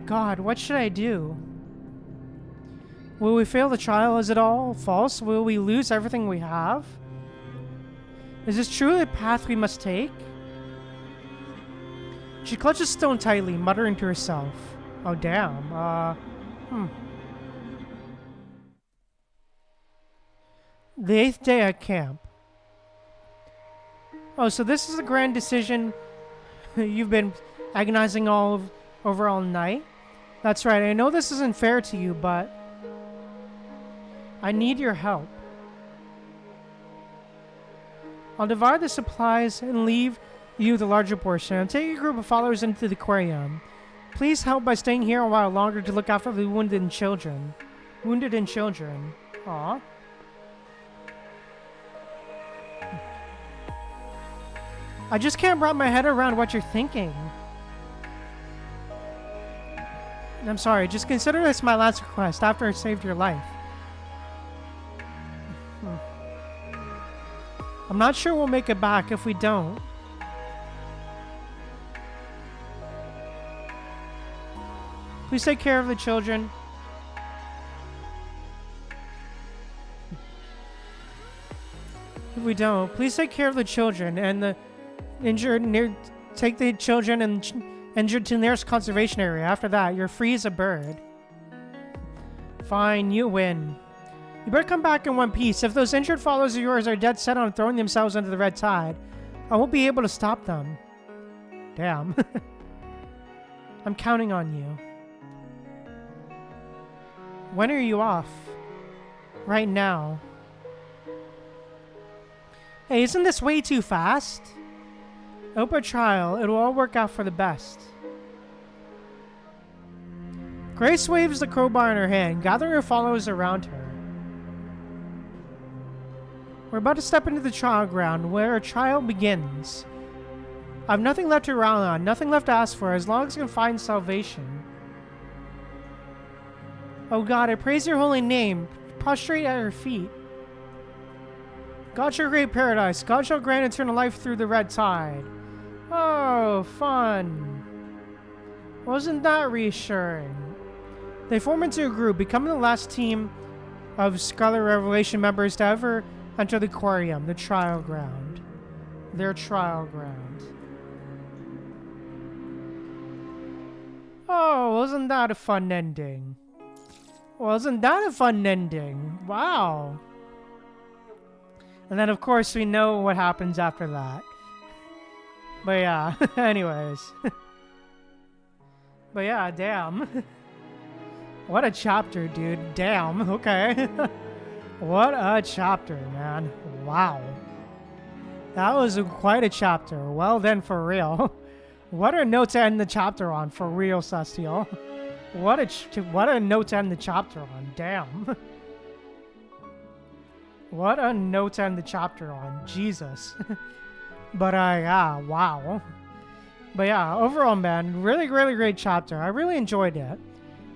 God, what should I do? Will we fail the trial? Is it all false? Will we lose everything we have? Is this truly the path we must take? She clutches stone tightly, muttering to herself. Oh, damn. The 8th day at camp. Oh, so this is a grand decision you've been agonizing over all night? That's right, I know this isn't fair to you, but I need your help. I'll divide the supplies and leave you the larger portion. I'll take a group of followers into the aquarium. Please help by staying here a while longer to look after the wounded and children. Aw. I just can't wrap my head around what you're thinking. I'm sorry, just consider this my last request after I saved your life. I'm not sure we'll make it back if we don't. Please take care of the children. If we don't, please take care of the children and the injured. Take the children and injured to the nearest conservation area. After that, you're free as a bird. Fine, you win. You better come back in one piece. If those injured followers of yours are dead set on throwing themselves into the red tide, I won't be able to stop them. Damn. I'm counting on you. When are you off? Right now. Hey, isn't this way too fast? Open trial. It'll all work out for the best. Grace waves the crowbar in her hand, gathering her followers around her. We're about to step into the trial ground, where a trial begins. I've nothing left to rely on, nothing left to ask for, as long as I can find salvation. Oh God, I praise your holy name, prostrate at your feet. God shall create paradise, God shall grant eternal life through the red tide. Oh, fun. Wasn't that reassuring? They form into a group, becoming the last team of Scarlet Revelation members to ever enter the aquarium, the trial ground. Their trial ground. Oh, wasn't that a fun ending? Wasn't that a fun ending? Wow. And then, of course, we know what happens after that. But yeah, anyways. But yeah, damn. What a chapter, dude. Damn, okay. What a chapter, man. Wow. That was quite a chapter. Well then, for real. What a note to end the chapter on, for real, Celestial. What a note to end the chapter on. Damn. What a note to end the chapter on. Jesus. But yeah, wow. But yeah, overall, man, really, really great chapter. I really enjoyed it.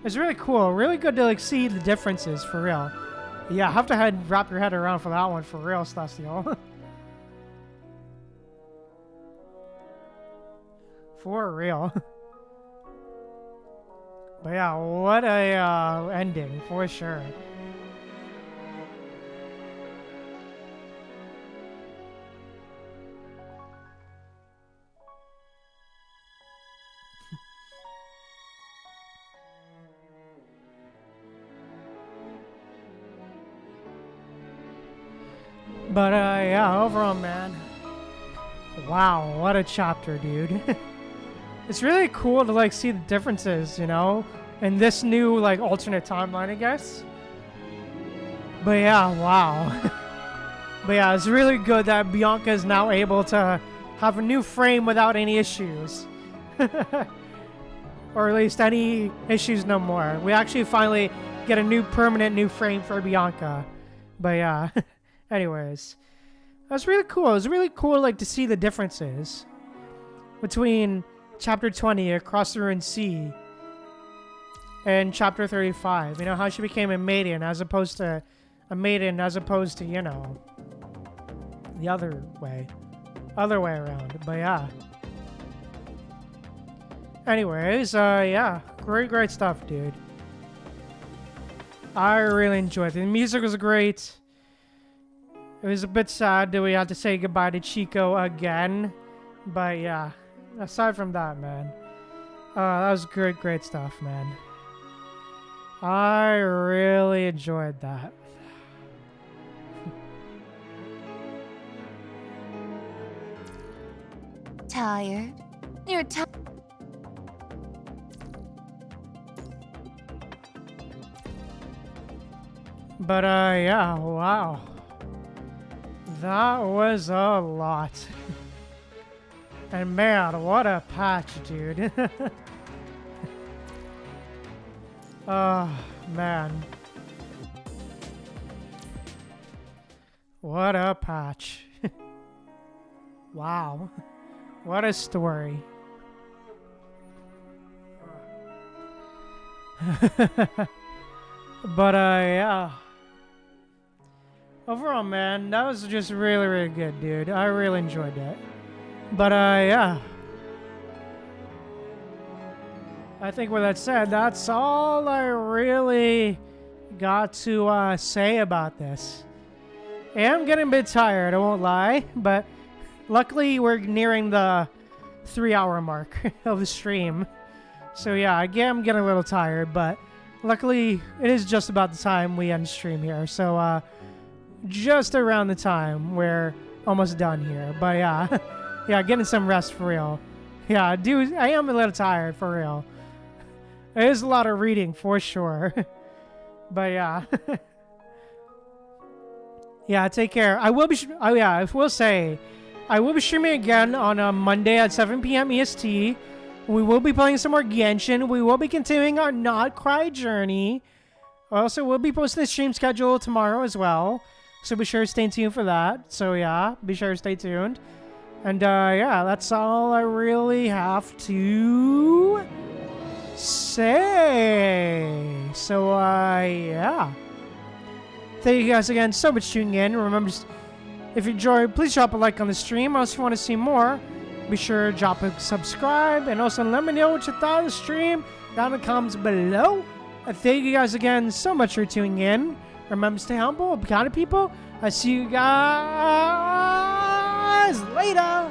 It's really cool. Really good to like see the differences, for real. Yeah, have to wrap your head around for that one, for real, Celestial. For real. But yeah, what a ending, for sure. But yeah, overall, man. Wow, what a chapter, dude. It's really cool to like see the differences, you know, in this new like alternate timeline, I guess. But yeah, wow. But yeah, it's really good that Bianca is now able to have a new frame without any issues. Or at least any issues no more. We actually finally get a new permanent new frame for Bianca. But yeah. Anyways, that's really cool. It was really cool, like, to see the differences between Chapter 20, Across the Ruined Sea, and Chapter 35. You know, how she became a maiden as opposed to, you know, the other way around. But yeah. Anyways, yeah, great stuff, dude. I really enjoyed it. The music was great. It was a bit sad that we had to say goodbye to Chico again. But yeah, aside from that, man. That was great stuff, man. I really enjoyed that. Tired? You're tired. But yeah, wow. That was a lot. And man, what a patch, dude. Oh, man. What a patch. Wow. What a story. But yeah. Overall, man, that was just really good, dude. I really enjoyed that. But yeah. I think with that said, that's all I really got to say about this. I am getting a bit tired, I won't lie, but luckily we're nearing the 3-hour mark of the stream. So yeah, again, I'm getting a little tired, but luckily it is just about the time we end stream here. So just around the time we're almost done here. But yeah, yeah, getting some rest for real. Yeah, I am a little tired for real. It is a lot of reading for sure. But yeah. Yeah, take care. I will be, oh yeah, I will say, I will be streaming again on a Monday at 7 p.m. EST. We will be playing some more Genshin. We will be continuing our Not Cry journey. Also, we'll be posting the stream schedule tomorrow as well. So be sure to stay tuned for that. So yeah, be sure to stay tuned. And yeah, that's all I really have to say. So yeah. Thank you guys again so much for tuning in. Remember, if you enjoyed, please drop a like on the stream. Also, if you want to see more, be sure to drop a subscribe. And also let me know what you thought of the stream down in the comments below. Thank you guys again so much for tuning in. Remember, stay humble, be kind to people. I'll see you guys later.